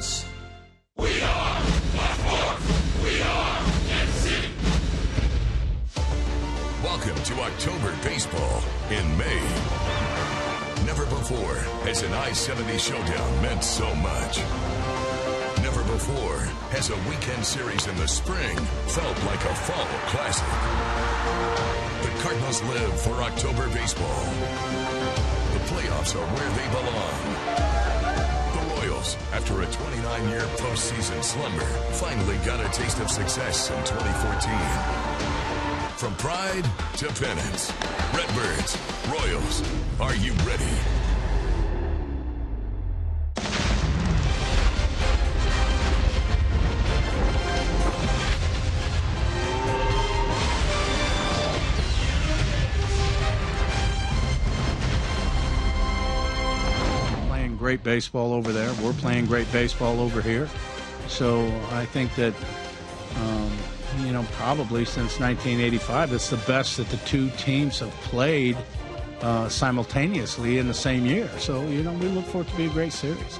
Sports. We are sports. We are Kansas City. Welcome to October Baseball in May. Never before has an I-70 showdown meant so much. Never before has a weekend series in the spring felt like a fall classic. The Cardinals live for October baseball. The playoffs are where they belong. The Royals, after a 29-year postseason slumber, finally got a taste of success in 2014. From pride to pennants, Redbirds, Royals, are you ready? Playing great baseball over there. We're playing great baseball over here. So I think that probably since 1985, it's the best that the two teams have played simultaneously in the same year. So, we look for it to be a great series.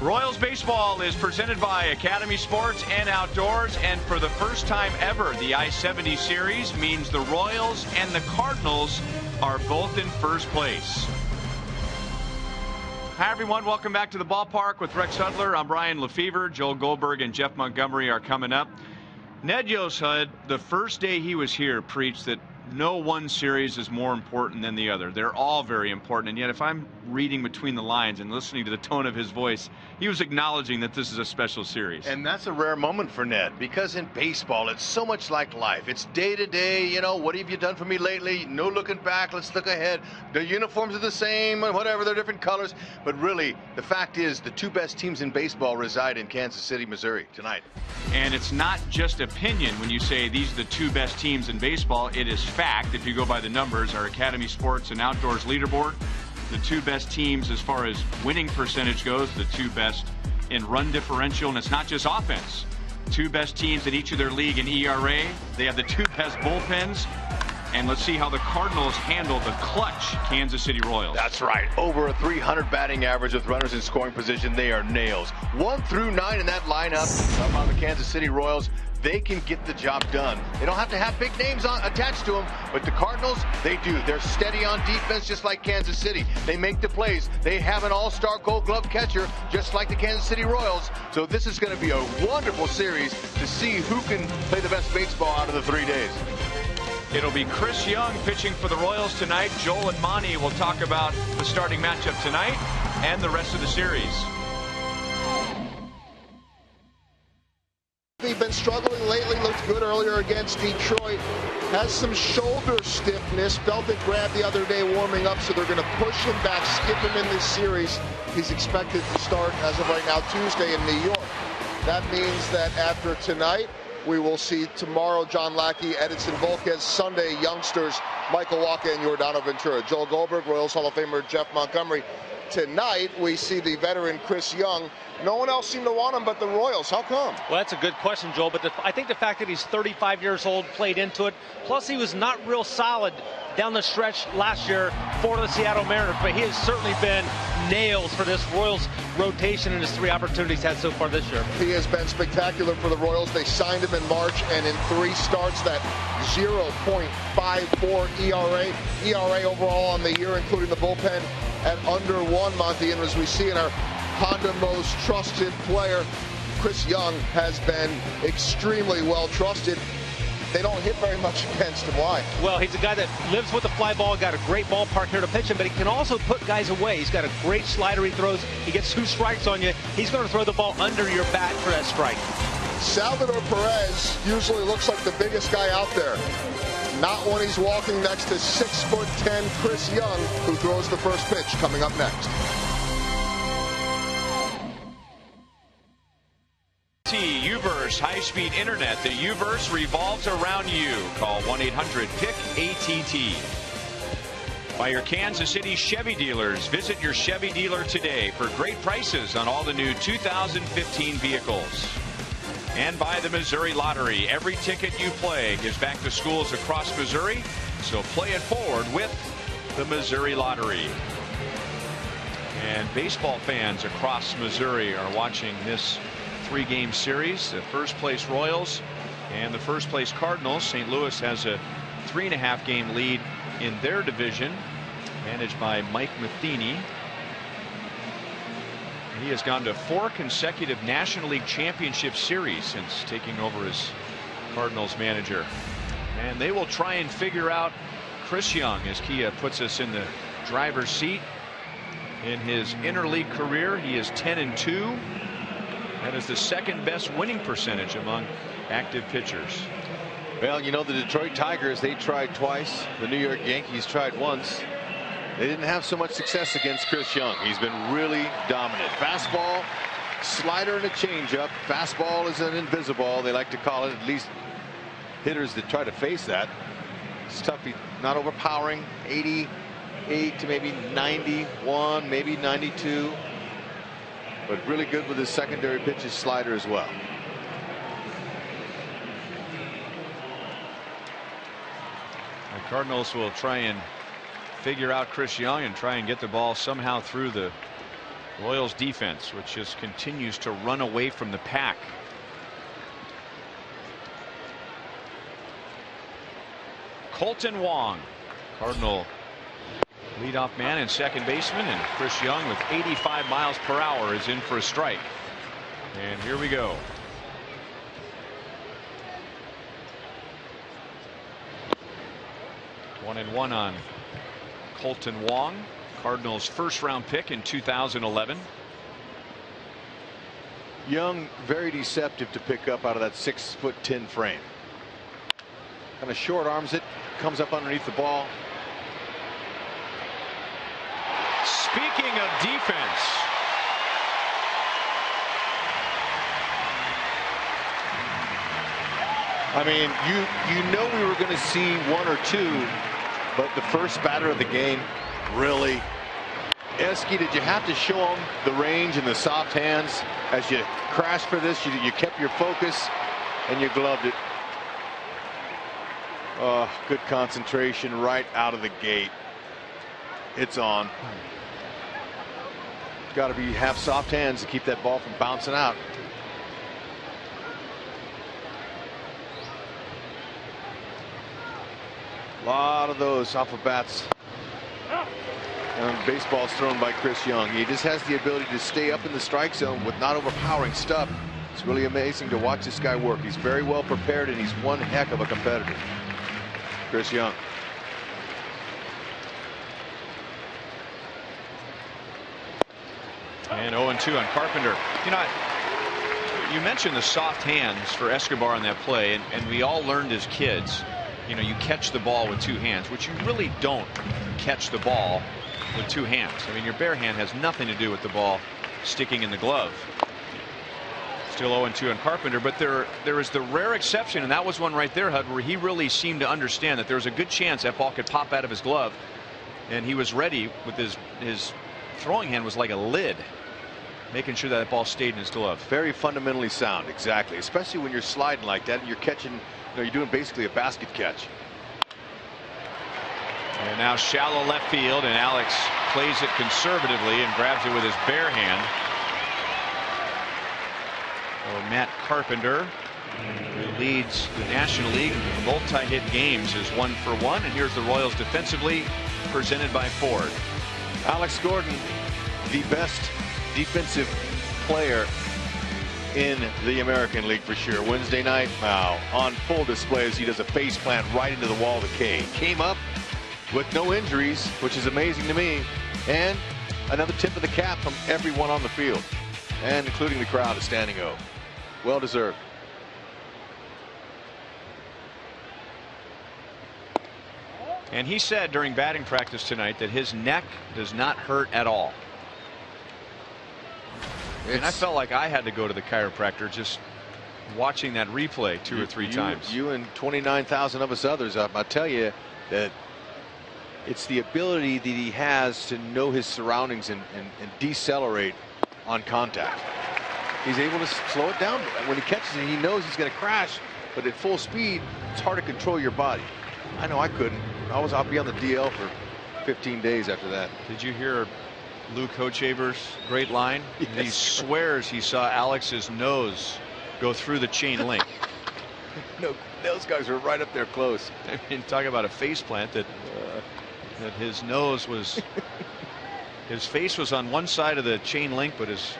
Royals baseball is presented by Academy Sports and Outdoors, and for the first time ever, the I-70 series means the Royals and the Cardinals are both in first place. Hi, everyone. Welcome back to the ballpark with Rex Hudler. I'm Brian Lefevre. Joel Goldberg and Jeff Montgomery are coming up. Ned Yoshud, the first day he was here, preached that no one series is more important than the other. They're all very important. And yet, if I'm reading between the lines and listening to the tone of his voice, he was acknowledging that this is a special series. And that's a rare moment for Ned, because in baseball, it's so much like life. It's day to day, what have you done for me lately? No looking back, let's look ahead. The uniforms are the same, whatever, they're different colors. But really, the fact is, the two best teams in baseball reside in Kansas City, Missouri tonight. And it's not just opinion when you say these are the two best teams in baseball. It is fact. If you go by the numbers, our Academy Sports and Outdoors leaderboard, the two best teams as far as winning percentage goes, the two best in run differential, and it's not just offense. Two best teams in each of their league in ERA. They have the two best bullpens. And let's see how the Cardinals handle the clutch Kansas City Royals. That's right. Over a 300 batting average with runners in scoring position. They are nails. 1 through 9 in that lineup. Somehow the Kansas City Royals, they can get the job done. They don't have to have big names attached to them, but the Cardinals, they do. They're steady on defense just like Kansas City. They make the plays. They have an all-star Gold Glove catcher just like the Kansas City Royals. So this is going to be a wonderful series to see who can play the best baseball out of the 3 days. It'll be Chris Young pitching for the Royals tonight. Joel and Monty will talk about the starting matchup tonight and the rest of the series. He's been struggling lately, looked good earlier against Detroit. Has some shoulder stiffness, felt it grab the other day warming up, so they're going to push him back, skip him in this series. He's expected to start, as of right now, Tuesday in New York. That means that after tonight, we will see tomorrow John Lackey, Edinson Volquez, Sunday youngsters Michael Wacha and Yordano Ventura. Joel Goldberg, Royals Hall of Famer Jeff Montgomery. Tonight we see the veteran Chris Young. No one else seemed to want him but the Royals. How come? Well, that's a good question, Joel, but I think the fact that he's 35 years old played into it. Plus, he was not real solid down the stretch last year for the Seattle Mariners, but he has certainly been nails for this Royals rotation in his 3 opportunities had so far this year. He has been spectacular for the Royals. They signed him in March, and in 3 starts, that 0.54 ERA overall on the year, including the bullpen at under 1, Monty. And as we see in our Honda most trusted player, Chris Young has been extremely well trusted. They don't hit very much against him. Why? Well, he's a guy that lives with the fly ball, got a great ballpark here to pitch him, but he can also put guys away. He's got a great slider he throws. He gets 2 strikes on you. He's going to throw the ball under your bat for that strike. Salvador Perez usually looks like the biggest guy out there. Not when he's walking next to 6'10" Chris Young, who throws the first pitch, coming up next. U-verse high-speed internet. The U-verse revolves around you. Call 1-800-PIC-ATT. By your Kansas City Chevy dealers. Visit your Chevy dealer today for great prices on all the new 2015 vehicles. And by the Missouri Lottery. Every ticket you play gives back to schools across Missouri. So play it forward with the Missouri Lottery. And baseball fans across Missouri are watching this 3-game series. The first place Royals and the first place Cardinals. St. Louis has a 3.5 game lead in their division, managed by Mike Matheny. He has gone to 4 consecutive National League Championship Series since taking over as Cardinals manager. And they will try and figure out Chris Young as Kia puts us in the driver's seat. In his interleague career, he is 10-2. That is the second best winning percentage among active pitchers. Well, you know, the Detroit Tigers, they tried twice. The New York Yankees tried once. They didn't have so much success against Chris Young. He's been really dominant. Fastball, slider, and a changeup. Fastball is an invisible, they like to call it. At least hitters that try to face that. It's tough. He's not overpowering. 88 to maybe 91, maybe 92. But really good with his secondary pitches, slider as well. The Cardinals will try and figure out Chris Young and try and get the ball somehow through the Royals defense, which just continues to run away from the pack. Colton Wong, Cardinal leadoff man and second baseman, and Chris Young with 85 miles per hour is in for a strike. And here we go. One and one on Colton Wong, Cardinals first-round pick in 2011. Young, very deceptive to pick up out of that 6'10" frame. Kind of short arms it, comes up underneath the ball. Speaking of defense, I mean, you know we were going to see 1 or 2, but the first batter of the game, really. Eski, did you have to show him the range and the soft hands as you crashed for this? You kept your focus and you gloved it. Oh, good concentration right out of the gate. It's on. Got to have soft hands to keep that ball from bouncing out. A lot of those off of bats. And baseball's thrown by Chris Young. He just has the ability to stay up in the strike zone with not overpowering stuff. It's really amazing to watch this guy work. He's very well prepared and he's one heck of a competitor. Chris Young. And 0-2 on Carpenter. You know, you mentioned the soft hands for Escobar on that play, and we all learned as kids, you know, you catch the ball with 2 hands, which you really don't catch the ball with 2 hands. I mean, your bare hand has nothing to do with the ball sticking in the glove. Still 0-2 on Carpenter, but there is the rare exception, and that was one right there, Hud, where he really seemed to understand that there was a good chance that ball could pop out of his glove, and he was ready with his throwing hand was like a lid, making sure that ball stayed in his glove. Very fundamentally sound, exactly, especially when you're sliding like that and you're catching, you know, you're doing basically a basket catch. And now shallow left field, and Alex plays it conservatively and grabs it with his bare hand. So Matt Carpenter, who leads the National League in multi-hit games, is 1 for 1. And here's the Royals defensively, presented by Ford. Alex Gordon, the best defensive player in the American League for sure. Wednesday night, on full display as he does a face plant right into the wall of the cage. Came up with no injuries, which is amazing to me, and another tip of the cap from everyone on the field, and including the crowd, a standing O. Well deserved. And he said during batting practice tonight that his neck does not hurt at all. And I felt like I had to go to the chiropractor just watching that replay 2 or 3 times. You and 29,000 of us others, I tell you that it's the ability that he has to know his surroundings and decelerate on contact. He's able to slow it down. When he catches it, he knows he's going to crash, but at full speed, it's hard to control your body. I know I couldn't. I'll be on the DL for 15 days after that. Did you hear Luke Hochevar's great line. Yes. He swears he saw Alex's nose go through the chain link. No, those guys were right up there close. I mean, talk about a face plant that his nose was, his face was on one side of the chain link, but his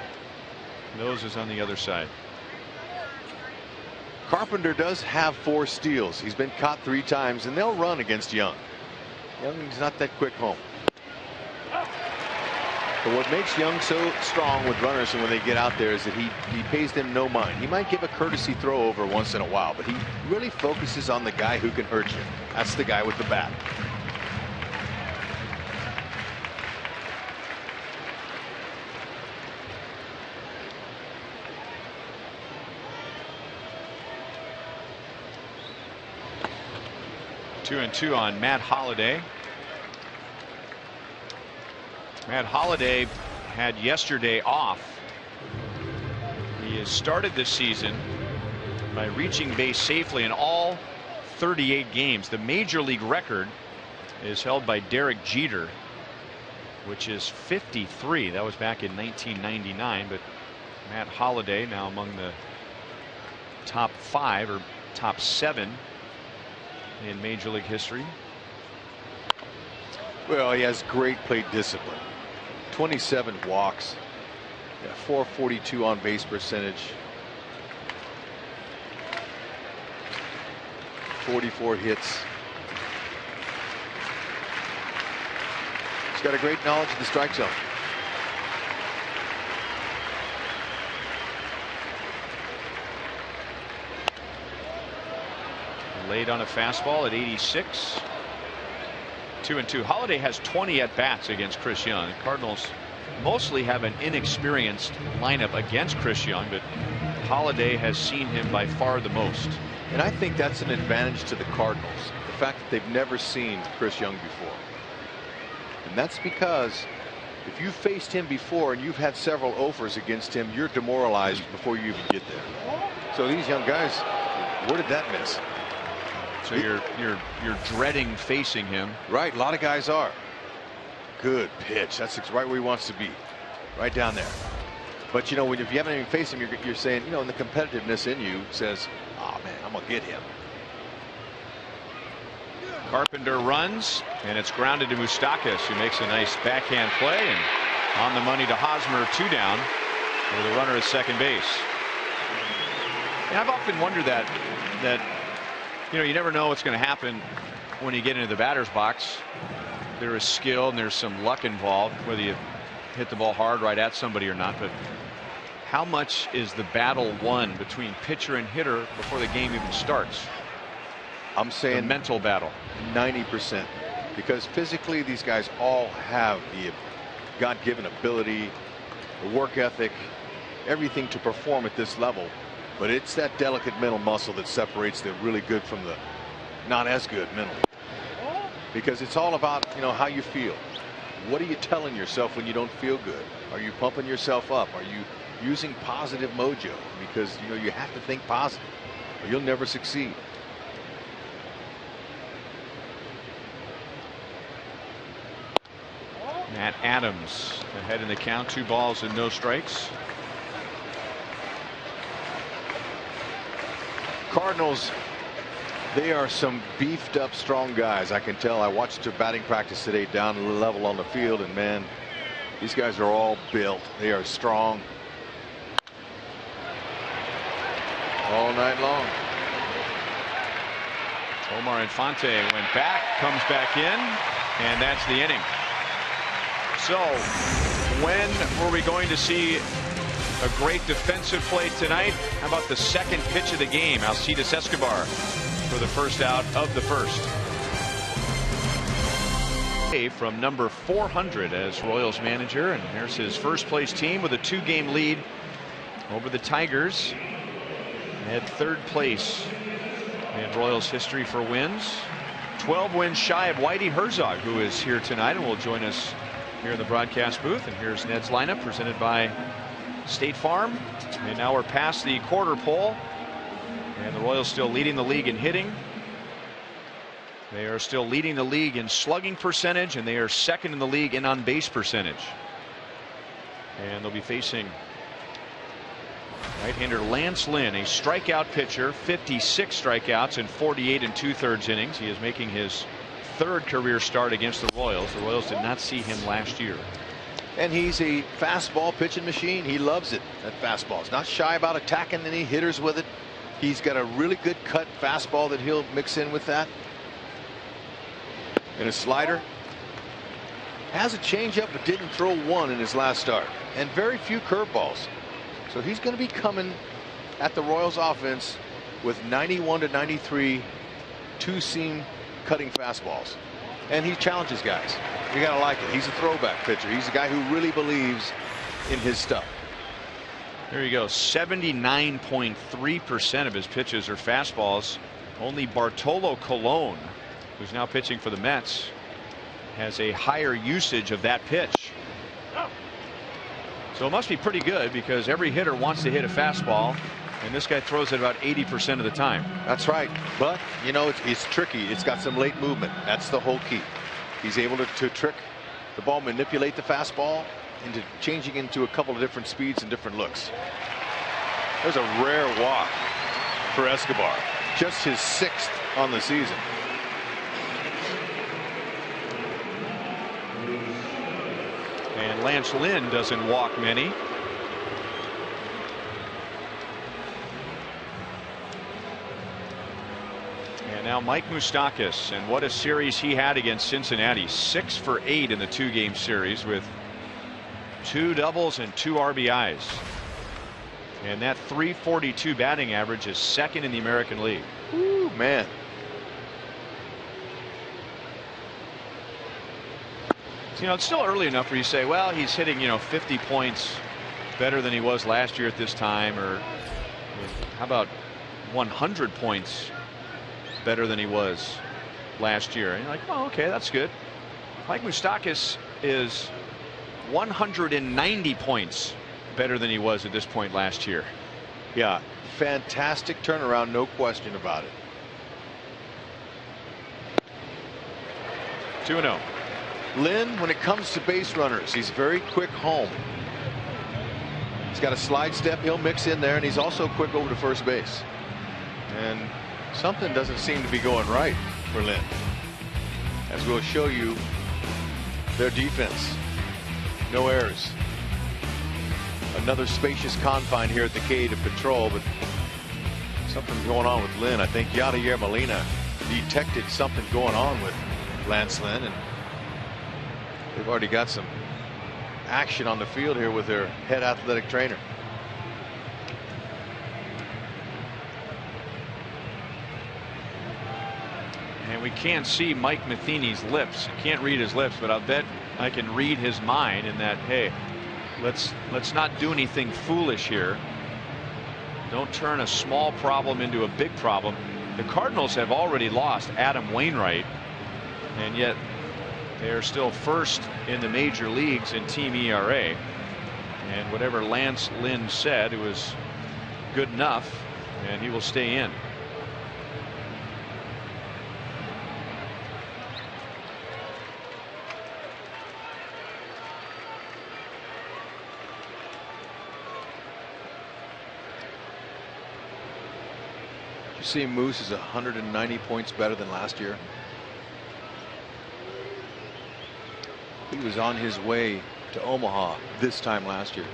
nose is on the other side. Carpenter does have 4 steals. He's been caught 3 times, and they'll run against Young. Young's not that quick home. But what makes Young so strong with runners and when they get out there is that he pays them no mind. He might give a courtesy throw over once in a while, but he really focuses on the guy who can hurt you. That's the guy with the bat. Two and two on Matt Holliday. Matt Holliday had yesterday off. He has started this season by reaching base safely in all 38 games. The major league record is held by Derek Jeter, which is 53. That was back in 1999. But Matt Holliday now among the top 5 or top 7 in major league history. Well, he has great plate discipline. 27 walks, 442 on base percentage, 44 hits. He's got a great knowledge of the strike zone. Laid on a fastball at 86. 2 and 2. Holliday has 20 at bats against Chris Young. The Cardinals mostly have an inexperienced lineup against Chris Young, but Holliday has seen him by far the most. And I think that's an advantage to the Cardinals, the fact that they've never seen Chris Young before. And that's because if you've faced him before and you've had several offers against him, you're demoralized before you even get there. So these young guys, where did that miss? So you're dreading facing him. Right, a lot of guys are. Good pitch. That's right where he wants to be, right down there. But you know, if you haven't even faced him, you're saying, you know, and the competitiveness in you says, oh man, I'm gonna get him. Carpenter runs, and it's grounded to Moustakas, who makes a nice backhand play, and on the money to Hosmer, 2 down with a runner at second base. And I've often wondered that you know, you never know what's going to happen when you get into the batter's box. There is skill and there's some luck involved, whether you hit the ball hard right at somebody or not. But how much is the battle won between pitcher and hitter before the game even starts? I'm saying the mental battle. 90%, because physically these guys all have the God-given ability, the work ethic, everything to perform at this level. But it's that delicate mental muscle that separates the really good from the not as good mentally. Because it's all about, you know, how you feel. What are you telling yourself when you don't feel good? Are you pumping yourself up? Are you using positive mojo? Because, you know, you have to think positive or you'll never succeed. Matt Adams ahead in the count, 2 balls and no strikes. Cardinals, they are some beefed up strong guys. I can tell. I watched their batting practice today down level on the field, and man, these guys are all built. They are strong all night long. Omar Infante went back, comes back in, and that's the inning. So when were we going to see a great defensive play tonight? How about the second pitch of the game? Alcides Escobar for the first out of the first. From number 400 as Royals manager, and there's his first place team with a 2-game lead over the Tigers at 3rd place in Royals history for wins. 12 wins shy of Whitey Herzog, who is here tonight and will join us here in the broadcast booth. And here's Ned's lineup presented by State Farm. And now we're past the quarter pole, and the Royals still leading the league in hitting. They are still leading the league in slugging percentage, and they are second in the league in on base percentage. And they'll be facing right-hander Lance Lynn, a strikeout pitcher, 56 strikeouts in 48 2/3 innings. He is making his 3rd career start against the Royals. The Royals did not see him last year. And he's a fastball pitching machine. He loves it, that fastball. He's not shy about attacking any hitters with it. He's got a really good cut fastball that he'll mix in with that. And a slider. Has a changeup but didn't throw one in his last start. And very few curveballs. So he's going to be coming at the Royals offense with 91 to 93 two-seam cutting fastballs. And he challenges guys. You got to like it. He's a throwback pitcher. He's a guy who really believes in his stuff. There you go. 79.3% of his pitches are fastballs. Only Bartolo Colon, who's now pitching for the Mets, has a higher usage of that pitch. So it must be pretty good, because every hitter wants to hit a fastball, and this guy throws it about 80% of the time. That's right. But, you know, it's tricky. It's got some late movement. That's the whole key. He's able to trick the ball, manipulate the fastball into changing into a couple of different speeds and different looks. There's a rare walk for Escobar. Just his 6th on the season. And Lance Lynn doesn't walk many. And now Mike Moustakas, and what a series he had against Cincinnati. 6 for 8 in the 2-game series with 2 doubles and 2 RBIs. And that .342 batting average is 2nd in the American League. Ooh, man. You know, it's still early enough where you say, well, he's hitting, 50 points better than he was last year at this time, or how about 100 points better than he was last year. And you're like, well, okay, that's good. Mike Moustakas is 190 points better than he was at this point last year. Yeah, fantastic turnaround, no question about it. 2-0. Lynn, when it comes to base runners, he's very quick home. He's got a slide step he'll mix in there, and he's also quick over to first base. And something doesn't seem to be going right for Lynn, as we'll show you their defense. No errors. Another spacious confine here at the K to patrol, but something's going on with Lynn. I think Yadier Molina detected something going on with Lance Lynn, and they've already got some action on the field here with their head athletic trainer. And we can't see Mike Matheny's lips. I can't read his lips, but I'll bet I can read his mind in that, hey, let's not do anything foolish here. Don't turn a small problem into a big problem. The Cardinals have already lost Adam Wainwright, and yet they are still 1st in the major leagues in team ERA. And whatever Lance Lynn said, it was good enough, and he will stay in. You see Moose is 190 points better than last year. He was on his way to Omaha this time last year.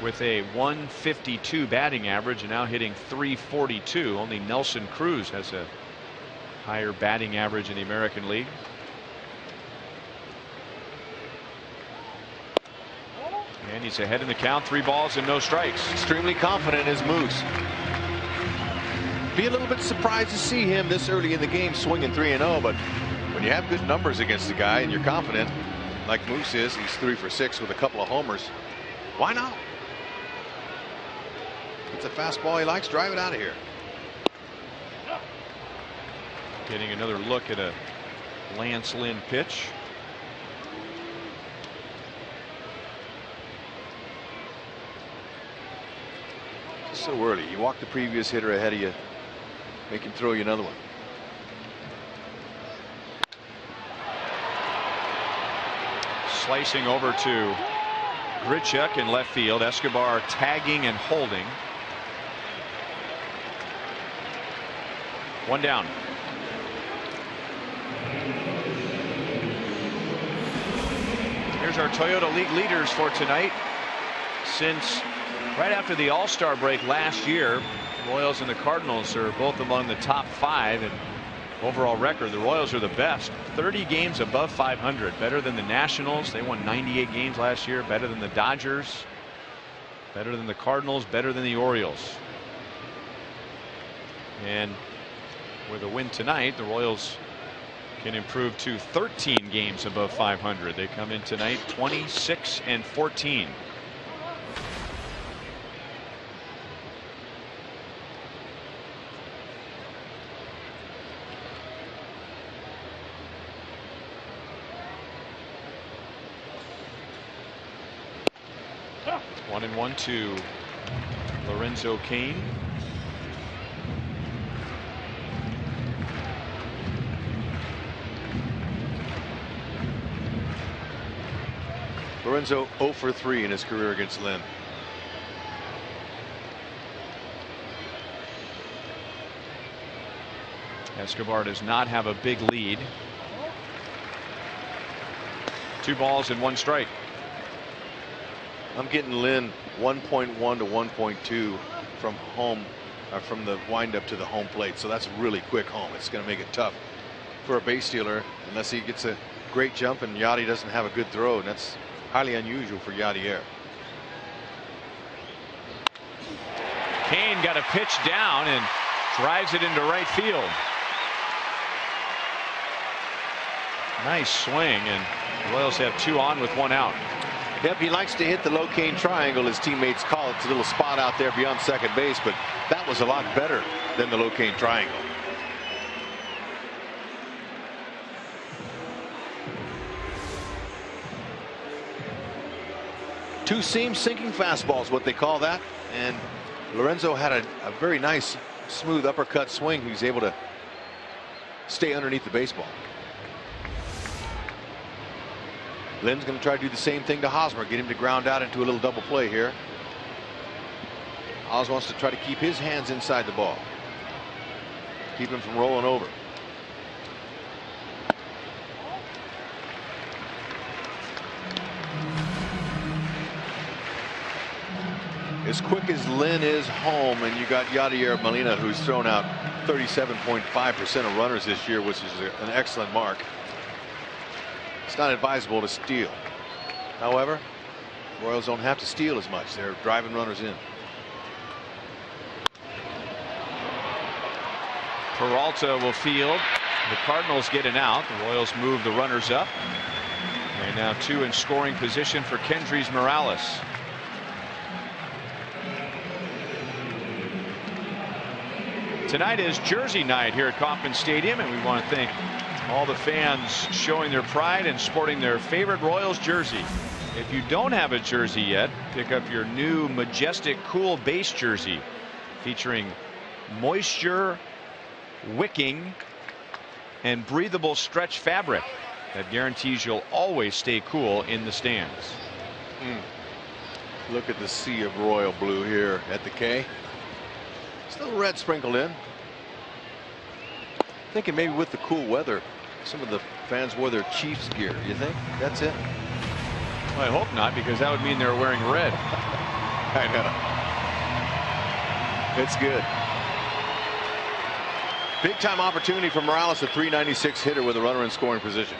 With a 152 batting average and now hitting .342. Only Nelson Cruz has a higher batting average in the American League. And he's ahead in the count, 3 balls and no strikes. Extremely confident is Moose. Be a little bit surprised to see him this early in the game swinging 3-0, but when you have good numbers against the guy and you're confident, like Moose is, he's 3 for 6 with a couple of homers. Why not? It's a fastball he likes. Drive it out of here. Getting another look at a Lance Lynn pitch. So early. You walk the previous hitter ahead of you, make him throw you another one. Slicing over to Grichuk in left field. Escobar tagging and holding. One down. Here's our Toyota League leaders for tonight. Since right after the All-Star break last year, the Royals and the Cardinals are both among the top 5 in overall record. The Royals are the best. 30 games above 500. Better than the Nationals. They won 98 games last year. Better than the Dodgers. Better than the Cardinals. Better than the Orioles. And with a win tonight, the Royals can improve to 13 games above 500. They come in tonight 26-14. One and one to Lorenzo Cain. Lorenzo 0 for 3 in his career against Lynn. Escobar does not have a big lead. 2 balls and 1 strike. I'm getting Lynn 1.1 to 1.2 from home, from the windup to the home plate. So that's a really quick home. It's going to make it tough for a base stealer unless he gets a great jump and Yadi doesn't have a good throw, and that's highly unusual for Yadier. Cain got a pitch down and drives it into right field. Nice swing, and the Royals have 2 on with 1 out. Yep, he likes to hit the low cane triangle, his teammates call it. It's a little spot out there beyond second base, but that was a lot better than the low cane triangle. Two-seam sinking fastball is what they call that, and Lorenzo had a very nice smooth uppercut swing. He was able to stay underneath the baseball. Lynn's going to try to do the same thing to Hosmer, get him to ground out into a little double play here. Oz wants to try to keep his hands inside the ball, keep him from rolling over. As quick as Lynn is home, and you got Yadier Molina, who's thrown out 37.5% of runners this year, which is an excellent mark. It's not advisable to steal. However, Royals don't have to steal as much. They're driving runners in. Peralta will field. The Cardinals get an out. The Royals move the runners up. And now 2 in scoring position for Kendrys Morales. Tonight is Jersey night here at Kauffman Stadium, and we want to thank all the fans showing their pride and sporting their favorite Royals jersey. If you don't have a jersey yet, pick up your new Majestic Cool base jersey featuring moisture wicking and breathable stretch fabric that guarantees you'll always stay cool in the stands. Look at the sea of royal blue here at the K. Still red sprinkled in. Thinking maybe with the cool weather, some of the fans wore their Chiefs gear. You think that's it? Well, I hope not, because that would mean they're wearing red. I know. It's good. Big time opportunity for Morales, a .396 hitter with a runner in scoring position.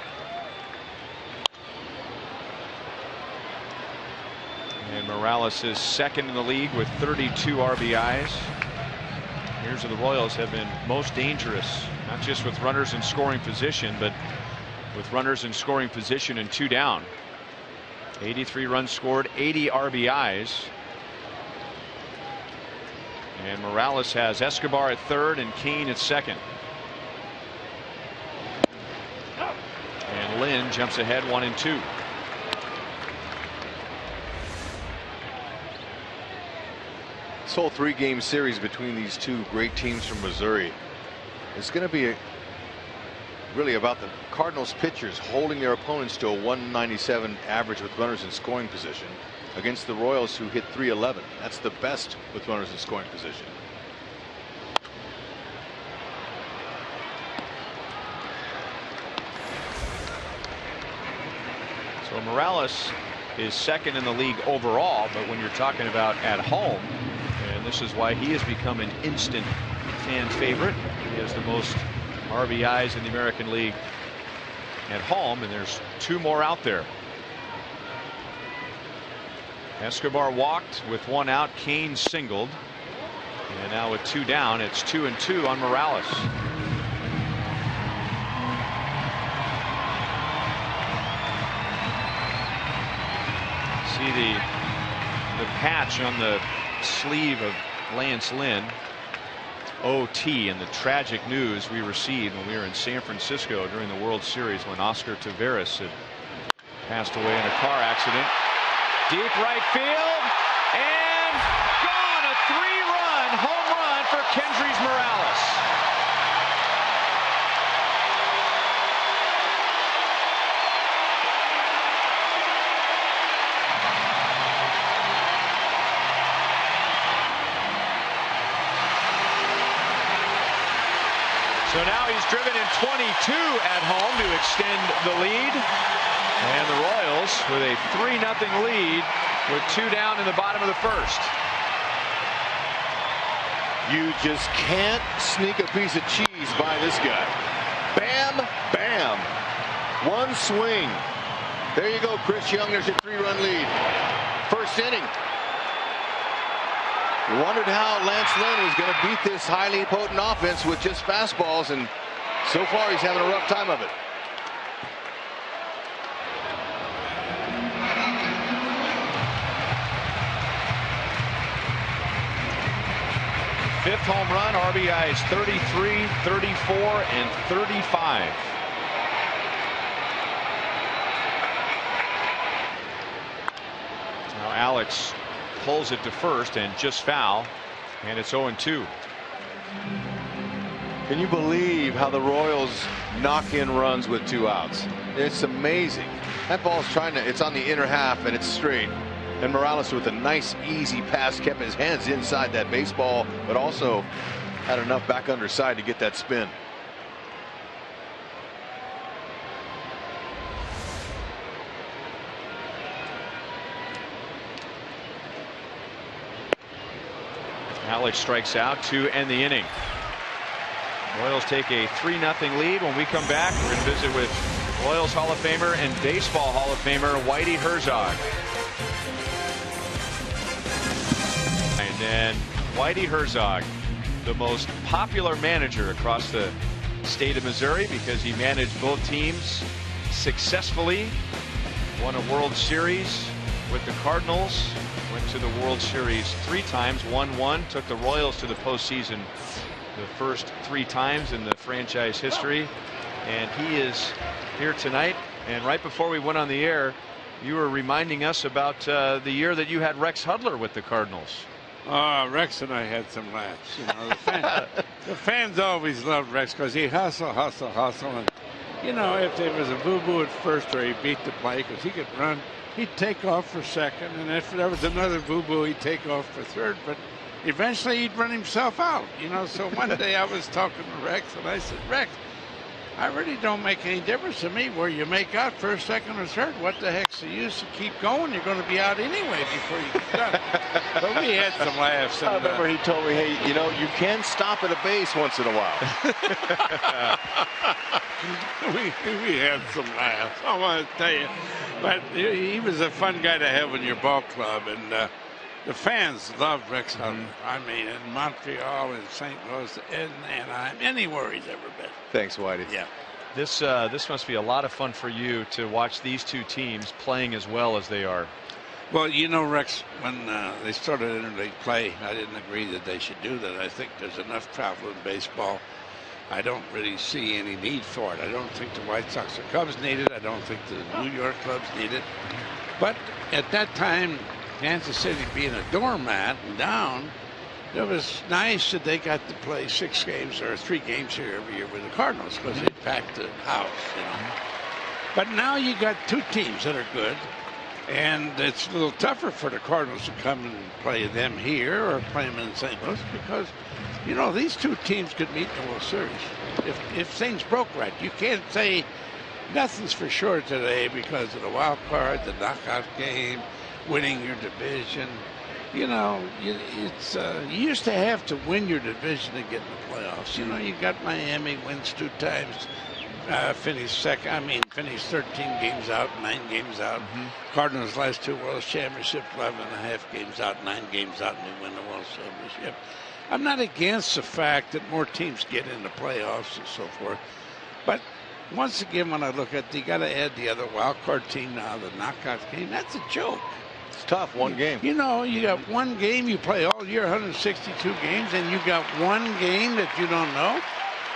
And Morales is second in the league with 32 RBIs. Here's where the Royals have been most dangerous, not just with runners in scoring position, but with runners in scoring position and 2 down. 83 runs scored, 80 RBIs. And Morales has Escobar at third and Cain at second. And Lynn jumps ahead 1 and 2. This whole 3-game series between these two great teams from Missouri is going to be really about the Cardinals pitchers holding their opponents to a 197 average with runners in scoring position against the Royals, who hit 311. That's the best with runners in scoring position. So Morales is second in the league overall, but when you're talking about at home, and this is why he has become an instant fan favorite. He has the most RBIs in the American League at home, and there's 2 more out there. Escobar walked with 1 out. Kane singled, and now with 2 down, it's 2-2 on Morales. See the patch on the sleeve of Lance Lynn. OT, and the tragic news we received when we were in San Francisco during the World Series when Oscar Taveras had passed away in a car accident. Deep right field, and gone. A 3-run home run for Kendrys Morales. So now he's driven in 22 at home to extend the lead. And the Royals with a 3-0 lead with 2 down in the bottom of the first. You just can't sneak a piece of cheese by this guy. Bam, bam. 1 swing. There you go, Chris Young. There's your 3-run lead. First inning. Wondered how Lance Lynn was going to beat this highly potent offense with just fastballs, and so far he's having a rough time of it. Fifth home run, RBIs 33, 34, and 35. Now Alex pulls it to first and just foul, and it's 0-2. Can you believe how the Royals knock in runs with 2 outs? It's amazing. That ball's it's on the inner half and it's straight. And Morales with a nice easy pass kept his hands inside that baseball, but also had enough back underside to get that spin. Alex strikes out to end the inning. Royals take a 3-0 lead. When we come back, we're going to visit with Royals Hall of Famer and Baseball Hall of Famer Whitey Herzog. And then Whitey Herzog, the most popular manager across the state of Missouri because he managed both teams successfully. Won a World Series with the Cardinals. Went to the World Series 3 times, won 1, took the Royals to the postseason the first 3 times in the franchise history. And he is here tonight. And right before we went on the air, you were reminding us about the year that you had Rex Hudler with the Cardinals. Rex and I had some laughs. You know, the fans always loved Rex because he hustle. And, you know, if there was a boo-boo at first or he beat the play because he could run, he'd take off for second, and if there was another boo-boo, he'd take off for third, but eventually he'd run himself out, you know. So one day I was talking to Rex, and I said, Rex, I really don't make any difference to me where you make out first, second, or third. What the heck's the use to keep going? You're going to be out anyway before you get done. But we had some laughs. I remember he told me, hey, you know, you can stop at a base once in a while. we had some laughs, I want to tell you. But he was a fun guy to have in your ball club, and the fans loved Rex Hudler. I mean, in Montreal, in St. Louis, in Anaheim, anywhere he's ever been. Thanks, Whitey. Yeah. This must be a lot of fun for you to watch these 2 teams playing as well as they are. Well, you know, Rex, when they started interleague play, I didn't agree that they should do that. I think there's enough travel in baseball. I don't really see any need for it. I don't think the White Sox or Cubs need it. I don't think the New York clubs need it. But at that time, Kansas City being a doormat and down, it was nice that they got to play 6 games or 3 games here every year with the Cardinals because they packed the house, you know. But now you got 2 teams that are good, and it's a little tougher for the Cardinals to come and play them here or play them in St. Louis because, you know, these 2 teams could meet in the World Series. If things broke right, you can't say nothing's for sure today because of the wild card, the knockout game, winning your division. You know, you used to have to win your division to get in the playoffs. You know, you got Miami wins 2 times, finished 13 games out, 9 games out. Cardinals last 2 World Championships, 11.5 games out, 9 games out, and they win the World Championship. I'm not against the fact that more teams get in the playoffs and so forth, but once again, when I look at it, you got to add the other wild card team now, the knockout game. That's a joke. It's tough, one game. You know, you got 1 game, you play all year, 162 games, and you got 1 game that you don't know.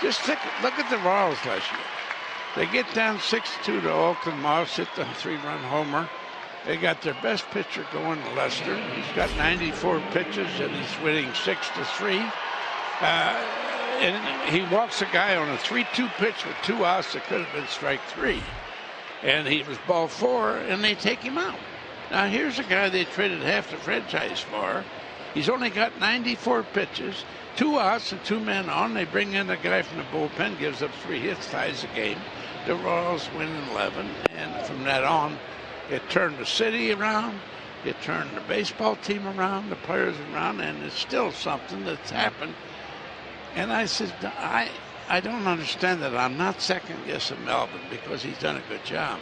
Just look at the Royals last year. They get down 6-2 to Oakland. Moss hit the 3-run homer. They got their best pitcher going, Lester. He's got 94 pitches, and he's winning 6-3. And he walks a guy on a 3-2 pitch with 2 outs that could have been strike 3. And he was ball 4, and they take him out. Now, here's a guy they traded half the franchise for. He's only got 94 pitches, 2 outs and 2 men on. They bring in a guy from the bullpen, gives up 3 hits, ties the game. The Royals win 11, and from that on, it turned the city around. It turned the baseball team around, the players around, and it's still something that's happened. And I said, I don't understand that. I'm not second-guessing Melvin because he's done a good job.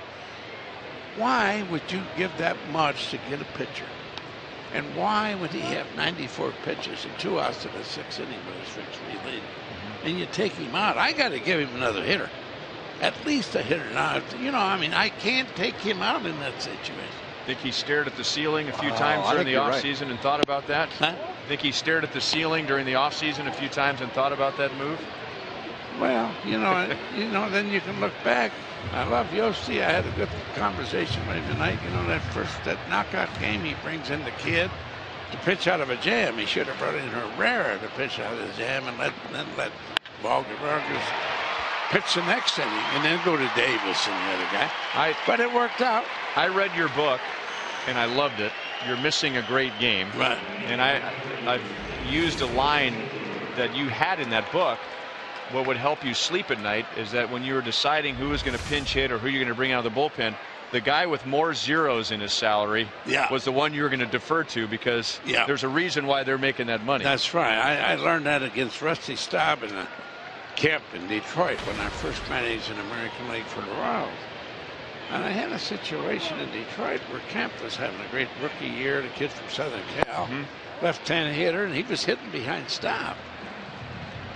Why would you give that much to get a pitcher? And why would he have 94 pitches and 2 outs in a 6 inning with his 6-3 lead? And you take him out. I got to give him another hitter. At least a hitter. Now, you know, I mean, I can't take him out in that situation. Think he stared at the ceiling a few times during the offseason and thought about that? Huh? Think he stared at the ceiling during the offseason a few times and thought about that move? Well, you know, then you can look back. I love Yossi. I had a good conversation with him tonight. You know, that knockout game, he brings in the kid to pitch out of a jam. He should have brought in Herrera to pitch out of the jam and then let Vargas pitch the next inning and then go to Davis and the other guy. But it worked out. I read your book and I loved it. You're missing a great game. Right. And I've used a line that you had in that book. What would help you sleep at night is that when you were deciding who was going to pinch hit or who you're going to bring out of the bullpen, the guy with more zeros in his salary was the one you were going to defer to because there's a reason why they're making that money. That's right. I learned that against Rusty Staub in a camp in Detroit when I first managed an American League for the Royals. And I had a situation in Detroit where Kemp was having a great rookie year, the kid from Southern Cal, left-handed hitter, and he was hitting behind Staub.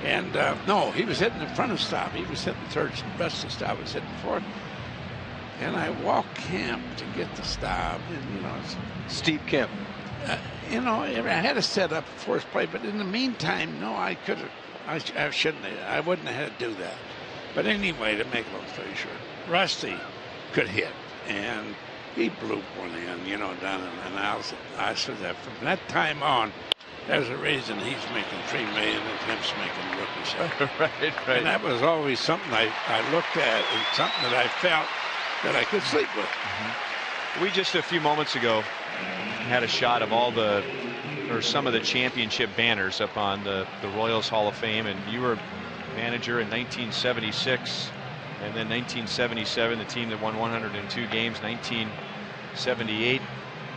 And no, he was hitting in front of Staub. He was hitting third. Rusty Staub was hitting fourth. And I walked Kemp to get the Staub. And, you know, Steve Kemp. You know, I had to set up first play, but in the meantime, no, I could have. I shouldn't have. I wouldn't have had to do that. But anyway, to make a long story short, Rusty could hit, and he blew one in, you know, down in the house. I said that from that time on, there's a reason he's making $3 million and Kemp's making rookie salary. Right. And that was always something I looked at and something that I felt that I could sleep with. We just a few moments ago had a shot of some of the championship banners up on the Royals Hall of Fame, and you were manager in 1976, and then 1977, the team that won 102 games, 1978.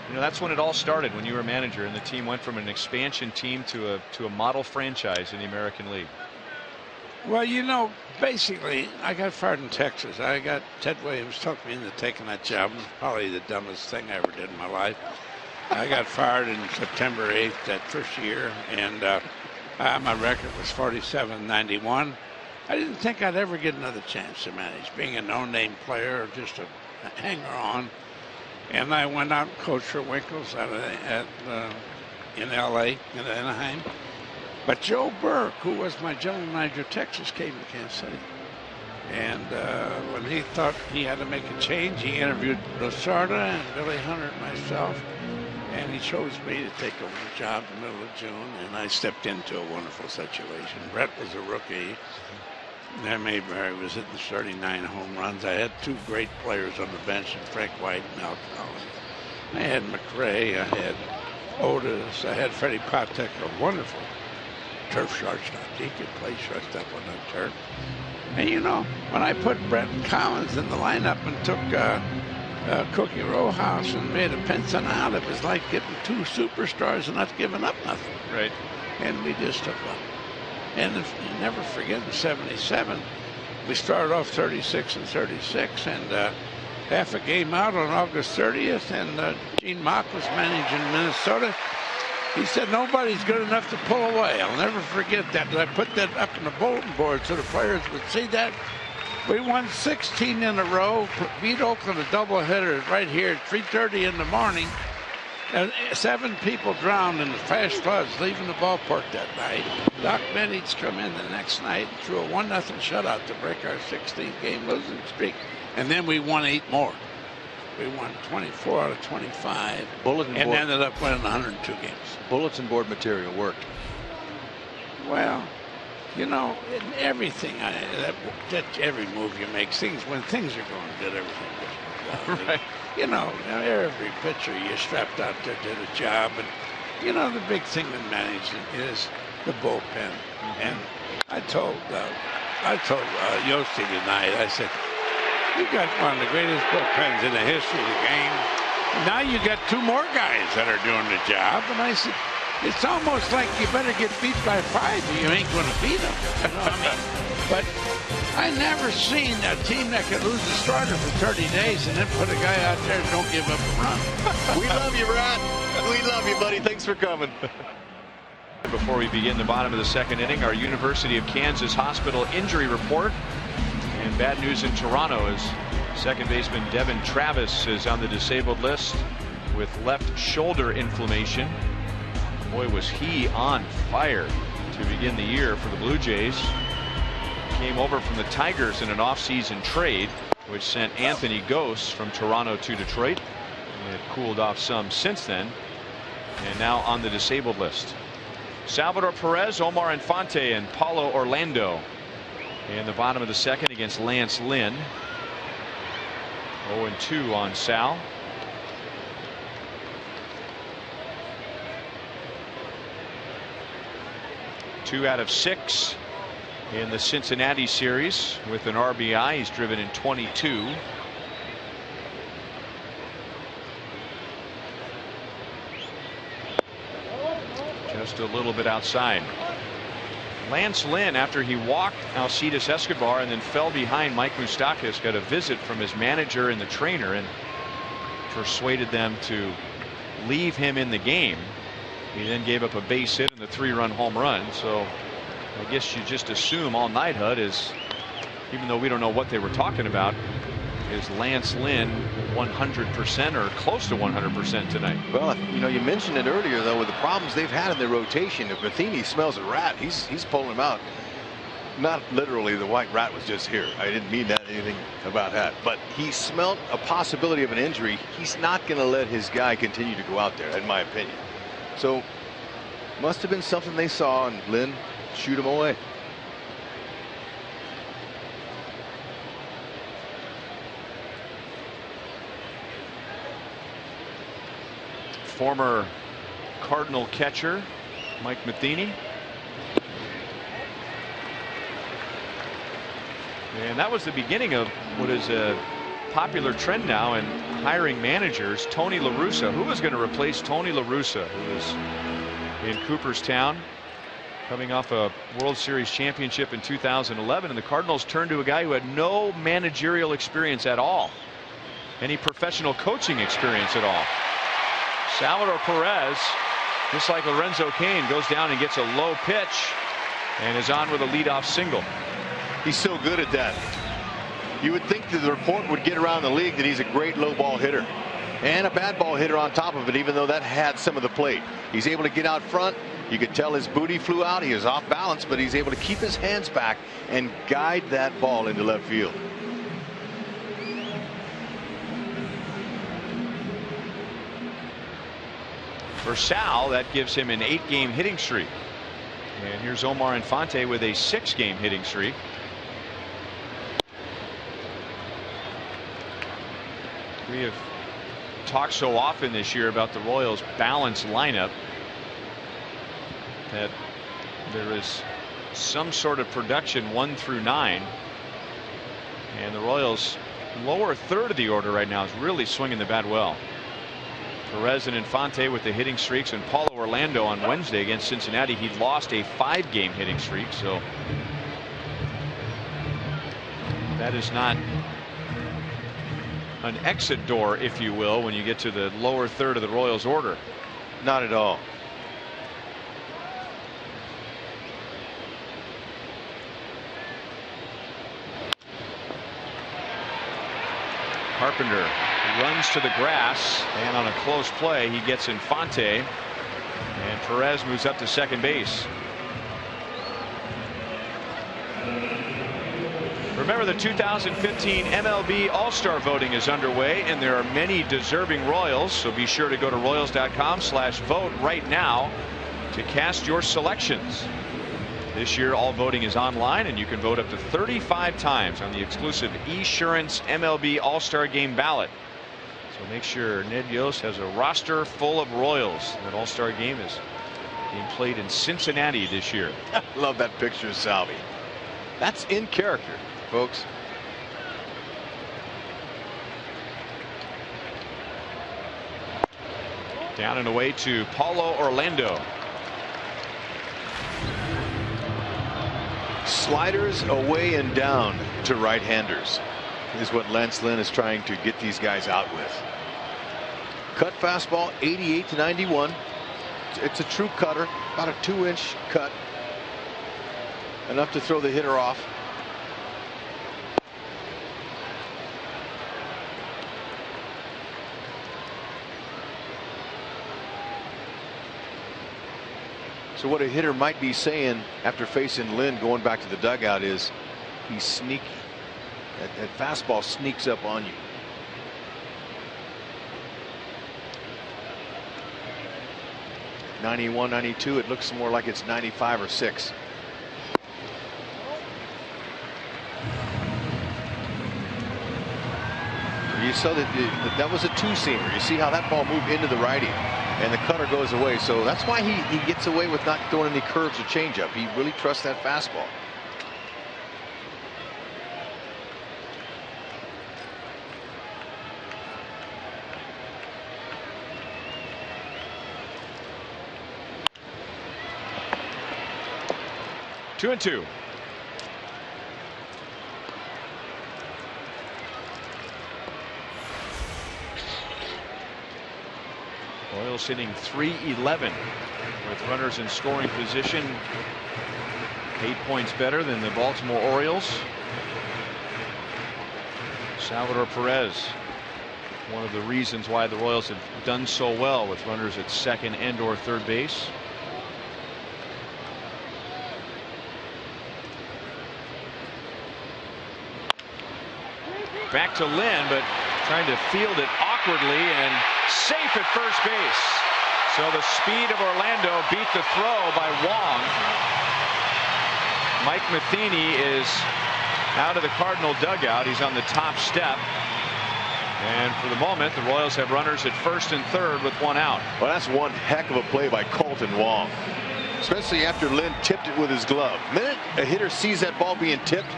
You know, that's when it all started, when you were manager, and the team went from an expansion team to a model franchise in the American League. Well, you know, basically, I got fired in Texas. Ted Williams talked me into taking that job. It was probably the dumbest thing I ever did in my life. I got fired in September 8th that first year, and my record was 47-91. I didn't think I'd ever get another chance to manage, being a no-name player or just a hanger-on. And I went out and coached for Winkles in L.A., in Anaheim. But Joe Burke, who was my general manager of Texas, came to Kansas City. And when he thought he had to make a change, he interviewed Losarda and Billy Hunter and myself. And he chose me to take over the job in the middle of June, and I stepped into a wonderful situation. Brett was a rookie. Then Mayberry was hitting 39 home runs. I had two great players on the bench, Frank White and Al Collins. I had McRae, I had Otis, I had Freddie Patek, a wonderful turf shortstop. He could play shortstop on that turf. And you know, when I put Brett and Collins in the lineup and took Cookie Rojas and made a Pensanal, it was like getting two superstars and not giving up nothing. Right. And we just took up. And you never forget, in '77, we started off 36 and 36, and half a game out on August 30th, and Gene Mock was managing Minnesota. He said, nobody's good enough to pull away. I'll never forget that. And I put that up on the bulletin board so the players would see that. We won 16 in a row, beat Oakland a doubleheader right here at 3:30 in the morning. And 7 people drowned in the flash floods leaving the ballpark that night. Doc Bennings come in the next night, threw a 1-0 shutout to break our 16th game losing streak. And then we won 8 more. We won 24 out of 25 and ended up winning 102 games. Bulletin board material worked. Well, you know, everything, every move you make, when things are going good, everything goes well. Right. You know, every pitcher you strapped out there did a job. And, you know, the big thing with management is the bullpen. And I told Yossi tonight, I said, you got one of the greatest bullpens in the history of the game. Now you got 2 more guys that are doing the job. And I said, it's almost like you better get beat by 5 or you ain't going to beat them. You know what I mean? But I never seen a team that could lose a starter for 30 days and then put a guy out there and don't give up a run. We love you, Rat. We love you, buddy. Thanks for coming. Before we begin the bottom of the 2nd inning, our University of Kansas Hospital injury report. And bad news in Toronto as second baseman Devin Travis is on the disabled list with left shoulder inflammation. Boy, was he on fire to begin the year for the Blue Jays. Came over from the Tigers in an offseason trade, which sent Anthony Gose from Toronto to Detroit. And it cooled off some since then. And now on the disabled list. Salvador Perez, Omar Infante, and Paulo Orlando in the bottom of the 2nd against Lance Lynn. 0-2 on Sal. Two out of 6 in the Cincinnati series with an RBI. He's driven in 22. Just a little bit outside. Lance Lynn, after he walked Alcides Escobar and then fell behind Mike Moustakas, got a visit from his manager and the trainer and persuaded them to leave him in the game. He then gave up a base hit and the 3-run home run. So I guess you just assume all night, Hud, is, even though we don't know what they were talking about, is Lance Lynn 100% or close to 100% tonight? Well, you know, you mentioned it earlier, though, with the problems they've had in their rotation. If Matheny smells a rat, he's pulling him out. Not literally, the white rat was just here. I didn't mean that anything about that. But he smelled a possibility of an injury. He's not going to let his guy continue to go out there, in my opinion. So, must have been something they saw, and Lynn shoot him away. Former Cardinal catcher Mike Matheny. And that was the beginning of what is a popular trend now in hiring managers. Tony La Russa. Who was going to replace Tony La Russa, who was in Cooperstown, coming off a World Series championship in 2011, and the Cardinals turned to a guy who had no managerial experience at all, any professional coaching experience at all. Salvador Perez, just like Lorenzo Cain, goes down and gets a low pitch and is on with a leadoff single. He's so good at that. You would think that the report would get around the league that he's a great low ball hitter and a bad ball hitter on top of it, even though that had some of the plate. He's able to get out front. You could tell his booty flew out. He was off balance, but he's able to keep his hands back and guide that ball into left field. For Sal, that gives him an 8-game hitting streak. And here's Omar Infante with a 6-game hitting streak. We have talked so often this year about the Royals' balanced lineup that there is some sort of production 1 through 9. And the Royals' lower third of the order right now is really swinging the bat well. Perez and Infante with the hitting streaks, and Paulo Orlando on Wednesday against Cincinnati. He lost a 5-game hitting streak, so that is not an exit door, if you will, when you get to the lower third of the Royals order. Not at all. Carpenter runs to the grass, and on a close play he gets Infante, and Perez moves up to second base. Remember, the 2015 MLB All-Star voting is underway, and there are many deserving Royals, so be sure to go to Royals.com/vote right now to cast your selections. This year all voting is online, and you can vote up to 35 times on the exclusive Esurance MLB All-Star Game ballot. So make sure Ned Yost has a roster full of Royals. That All-Star Game is being played in Cincinnati this year. Love that picture of Salvi. That's in character, folks. Down and away to Paulo Orlando. Sliders away and down to right-handers is what Lance Lynn is trying to get these guys out with. Cut fastball 88 to 91. It's a true cutter, about a 2-inch cut, enough to throw the hitter off. So what a hitter might be saying after facing Lynn going back to the dugout is he's sneaky. That fastball sneaks up on you. '91, '92. It looks more like it's 95 or 6. You saw that was a 2-seamer. You see how that ball moved into the righty, and the cutter goes away. So that's why he gets away with not throwing any curves or changeup. He really trusts that fastball. Two and two. Royals hitting .311 with runners in scoring position. 8 points better than the Baltimore Orioles. Salvador Perez, one of the reasons why the Royals have done so well with runners at second and or third base. Back to Lynn, but trying to field it awkwardly and safe at first base. So the speed of Orlando beat the throw by Wong. Mike Matheny is out of the Cardinal dugout. He's on the top step. And for the moment, the Royals have runners at first and third with one out. Well, that's one heck of a play by Colton Wong, especially after Lynn tipped it with his glove. The minute a hitter sees that ball being tipped,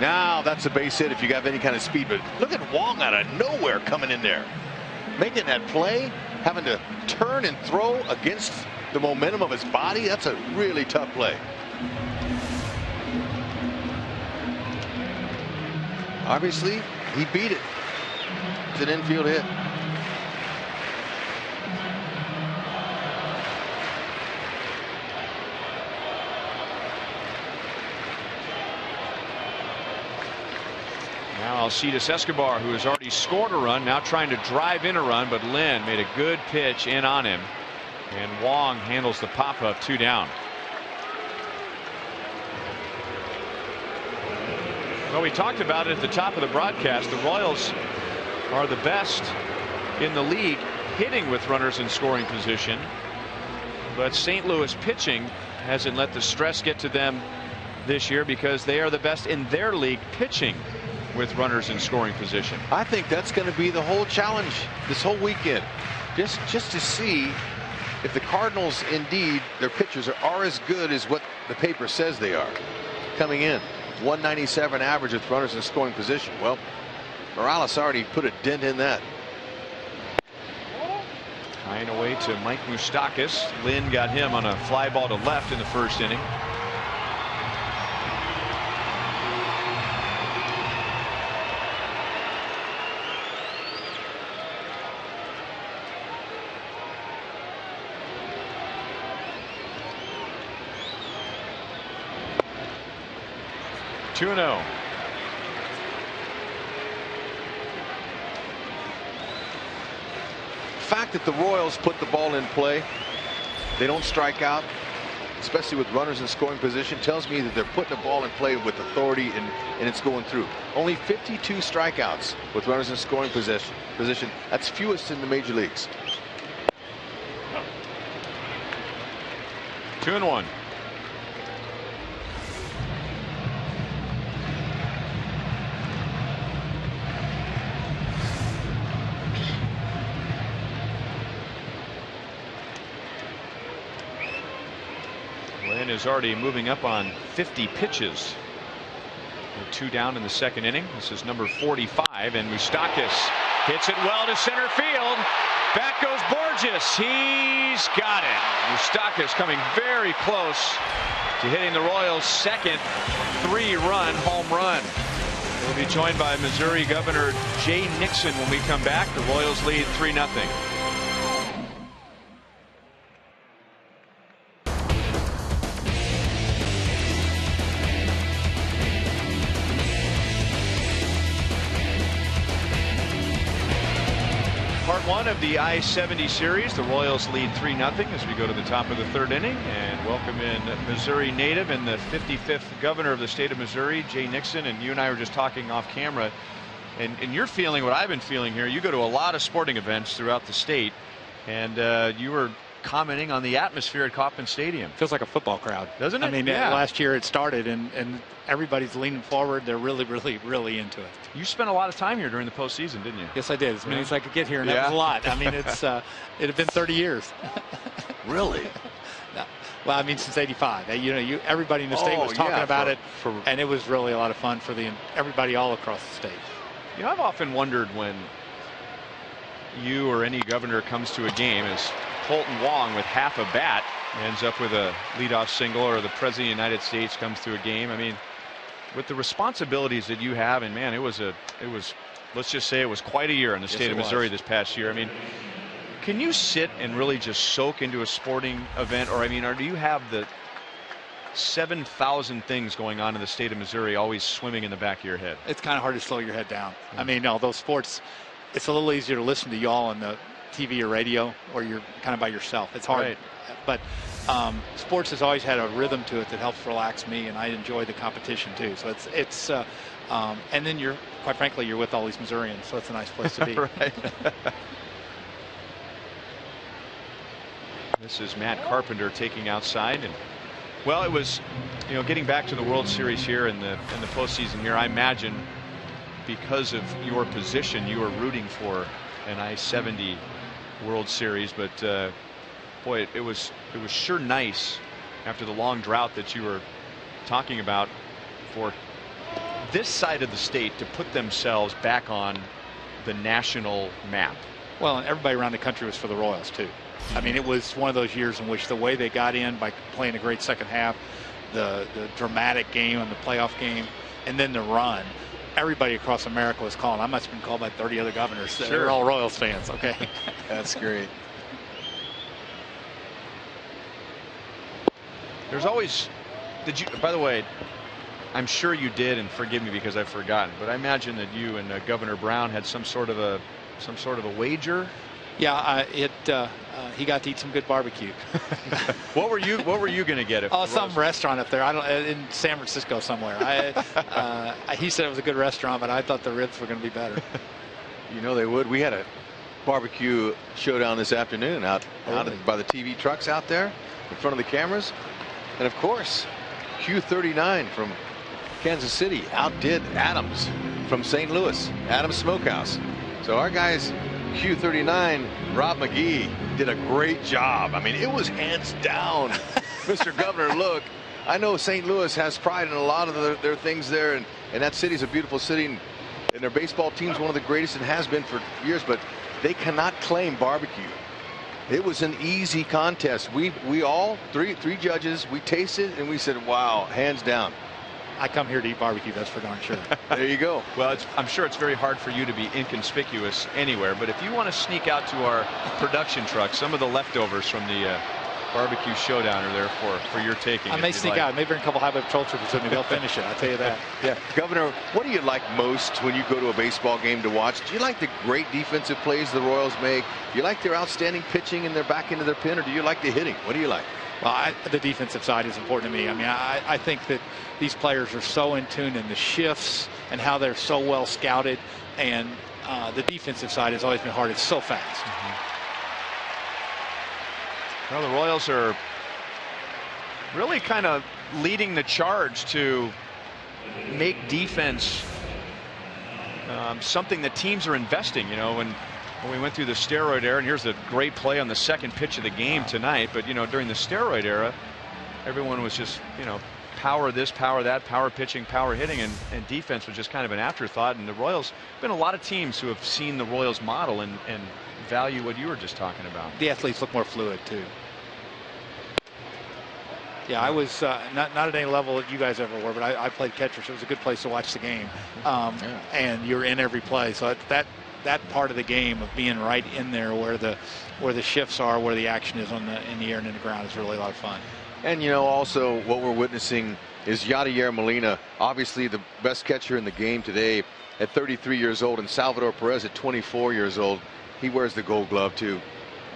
now that's a base hit if you have any kind of speed. But look at Wong out of nowhere coming in there, making that play, having to turn and throw against the momentum of his body. That's a really tough play. Obviously, he beat it. It's an infield hit. Now Alcides Escobar, who has already scored a run, now trying to drive in a run, but Lynn made a good pitch in on him, and Wong handles the pop-up, 2 down. Well, we talked about it at the top of the broadcast. The Royals are the best in the league hitting with runners in scoring position, but St. Louis pitching hasn't let the stress get to them this year because they are the best in their league pitching with runners in scoring position. I think that's going to be the whole challenge this whole weekend. Just to see if the Cardinals, indeed, their pitchers are as good as what the paper says they are. Coming in 197 average with runners in scoring position. Well, Morales already put a dent in that. Tying away to Mike Moustakas. Lynn got him on a fly ball to left in the first inning. Two and 0. The fact that the Royals put the ball in play, they don't strike out, especially with runners in scoring position, tells me that they're putting the ball in play with authority and it's going through. Only 52 strikeouts with runners in scoring position. That's fewest in the major leagues. 2 and 1. Lynn is already moving up on 50 pitches. With 2 down in the second inning. This is number 45, and Moustakas hits it well to center field. Back goes Borges. He's got it. Moustakas coming very close to hitting the Royals' second 3-run home run. We'll be joined by Missouri Governor Jay Nixon when we come back. The Royals lead 3-0. Part 1 of the I-70 series. The Royals lead 3-0 as we go to the top of the third inning and welcome in Missouri native and the 55th governor of the state of Missouri, Jay Nixon. And you and I were just talking off camera, and you're feeling what I've been feeling here. You go to a lot of sporting events throughout the state, and you were commenting on the atmosphere at Kauffman Stadium. Feels like a football crowd, doesn't it? I mean, yeah. Last year it started, and everybody's leaning forward. They're really into it. You spent a lot of time here during the postseason, didn't you? Yes, I did. As many as I could get here, and that was a lot. I mean, it's it had been 30 years. Really? No. Well, I mean, since '85. Everybody in the state was talking about it, and it was really a lot of fun for everybody all across the state. I've often wondered when you or any governor comes to a game, as Colton Wong with half a bat ends up with a leadoff single, or the President of the United States comes to a game. I mean, with the responsibilities that you have, and man, it was let's just say it was quite a year in the state of Missouri this past year. I mean, can you sit and really just soak into a sporting event, or do you have the 7,000 things going on in the state of Missouri always swimming in the back of your head? It's kind of hard to slow your head down. I mean, although sports, it's a little easier to listen to y'all on the TV or radio, or you're kind of by yourself. It's hard, right. But sports has always had a rhythm to it that helps relax me, and I enjoy the competition too. So it's and then quite frankly, you're with all these Missourians, so it's a nice place to be. Right. This is Matt Carpenter taking outside, and well, it was getting back to the World Series here in the postseason here. I imagine because of your position, you were rooting for an I-70 World Series, but boy, it was sure nice after the long drought that you were talking about for this side of the state to put themselves back on the national map. Well, and everybody around the country was for the Royals too. I mean, it was one of those years in which the way they got in by playing a great second half, the dramatic game and the playoff game, and then the run. Everybody across America was calling. I must have been called by 30 other governors. Sure. They're all Royals fans. Okay. That's great. There's always, by the way, I'm sure you did, and forgive me because I've forgotten, but I imagine that you and Governor Brown had some sort of a wager. Yeah, he got to eat some good barbecue. What were you going to get? Some restaurant up there. In San Francisco somewhere. He said it was a good restaurant, but I thought the ribs were going to be better. They would. We had barbecue showdown this afternoon out by the TV trucks out there in front of the cameras. And of course, Q39 from Kansas City outdid Adams from St. Louis, Adams Smokehouse. So our guys, Q39, Rob McGee, did a great job. I mean, it was hands down. Mr. Governor, look, I know St. Louis has pride in a lot of their things there, and that city's a beautiful city, and their baseball team's one of the greatest and has been for years, but they cannot claim barbecue. It was an easy contest. We all, three judges, we tasted and we said, wow, hands down. I come here to eat barbecue, that's for darn sure. There you go. Well, I'm sure it's very hard for you to be inconspicuous anywhere, but if you want to sneak out to our production truck, some of the leftovers from the barbecue showdown are there for your taking. I may sneak out. I may bring a couple Highway Patrol troopers with me. They'll finish it. I'll tell you that. Yeah, Governor, what do you like most when you go to a baseball game to watch? Do you like the great defensive plays the Royals make? Do you like their outstanding pitching and their back into their pin, or do you like the hitting? What do you like? Well, the defensive side is important to me. I mean, I think that these players are so in tune in the shifts and how they're so well scouted, and the defensive side has always been hard. It's so fast. Well, the Royals are really kind of leading the charge to make defense something that teams are investing. You know, when we went through the steroid era, and here's a great play on the second pitch of the game tonight, but you know, during the steroid era, everyone was just, you know, power this, power that, power pitching, power hitting, and defense was just kind of an afterthought. And the Royals, been a lot of teams who have seen the Royals model and value what you were just talking about. The athletes look more fluid too. Yeah, I was not at any level that you guys ever were, but I played catcher, so it was a good place to watch the game. And you're in every play, so that part of the game of being right in there where the shifts are, where the action is in the air and in the ground is really a lot of fun. And you know, also what we're witnessing is Yadier Molina, obviously the best catcher in the game today at 33 years old, and Salvador Perez at 24 years old. He wears the Gold Glove too.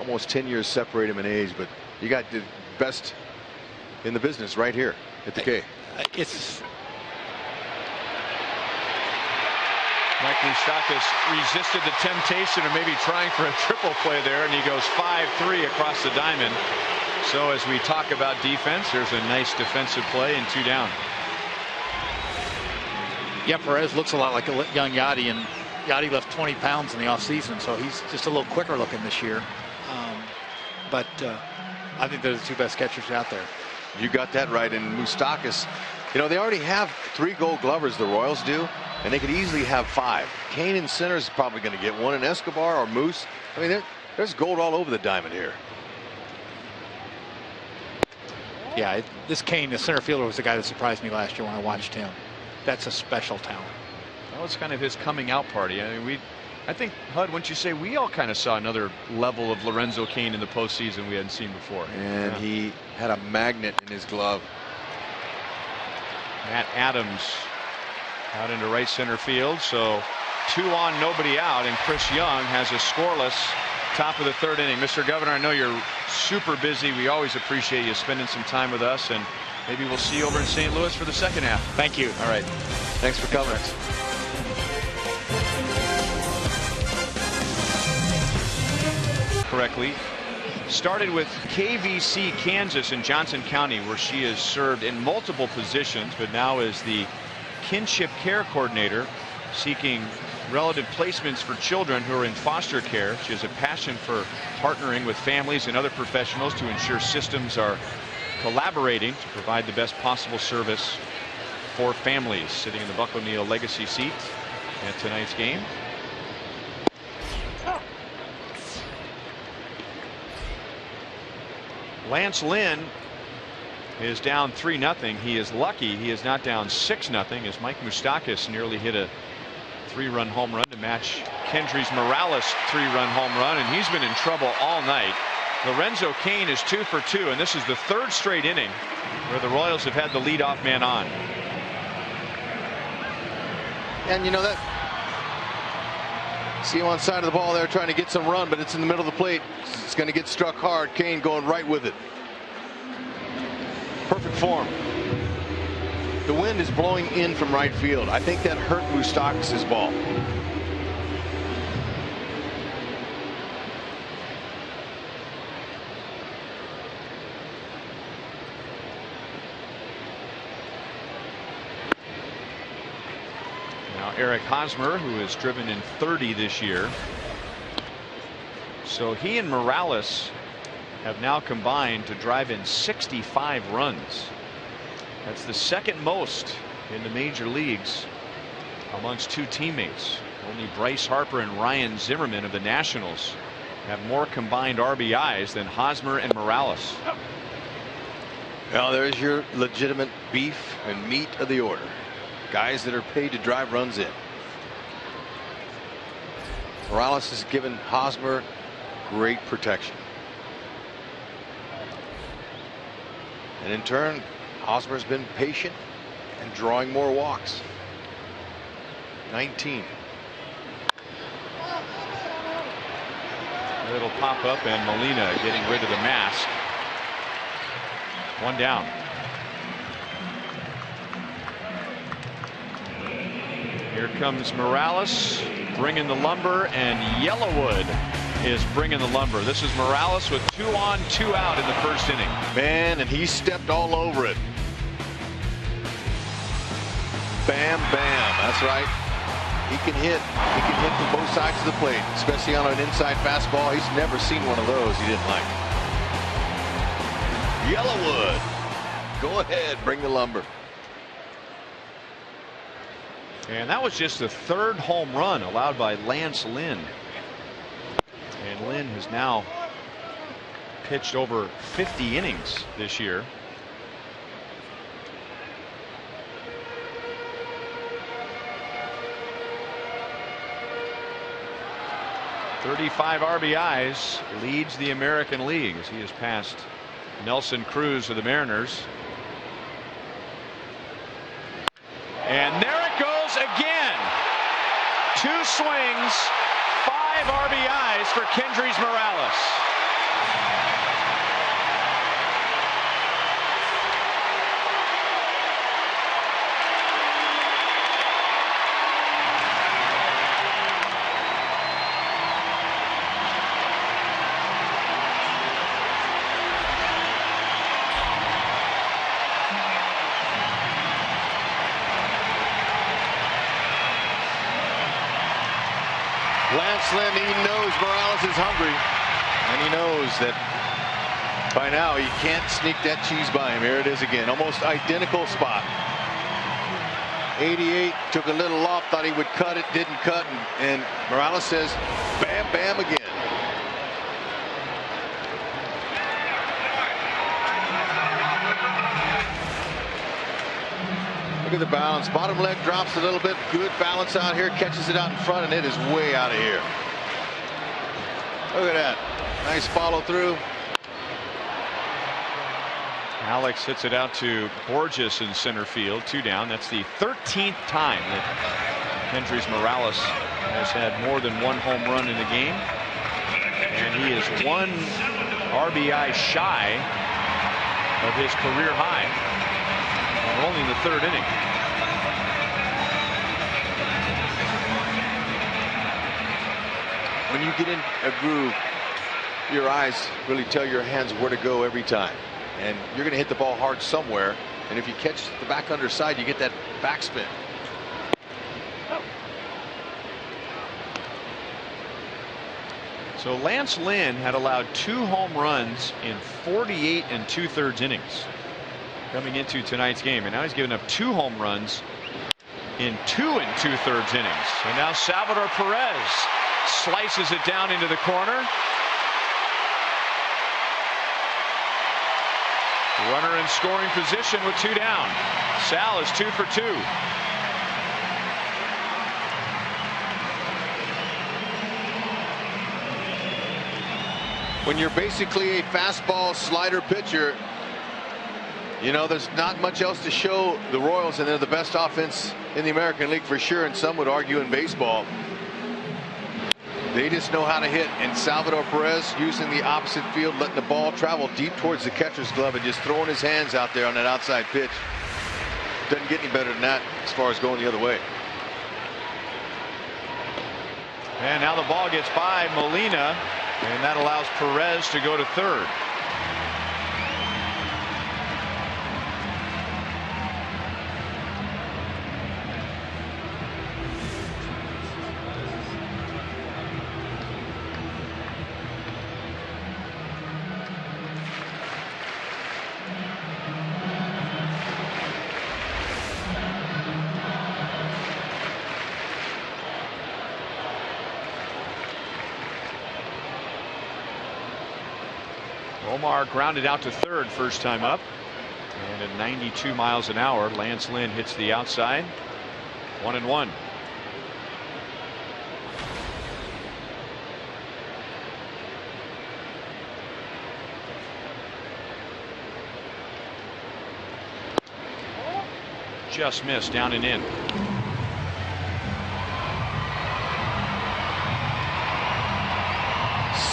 Almost 10 years separate him in age, but you got the best in the business right here at the K. Mike Moustakas resisted the temptation of maybe trying for a triple play there, and he goes 5-3 across the diamond. So as we talk about defense, there's a nice defensive play and 2 down. Yeah, Perez looks a lot like a young Yadi, and Yadi left 20 pounds in the offseason, so he's just a little quicker looking this year. But I think they're the 2 best catchers out there. You got that right. And Moustakas, you know, they already have 3 Gold Glovers, the Royals do, and they could easily have 5. Kane in center is probably going to get one, and Escobar or Moose. I mean, there's gold all over the diamond here. Yeah, this Kane, the center fielder, was the guy that surprised me last year when I watched him. That's a special talent. That was kind of his coming out party. I mean, I think, Hud, wouldn't you say we all kind of saw another level of Lorenzo Cain in the postseason we hadn't seen before? And he had a magnet in his glove. Matt Adams out into right center field, so 2 on, nobody out, and Chris Young has a scoreless top of the 3rd inning. Mr. Governor, I know you're super busy. We always appreciate you spending some time with us, and maybe we'll see you over in St. Louis for the second half. Thank you. All right. Thanks for coming. Correctly. Started with KVC Kansas in Johnson County, where she has served in multiple positions, but now is the kinship care coordinator, seeking relative placements for children who are in foster care. She has a passion for partnering with families and other professionals to ensure systems are collaborating to provide the best possible service for families. Sitting in the Buck O'Neil legacy seat at tonight's game. Lance Lynn is down 3-0. He is lucky he is not down 6-0, as Mike Moustakas nearly hit a 3-run home run to match Kendrys Morales' 3-run home run, and he's been in trouble all night. Lorenzo Cain is 2 for 2, and this is the 3rd straight inning where the Royals have had the leadoff man on. And you know that. See him on side of the ball there trying to get some run, but it's in the middle of the plate. It's going to get struck hard. Cain going right with it. Perfect form. The wind is blowing in from right field. I think that hurt Moustakas' ball. Eric Hosmer, who has driven in 30 this year. So he and Morales have now combined to drive in 65 runs. That's the second most in the major leagues amongst two teammates. Only Bryce Harper and Ryan Zimmerman of the Nationals have more combined RBIs than Hosmer and Morales. Well, there's your legitimate beef and meat of the order. Guys that are paid to drive runs in. Morales has given Hosmer great protection. And in turn, Hosmer's been patient and drawing more walks. 19. It'll pop up, and Molina getting rid of the mask. One down. Here comes Morales bringing the lumber, and Yellowwood is bringing the lumber. This is Morales with 2 on, 2 out in the first inning. Man, and he stepped all over it. Bam, bam. That's right. He can hit. He can hit from both sides of the plate, especially on an inside fastball. He's never seen one of those he didn't like. Yellowwood. Go ahead, bring the lumber. And that was just the 3rd home run allowed by Lance Lynn. And Lynn has now pitched over 50 innings this year. .35 RBIs, leads the American League as he has passed Nelson Cruz of the Mariners. And there it goes again. 2 swings, 5 RBIs for Kendrys Morales. Lance Lynn, he knows Morales is hungry, and he knows that by now he can't sneak that cheese by him. Here it is again, almost identical spot. 88, took a little off, thought he would cut it, didn't cut, and Morales says bam, bam again. Look at the balance. Bottom leg drops a little bit. Good balance out here. Catches it out in front, and it is way out of here. Look at that. Nice follow through. Alex hits it out to Borges in center field. 2 down. That's the 13th time that Kendrys Morales has had more than 1 home run in the game. And he is 1 RBI shy of his career high. We're only in the 3rd inning. When you get in a groove, your eyes really tell your hands where to go every time. And you're going to hit the ball hard somewhere. And if you catch the back underside, you get that backspin. So Lance Lynn had allowed 2 home runs in 48 2/3 innings coming into tonight's game, and now he's given up 2 home runs in 2 2/3 innings. And now Salvador Perez slices it down into the corner. Runner in scoring position with 2 down. Sal is 2 for 2. When you're basically a fastball slider pitcher, you know, there's not much else to show the Royals, and they're the best offense in the American League for sure, and some would argue in baseball. They just know how to hit, and Salvador Perez using the opposite field, letting the ball travel deep towards the catcher's glove and just throwing his hands out there on that outside pitch. Doesn't get any better than that as far as going the other way. And now the ball gets by Molina, and that allows Perez to go to 3rd. Omar grounded out to third first time up. And at 92 miles an hour, Lance Lynn hits the outside. 1-1. Just missed, down and in.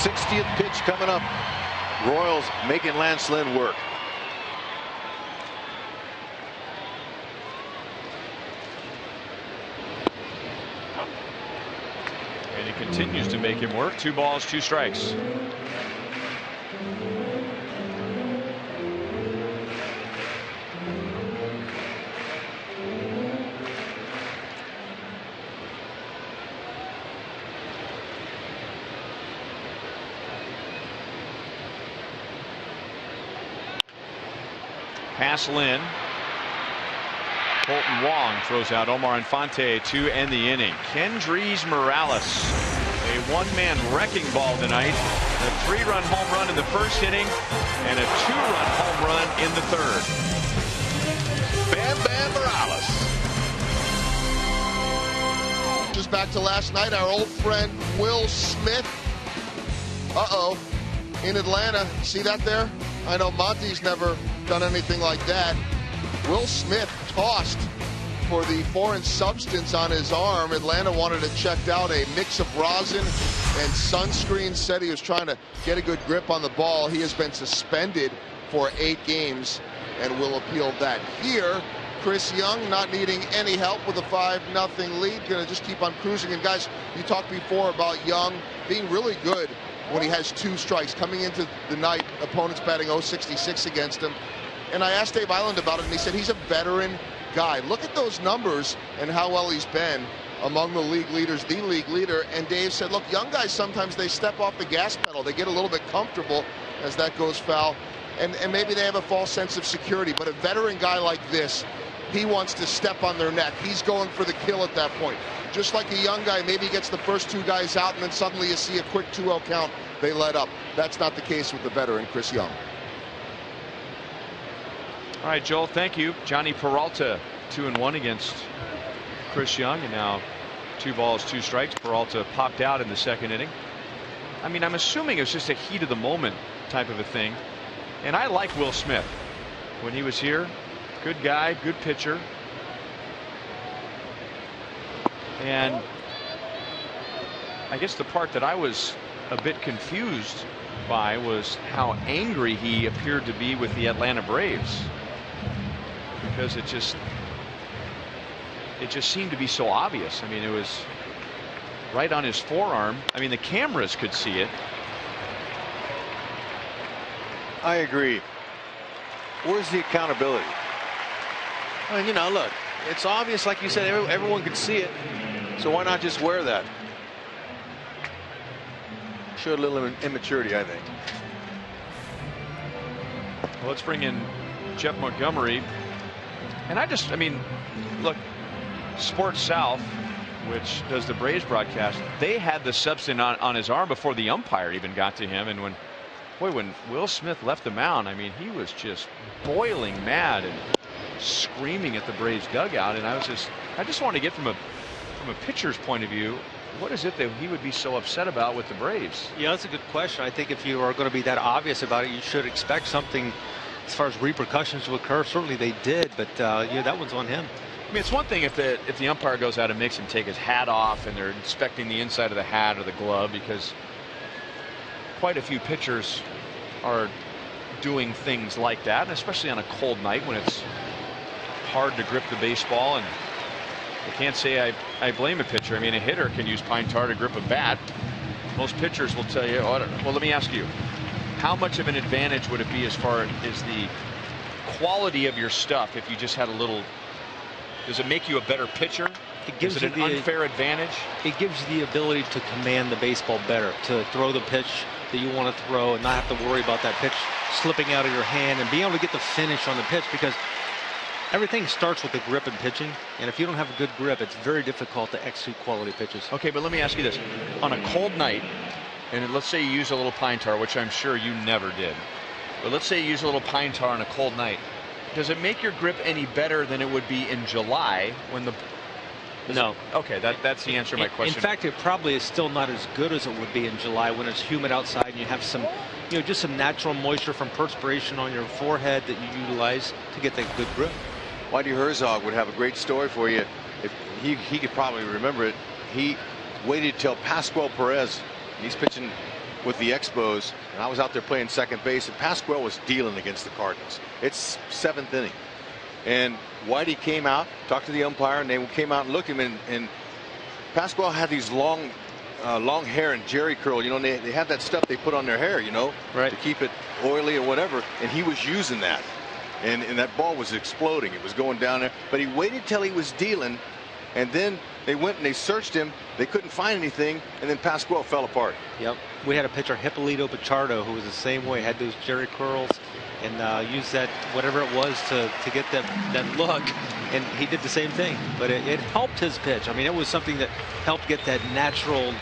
'60th pitch coming up. Royals making Lance Lynn work. And he continues to make him work. 2 balls, 2 strikes. Pass Lynn. Colton Wong throws out Omar Infante to end the inning. Kendrys Morales, a one-man wrecking ball tonight. A 3-run home run in the first inning and a 2-run home run in the third. Bam Bam Morales. Just back to last night, our old friend Will Smith. In Atlanta. See that there? I know Monty's never done anything like that. Will Smith tossed for the foreign substance on his arm. Atlanta wanted it checked out. A mix of rosin and sunscreen. Said he was trying to get a good grip on the ball. He has been suspended for 8 games and will appeal that. Here, Chris Young not needing any help with a 5-0 lead. Going to just keep on cruising. And guys, you talked before about Young being really good when he has 2 strikes. Coming into the night, opponents batting .066 against him. And I asked Dave Island about it, and he said he's a veteran guy. Look at those numbers and how well he's been among the league leaders, the league leader. And Dave said, look, young guys, sometimes they step off the gas pedal. They get a little bit comfortable as that goes foul. And maybe they have a false sense of security. But a veteran guy like this, he wants to step on their neck. He's going for the kill at that point. Just like a young guy, maybe he gets the first 2 guys out, and then suddenly you see a quick 2-0 count. They let up. That's not the case with the veteran, Chris Young. All right, Joel, thank you. Johnny Peralta 2-1 against Chris Young, and now 2 balls, 2 strikes. Peralta popped out in the second inning. I mean, I'm assuming it's just a heat of the moment type of a thing. And I like Will Smith when he was here. Good guy, good pitcher. And I guess the part that I was a bit confused by was how angry he appeared to be with the Atlanta Braves, because it just seemed to be so obvious. I mean, it was right on his forearm. I mean, the cameras could see it. I agree. Where's the accountability? Well, you know, look, it's obvious, like you said, everyone could see it. So why not just wear that? Showed a little immaturity, I think. Well, let's bring in Jeff Montgomery. And I mean, look, Sports South, which does the Braves broadcast, they had the substance on his arm before the umpire even got to him. And when Will Smith left the mound, I mean, he was just boiling mad and screaming at the Braves dugout. And I just want to get from a pitcher's point of view, what is it that he would be so upset about with the Braves? Yeah, that's a good question. I think if you are going to be that obvious about it, you should expect something as far as repercussions to occur. Certainly they did, but yeah, that one's on him. I mean, it's one thing if the umpire goes out and makes him take his hat off and they're inspecting the inside of the hat or the glove, because quite a few pitchers are doing things like that, and especially on a cold night when it's hard to grip the baseball. And I can't say I blame a pitcher. I mean, a hitter can use pine tar to grip a bat. Most pitchers will tell you, well, let me ask you, how much of an advantage would it be as far as the quality of your stuff if you just had a little? Does it make you a better pitcher? Is it an unfair advantage? It gives you the ability to command the baseball better, to throw the pitch that you want to throw and not have to worry about that pitch slipping out of your hand, and being able to get the finish on the pitch, because everything starts with the grip and pitching, and if you don't have a good grip, it's very difficult to execute quality pitches. Okay, but let me ask you this. On a cold night, and let's say you use a little pine tar, which I'm sure you never did, but let's say you use a little pine tar on a cold night. Does it make your grip any better than it would be in July when the... No. Okay, that's the answer to my question. In fact, it probably is still not as good as it would be in July when it's humid outside and you have some, just some natural moisture from perspiration on your forehead that you utilize to get that good grip. Whitey Herzog would have a great story for you. If he could probably remember it. He waited till Pascual Perez, he's pitching with the Expos, and I was out there playing second base, and Pascual was dealing against the Cardinals. It's 7th inning. And Whitey came out, talked to the umpire, and they came out and looked at him, and Pascual had these long hair and jerry curl. They have that stuff they put on their hair, right, to keep it oily or whatever, and he was using that. And that ball was exploding. It was going down there. But he waited till he was dealing, and then they went and they searched him. They couldn't find anything, and then Pascual fell apart. Yep. We had a pitcher, Hippolito Pichardo, who was the same way, had those jerry curls, and used that, whatever it was, to get that look. And he did the same thing. But it helped his pitch. I mean, it was something that helped get that natural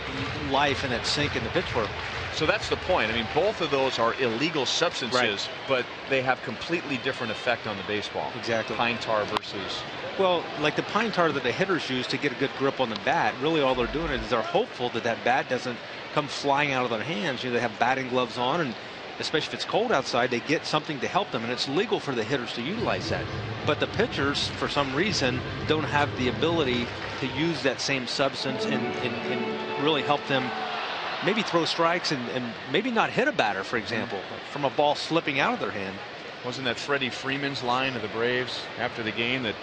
life and that sink in the pitch work. So that's the point. I mean, both of those are illegal substances, right, but they have completely different effect on the baseball. Exactly. Pine tar versus... Well, like the pine tar that the hitters use to get a good grip on the bat, really all they're doing is they're hopeful that that bat doesn't come flying out of their hands. They have batting gloves on, and especially if it's cold outside, they get something to help them, and it's legal for the hitters to utilize that. But the pitchers, for some reason, don't have the ability to use that same substance and really help them maybe throw strikes and maybe not hit a batter, for example, from a ball slipping out of their hand. Wasn't that Freddie Freeman's line of the Braves after the game that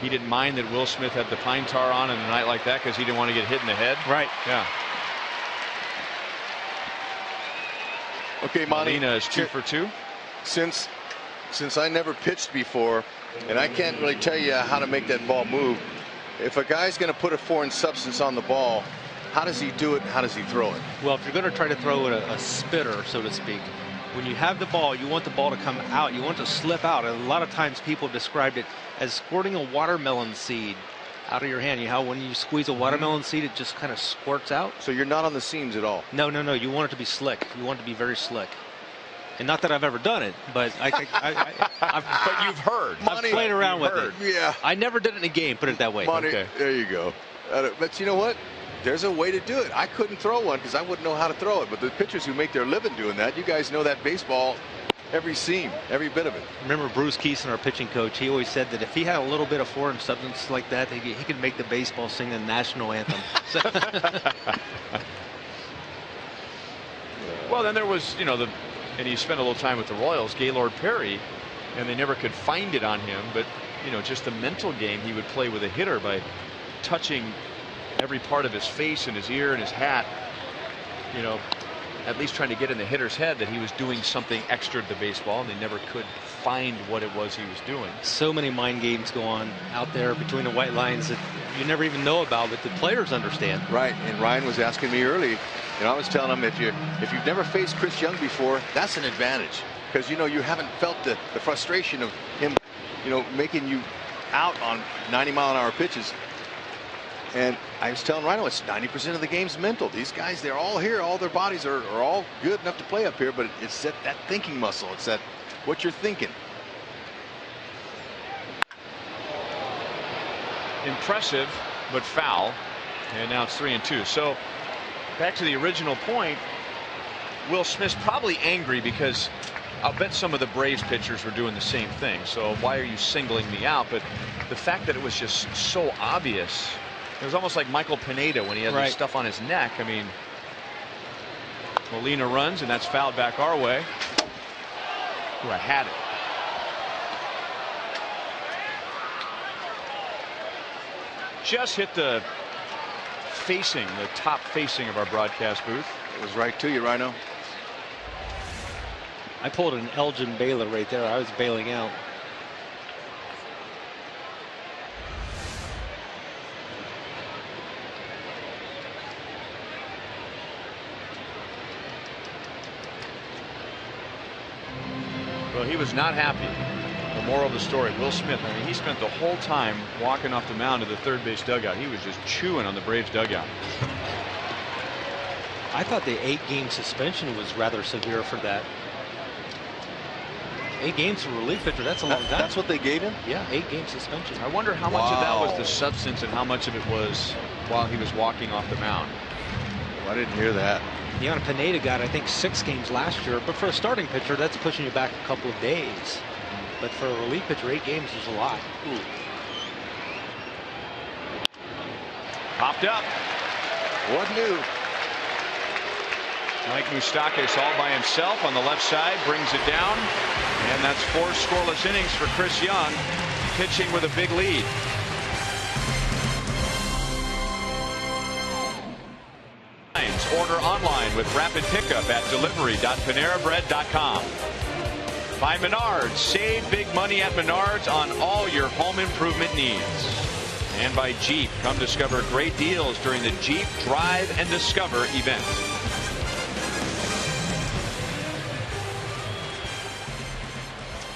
he didn't mind that Will Smith had the pine tar on in a night like that because he didn't want to get hit in the head? Right. Yeah. Okay, Monty. Molina is 2 for 2. Since I never pitched before, and I can't really tell you how to make that ball move, if a guy's going to put a foreign substance on the ball, how does he do it and how does he throw it? Well, if you're going to try to throw it a spitter, so to speak, when you have the ball, you want the ball to come out. You want it to slip out. And a lot of times people have described it as squirting a watermelon seed out of your hand. You know how when you squeeze a watermelon seed, it just kind of squirts out? So you're not on the seams at all? No. You want it to be slick. You want it to be very slick. And not that I've ever done it, but I've but you've heard. I've played around with it. Yeah. I never did it in a game, put it that way. Monty, okay. There you go. But you know what? There's a way to do it. I couldn't throw one because I wouldn't know how to throw it. But the pitchers who make their living doing that, you guys know that baseball, every seam, every bit of it. Remember Bruce Keeson, our pitching coach, he always said that if he had a little bit of foreign substance like that, he could make the baseball sing the national anthem. Well, then there was, and he spent a little time with the Royals, Gaylord Perry, and they never could find it on him. But, just the mental game he would play with a hitter by touching every part of his face and his ear and his hat, at least trying to get in the hitter's head that he was doing something extra to baseball, and they never could find what it was he was doing. So many mind games go on out there between the white lines that you never even know about, that the players understand. Right, and Ryan was asking me early, and I was telling him if you've never faced Chris Young before, that's an advantage, because you haven't felt the frustration of him, making you out on 90-mile-an-hour pitches. And I was telling Rhino, it's 90% of the game's mental. These guys, they're all here. All their bodies are all good enough to play up here, but it's that thinking muscle. It's that what you're thinking. Impressive, but foul. And now it's 3-2. So back to the original point, Will Smith's probably angry because I'll bet some of the Braves pitchers were doing the same thing. So why are you singling me out? But the fact that it was just so obvious. It was almost like Michael Pineda when he had this stuff on his neck. I mean, Molina runs, and that's fouled back our way. Ooh, I had it. Just hit the top facing of our broadcast booth. It was right to you, Rhino. I pulled an Elgin Baylor right there. I was bailing out. Well, he was not happy. The moral of the story, Will Smith, I mean, he spent the whole time walking off the mound to the third base dugout. He was just chewing on the Braves dugout. I thought the 8-game suspension was rather severe for that. 8 games for a relief pitcher, that's a long time. That's what they gave him? Yeah, 8-game suspension. I wonder how much of that was the substance and how much of it was while he was walking off the mound. Well, I didn't hear that. Deanna Pineda got, I think, 6 games last year, but for a starting pitcher, that's pushing you back a couple of days. But for a relief pitcher, 8 games is a lot. Ooh. Popped up. What new? Mike Moustakas all by himself on the left side, brings it down, and that's 4 scoreless innings for Chris Young, pitching with a big lead. Order online with rapid pickup at delivery.panerabread.com. By Menards, save big money at Menards on all your home improvement needs. And by Jeep, come discover great deals during the Jeep Drive and Discover event.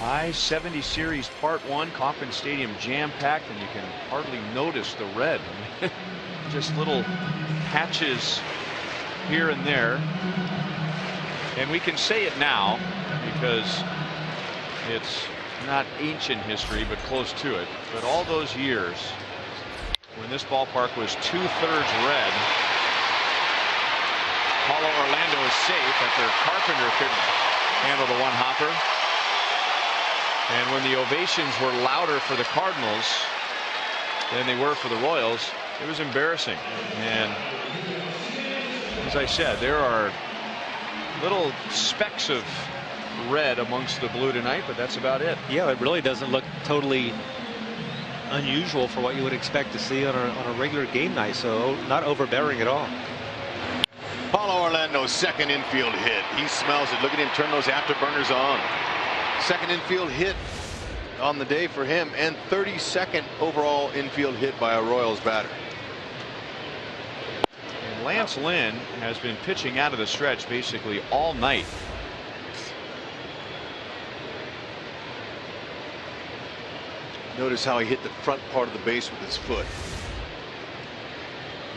I-70 Series Part 1, Kauffman Stadium jam-packed, and you can hardly notice the red. Just little patches here and there. And we can say it now because it's not ancient history, but close to it. But all those years when this ballpark was 2/3 red, Paulo Orlando is safe after Carpenter couldn't handle the one-hopper. And when the ovations were louder for the Cardinals than they were for the Royals, it was embarrassing. And as I said, there are little specks of red amongst the blue tonight, but that's about it. Yeah, it really doesn't look totally unusual for what you would expect to see on a regular game night, so not overbearing at all. Paulo Orlando's second infield hit. He smells it. Look at him turn those afterburners on. Second infield hit on the day for him, and 32nd overall infield hit by a Royals batter. And Lance Lynn has been pitching out of the stretch basically all night. Notice how he hit the front part of the base with his foot.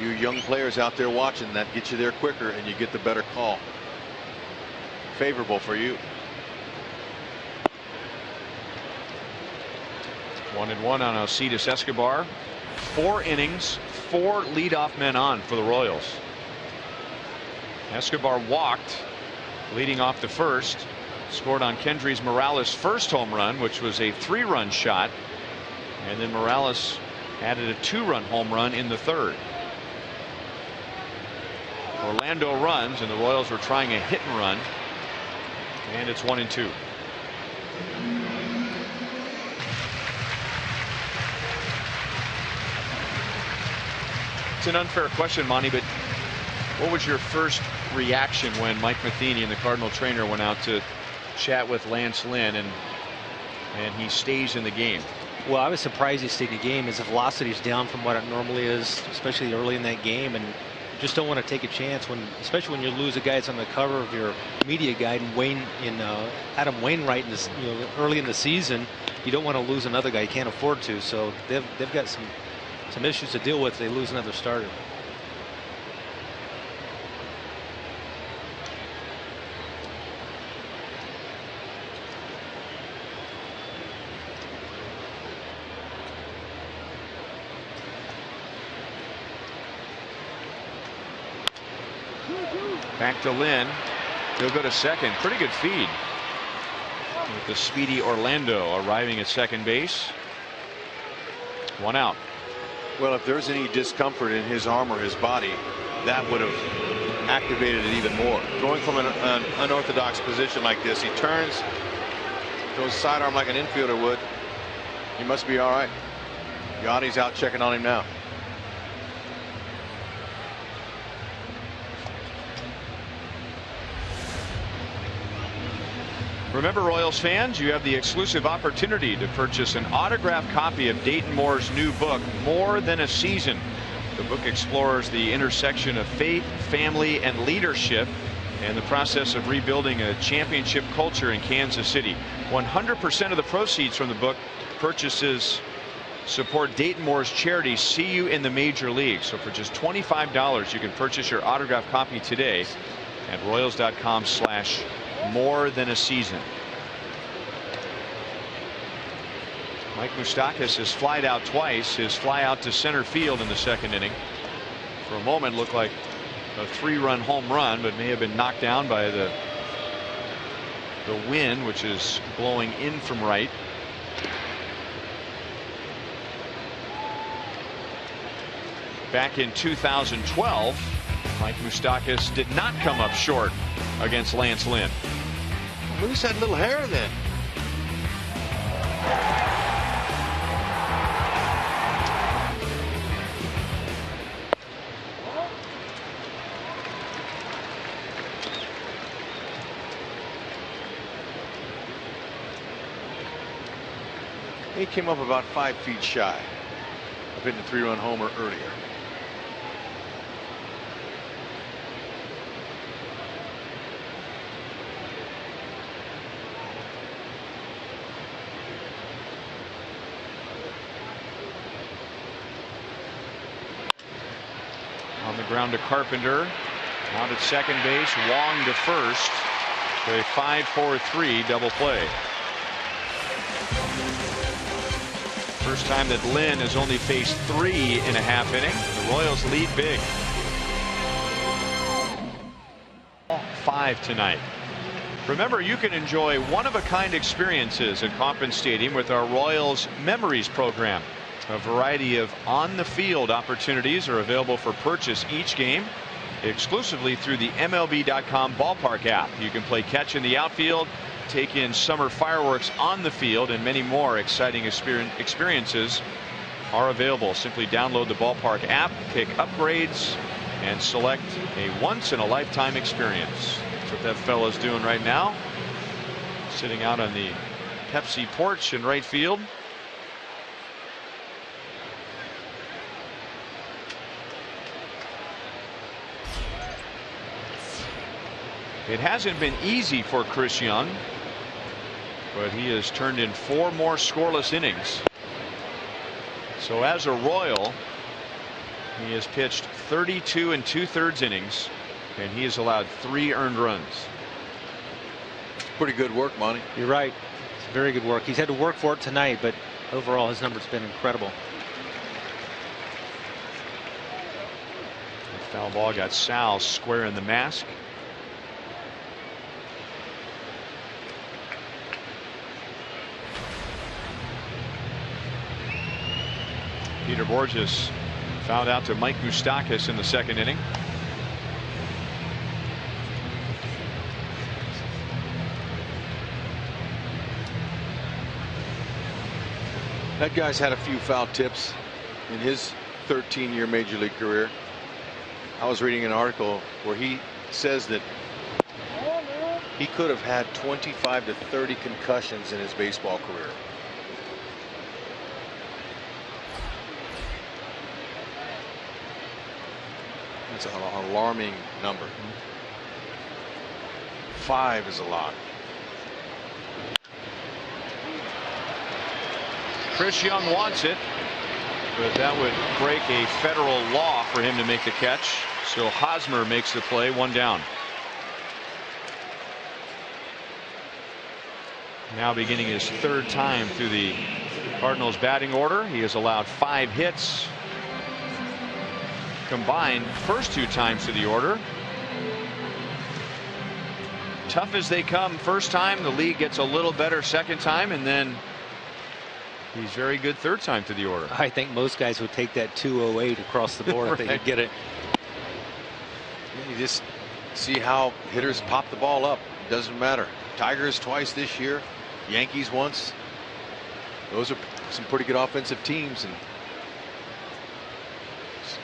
You young players out there watching, that gets you there quicker and you get the better call. Favorable for you. 1-1 on Alcides Escobar. 4 innings, 4 leadoff men on for the Royals. Escobar walked, leading off the first, scored on Kendrys Morales' first home run, which was a 3-run shot, and then Morales added a 2-run home run in the third. Orlando runs, and the Royals were trying a hit and run, and it's 1-2. It's an unfair question, Monty, but what was your first reaction when Mike Matheny and the Cardinal trainer went out to chat with Lance Lynn and he stays in the game? Well, I was surprised he stayed in the game as the velocity is down from what it normally is, especially early in that game, and just don't want to take a chance especially when you lose a guy that's on the cover of your media guide and Adam Wainwright in this, early in the season. You don't want to lose another guy. You can't afford to. So they've got some issues to deal with. They lose another starter. Back to Lynn. He'll go to second. Pretty good feed with the speedy Orlando arriving at second base. 1 out. Well, if there's any discomfort in his arm or his body, that would have activated it even more. Throwing from an unorthodox position like this, he turns, goes sidearm like an infielder would. He must be all right. Yachty's out checking on him now. Remember, Royals fans, you have the exclusive opportunity to purchase an autographed copy of Dayton Moore's new book, More Than a Season. The book explores the intersection of faith, family, and leadership, and the process of rebuilding a championship culture in Kansas City. 100% of the proceeds from the book purchases support Dayton Moore's charity See You in the Major League. So for just $25 you can purchase your autographed copy today at Royals.com/more-than-a-season. Mike Moustakas has flied out twice. His fly out to center field in the second inning for a moment looked like a 3-run home run, but may have been knocked down by the wind, which is blowing in from right. Back in 2012, Mike Moustakas did not come up short against Lance Lynn. Moose had little hair then. He came up about 5 feet shy of hitting a 3-run homer earlier. On the ground to Carpenter. Out at second base. Wong to first. For a 5-4-3 double play. First time that Lynn has only faced 3.5 innings. The Royals lead big. 5 tonight. Remember, you can enjoy one-of-a-kind experiences at Kauffman Stadium with our Royals Memories program. A variety of on-the-field opportunities are available for purchase each game exclusively through the MLB.com ballpark app. You can play catch in the outfield, take in summer fireworks on the field, and many more exciting experiences are available. Simply download the ballpark app, pick upgrades, and select a once-in-a-lifetime experience. That's what that fella's doing right now, sitting out on the Pepsi porch in right field. It hasn't been easy for Chris Young, but he has turned in 4 more scoreless innings. So as a Royal, he has pitched 32 2/3 innings, and he has allowed 3 earned runs. Pretty good work, Monty. You're right. It's very good work. He's had to work for it tonight, but overall his number's been incredible. The foul ball got Sal square in the mask. Peter Borges fouled out to Mike Moustakas in the second inning. That guy's had a few foul tips in his 13-year major league career. I was reading an article where he says that he could have had 25 to 30 concussions in his baseball career. It's an alarming number. 5 is a lot. Chris Young wants it, but that would break a federal law for him to make the catch. So Hosmer makes the play, 1 down. Now beginning his 3rd time through the Cardinals batting order. He has allowed 5 hits. Combined first 2 times to the order. Tough as they come first time, the league gets a little better second time, and then he's very good 3rd time to the order. I think most guys would take that 208 across the board if they could get it. You just see how hitters pop the ball up. Doesn't matter. Tigers twice this year, Yankees once. Those are some pretty good offensive teams, and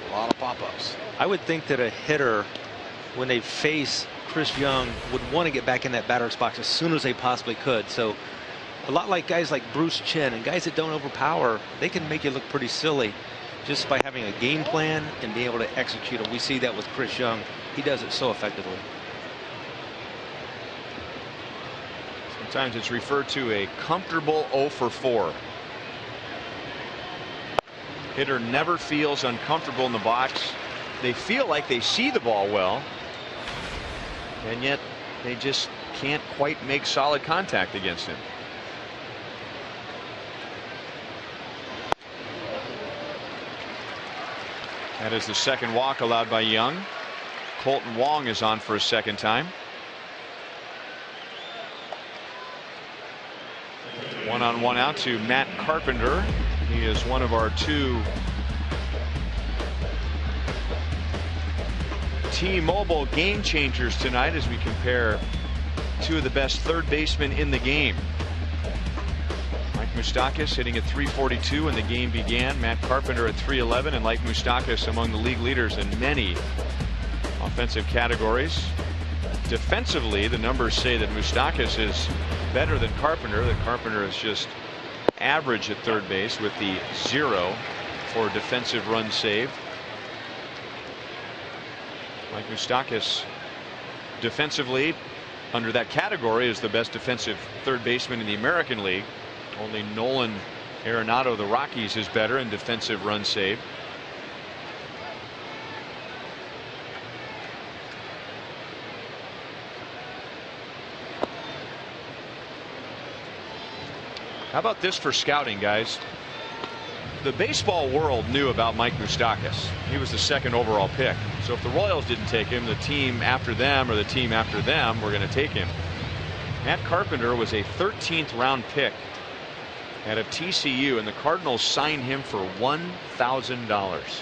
a lot of pop-ups. I would think that a hitter, when they face Chris Young, would want to get back in that batter's box as soon as they possibly could. So a lot like guys like Bruce Chen and guys that don't overpower, they can make you look pretty silly just by having a game plan and being able to execute it. We see that with Chris Young. He does it so effectively. Sometimes it's referred to a comfortable 0 for 4. Hitter never feels uncomfortable in the box. They feel like they see the ball well, and yet they just can't quite make solid contact against him. That is the second walk allowed by Young. Colton Wong is on for a second time. 1-on-1 out to Matt Carpenter. He is one of our 2 T-Mobile game changers tonight as we compare 2 of the best third basemen in the game. Mike Moustakas hitting at .342 when the game began. Matt Carpenter at .311, and like Moustakas, among the league leaders in many offensive categories. Defensively, the numbers say that Moustakas is better than Carpenter. That Carpenter is just average at third base with the 0 for defensive runs saved. Mike Moustakas defensively under that category is the best defensive third baseman in the American League. Only Nolan Arenado of the Rockies is better in defensive runs saved. How about this for scouting, guys? The baseball world knew about Mike Moustakas. He was the 2nd overall pick. So if the Royals didn't take him, the team after them or the team after them were going to take him. Matt Carpenter was a 13th round pick out of TCU, and the Cardinals signed him for $1,000.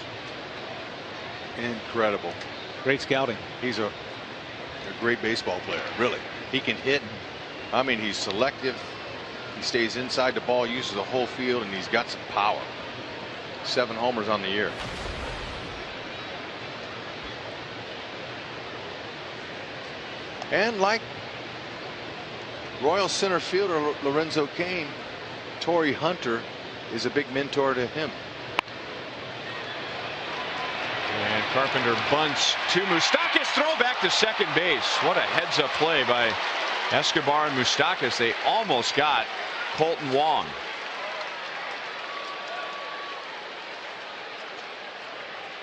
Incredible. Great scouting. He's a great baseball player, really. He can hit. I mean, he's selective. He stays inside the ball, uses the whole field, and he's got some power. 7 homers on the year. And like Royal center fielder Lorenzo Cain, Torrey Hunter is a big mentor to him. And Carpenter bunts to Moustakas. Throw back to second base. What a heads-up play by Escobar and Moustakas. They almost got Colton Wong.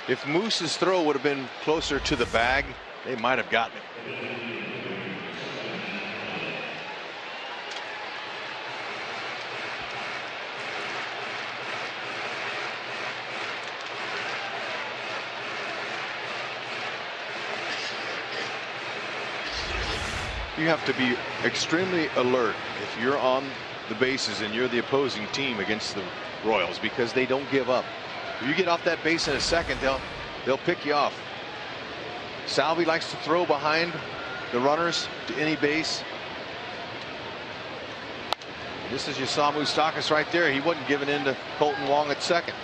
If Moose's throw would have been closer to the bag, they might have gotten it. You have to be extremely alert if you're on the bases and you're the opposing team against the Royals, because they don't give up. If you get off that base in a second, they'll pick you off. Salvi likes to throw behind the runners to any base. Just as you saw Moustakas right there, he wasn't giving in to Colton Wong at second.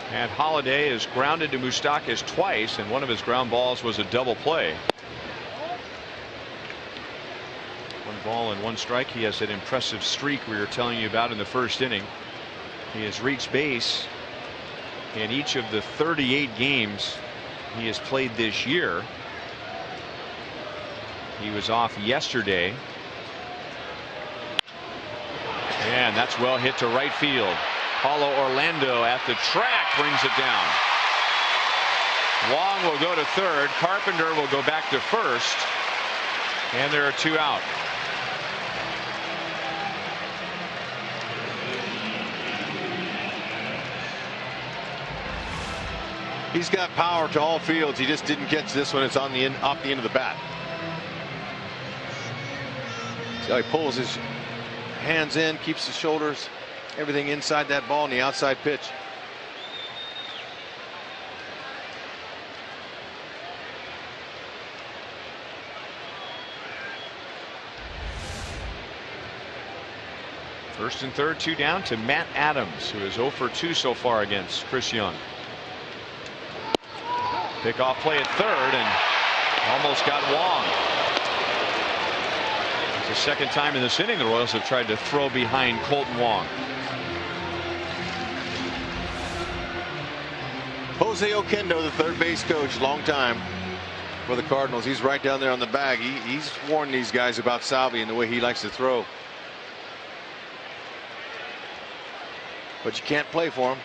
And Holiday is grounded to Moustakas twice, and one of his ground balls was a double play. 1 ball and 1 strike. He has that impressive streak we were telling you about in the first inning. He has reached base in each of the 38 games he has played this year. He was off yesterday. And that's well hit to right field. Paulo Orlando at the track brings it down. Wong will go to third. Carpenter will go back to first. And there are 2 out. He's got power to all fields. He just didn't catch this one. It's on the off the end of the bat. So he pulls his hands in, keeps his shoulders, everything inside that ball, and the outside pitch. First and third, 2 down to Matt Adams, who is 0 for 2 so far against Chris Young. Pickoff play at third and almost got Wong. It's the second time in this inning the Royals have tried to throw behind Colton Wong. Jose Oquendo, the third base coach, long time for the Cardinals. He's right down there on the bag. He's warned these guys about Salvi and the way he likes to throw. But you can't play for him.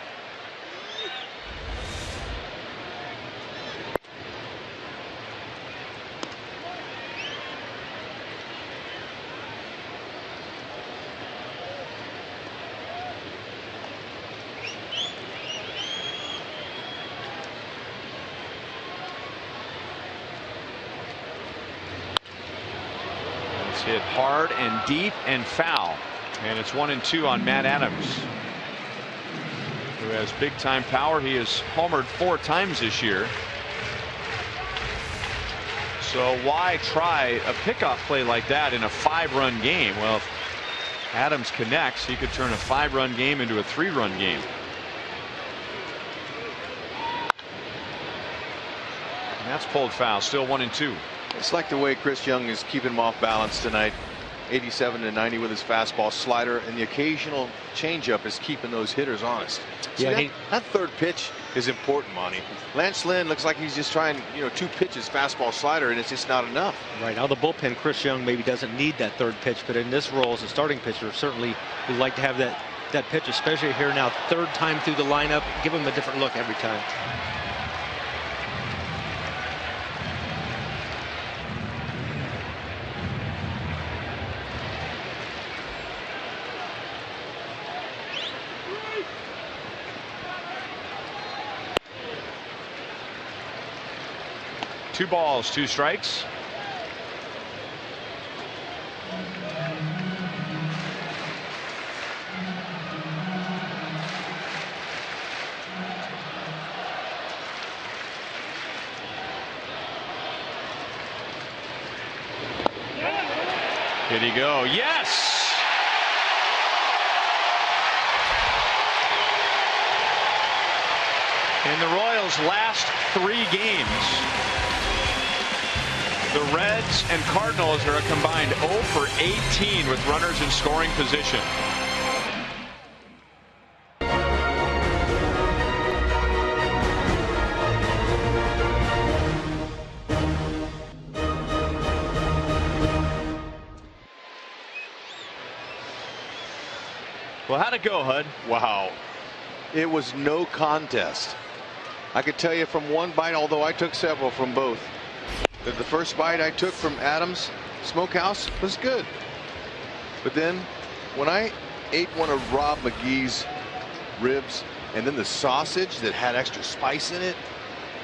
Hit hard and deep and foul, and it's 1-2 on Matt Adams, who has big time power. He has homered 4 times this year. So why try a pickoff play like that in a 5-run game? Well, if Adams connects, he could turn a 5-run game into a 3-run game. And that's pulled foul. Still 1-2. It's like the way Chris Young is keeping him off balance tonight. 87-90 with his fastball, slider, and the occasional changeup is keeping those hitters honest. See, Yeah, that third pitch is important, Monty. Lance Lynn looks like he's just trying, 2 pitches, fastball, slider, and it's just not enough. Right now, the bullpen, Chris Young maybe doesn't need that third pitch, but in this role as a starting pitcher, certainly would like to have that pitch, especially here now, third time through the lineup. Give him a different look every time. Two balls, 2 strikes. Did he go? Yes! In the Royals' last 3 games, the Reds and Cardinals are a combined 0 for 18 with runners in scoring position. Well, how'd it go, Hud? Wow. It was no contest. I could tell you from one bite, although I took several from both, that the first bite I took from Adams Smokehouse was good. But then when I ate one of Rob McGee's ribs and then the sausage that had extra spice in it,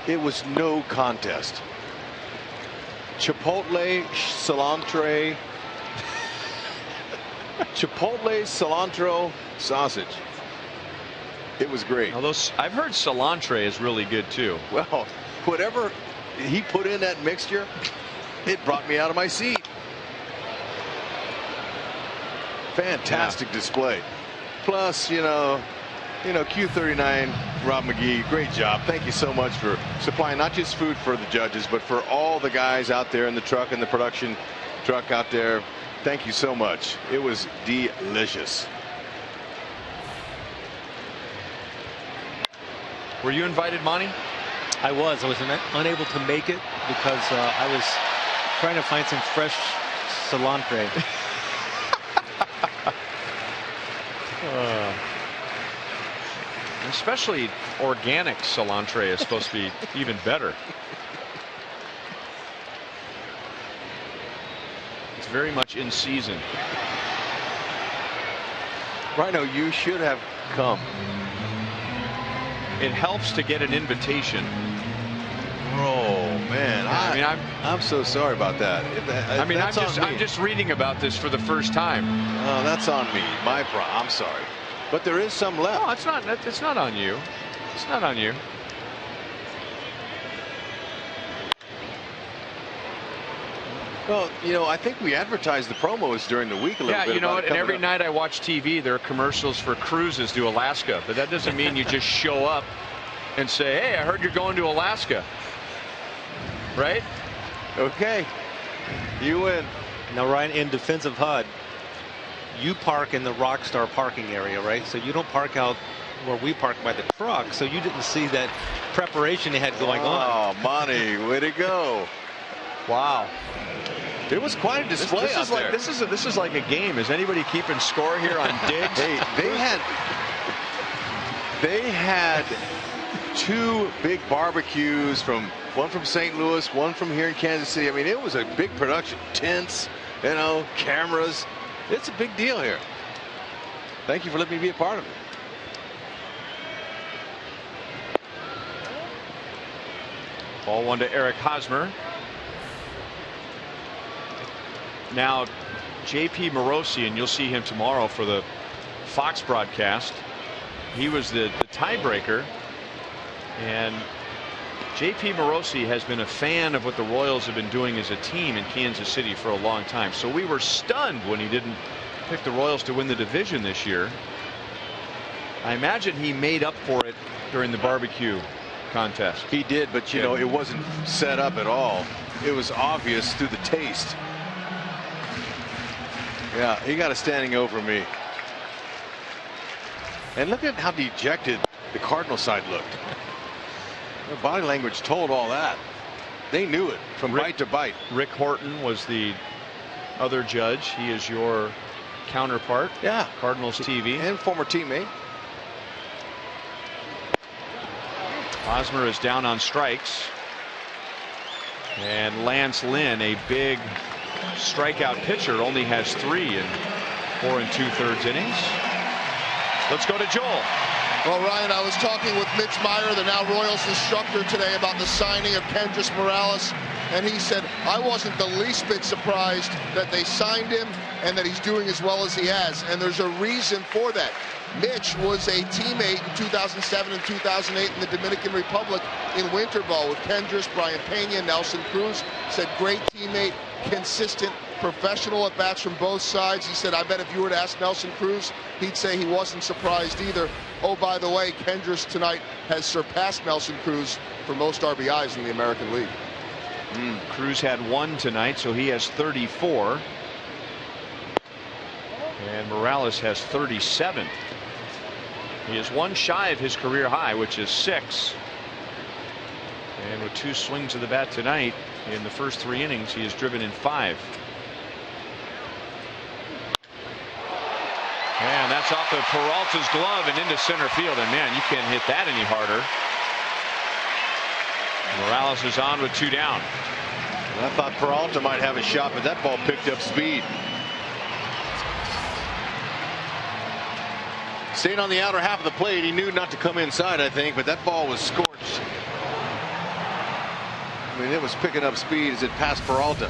it was no contest. Chipotle cilantro Chipotle cilantro sausage. It was great. Although I've heard cilantro is really good too. Well, whatever he put in that mixture, it brought me out of my seat. Fantastic display. Plus, Q39, Rob McGee, great job. Thank you so much for supplying not just food for the judges, but for all the guys out there in the truck and the production truck out there. Thank you so much. It was delicious. Were you invited, Monty? I was unable to make it because I was trying to find some fresh cilantro. Especially organic cilantro is supposed to be even better. It's very much in season. Rhino, you should have come. It helps to get an invitation. Oh man, I'm so sorry about that. I'm just reading about this for the first time. Oh, that's on me. I'm sorry, but there is some left. No, it's not. It's not on you. It's not on you. Well, I think we advertised the promos during the week a little bit. Yeah, you know what? And every night I watch TV, there are commercials for cruises to Alaska, but that doesn't mean you just show up and say, "Hey, I heard you're going to Alaska." Right? Okay. You win. Now, Ryan, in defense of HUD, you park in the Rockstar parking area, right? So you don't park out where we parked by the truck, so you didn't see that preparation he had going on. Oh, Monty, way to go! Wow. It was quite a display This out is there. like this is like a game. Is anybody keeping score here on Diggs? Hey, they had two big barbecues, one from St. Louis, one from here in Kansas City. I mean, it was a big production. Tents, you know, cameras. It's a big deal here. Thank you for letting me be a part of it. Ball one to Eric Hosmer. Now, J.P. Morosi, and you'll see him tomorrow for the Fox broadcast. He was the tiebreaker, and J.P. Morosi has been a fan of what the Royals have been doing as a team in Kansas City for a long time. So we were stunned when he didn't pick the Royals to win the division this year. I imagine he made up for it during the barbecue contest. He did, but you know, it wasn't set up at all. It was obvious through the taste. Yeah, he got a standing over me. And look at how dejected the Cardinal side looked. Their body language told all that. They knew it from bite to bite. Rick Horton was the other judge. He is your counterpart. Yeah. Cardinals TV. And former teammate. Hosmer is down on strikes. And Lance Lynn, a big strikeout pitcher, only has 3 in 4 2/3 innings. Let's go to Joel. Well, Ryan, I was talking with Mitch Meyer, the now Royals instructor, today about the signing of Kendrys Morales, and he said, I wasn't the least bit surprised that they signed him and that he's doing as well as he has, and there's a reason for that. Mitch was a teammate in 2007 and 2008 in the Dominican Republic in winter ball with Kendrys, Brian Pena, Nelson Cruz. Said great teammate, consistent, professional at bats from both sides. He said, I bet if you were to ask Nelson Cruz, he'd say he wasn't surprised either. Oh, by the way, Kendrys tonight has surpassed Nelson Cruz for most RBIs in the American League. Cruz had 1 tonight, so he has 34. And Morales has 37. He is 1 shy of his career high, which is 6. And with 2 swings of the bat tonight, in the first 3 innings, he has driven in 5. And that's off of Peralta's glove and into center field. And man, you can't hit that any harder. Morales is on with 2 down. I thought Peralta might have a shot, but that ball picked up speed. Stayed on the outer half of the plate. He knew not to come inside, I think, but that ball was scorched. I mean, it was picking up speed as it passed Peralta.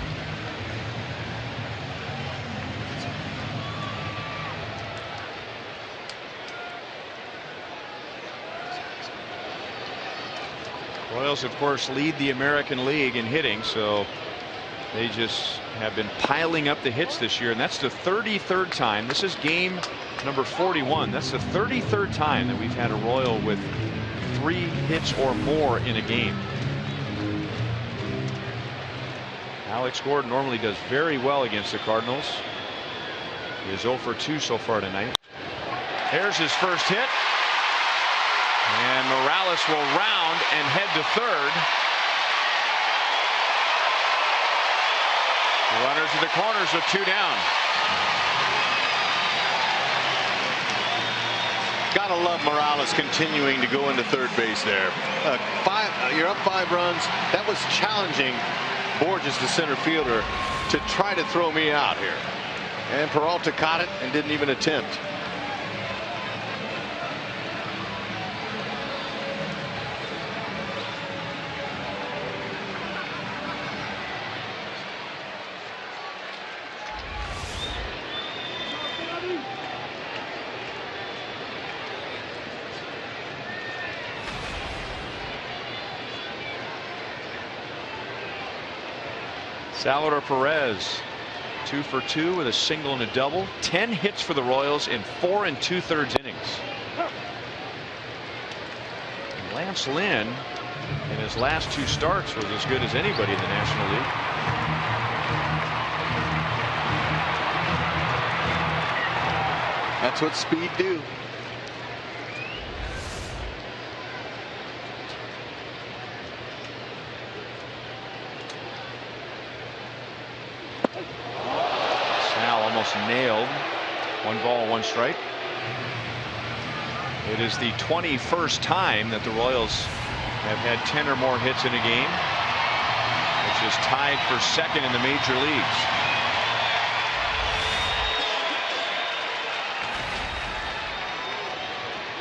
Royals, of course, lead the American League in hitting, so they just have been piling up the hits this year, and that's the 33rd time. This is game number 41. That's the 33rd time that we've had a Royal with 3 hits or more in a game. Alex Gordon normally does very well against the Cardinals. He is 0 for 2 so far tonight. There's his first hit. And Morales will round and head to third. Runners in the corners with 2 down. Gotta love Morales continuing to go into third base there. You're up 5 runs. That was challenging Borges, the center fielder, to try to throw me out here. And Peralta caught it and didn't even attempt. Salvador Perez 2 for 2 with a single and a double. 10 hits for the Royals in 4 2/3 innings. And Lance Lynn in his last 2 starts was as good as anybody in the National League. That's what speed do. nailed. 1 ball, 1 strike. It is the 21st time that the Royals have had 10 or more hits in a game, which is tied for second in the major leagues.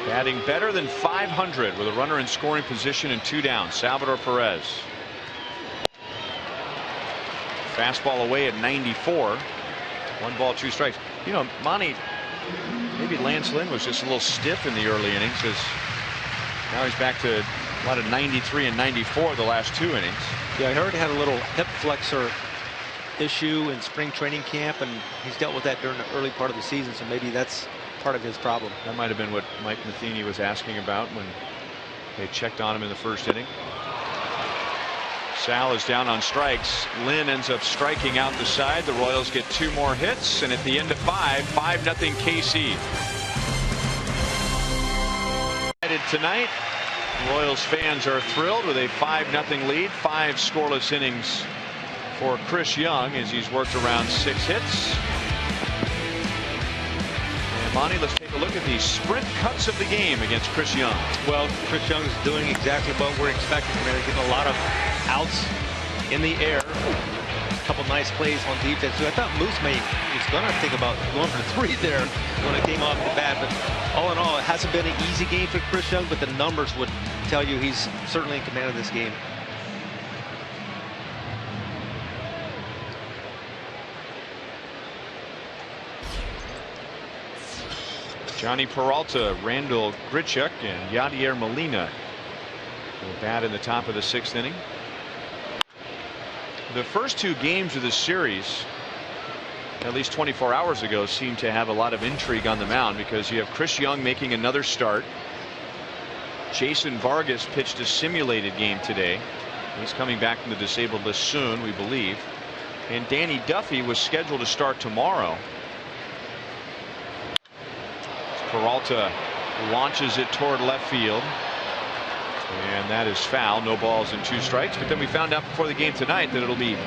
Batting better than .500 with a runner in scoring position and 2 down, Salvador Perez. Fastball away at 94. 1 ball, 2 strikes. You know, Monty, maybe Lance Lynn was just a little stiff in the early innings, as now he's back to a lot of 93 and 94 the last 2 innings. Yeah, I heard he had a little hip flexor issue in spring training camp, and he's dealt with that during the early part of the season, so maybe that's part of his problem. That might have been what Mike Matheny was asking about when they checked on him in the 1st inning. Sal is down on strikes. Lynn ends up striking out the side. The Royals get 2 more hits, and at the end of 5-0 KC. Tonight, Royals fans are thrilled with a 5-0 lead. 5 scoreless innings for Chris Young as he's worked around 6 hits. And Monty, let's take a look at the sprint cuts of the game against Chris Young. Well, Chris Young is doing exactly what we're expecting from him. He's getting a lot of outs in the air. A couple nice plays on defense. I thought Moose was going to think about going for 3 there when it came off the bat. But all in all, it hasn't been an easy game for Chris Young, but the numbers would tell you he's certainly in command of this game. Johnny Peralta, Randall Grichuk, and Yadier Molina will bat in the top of the 6th inning. The first 2 games of the series, at least 24 hours ago, seemed to have a lot of intrigue on the mound because you have Chris Young making another start. Jason Vargas pitched a simulated game today. He's coming back from the disabled list soon, we believe. And Danny Duffy was scheduled to start tomorrow. Peralta launches it toward left field, and that is foul. No balls and 2 strikes. But then we found out before the game tonight that it'll be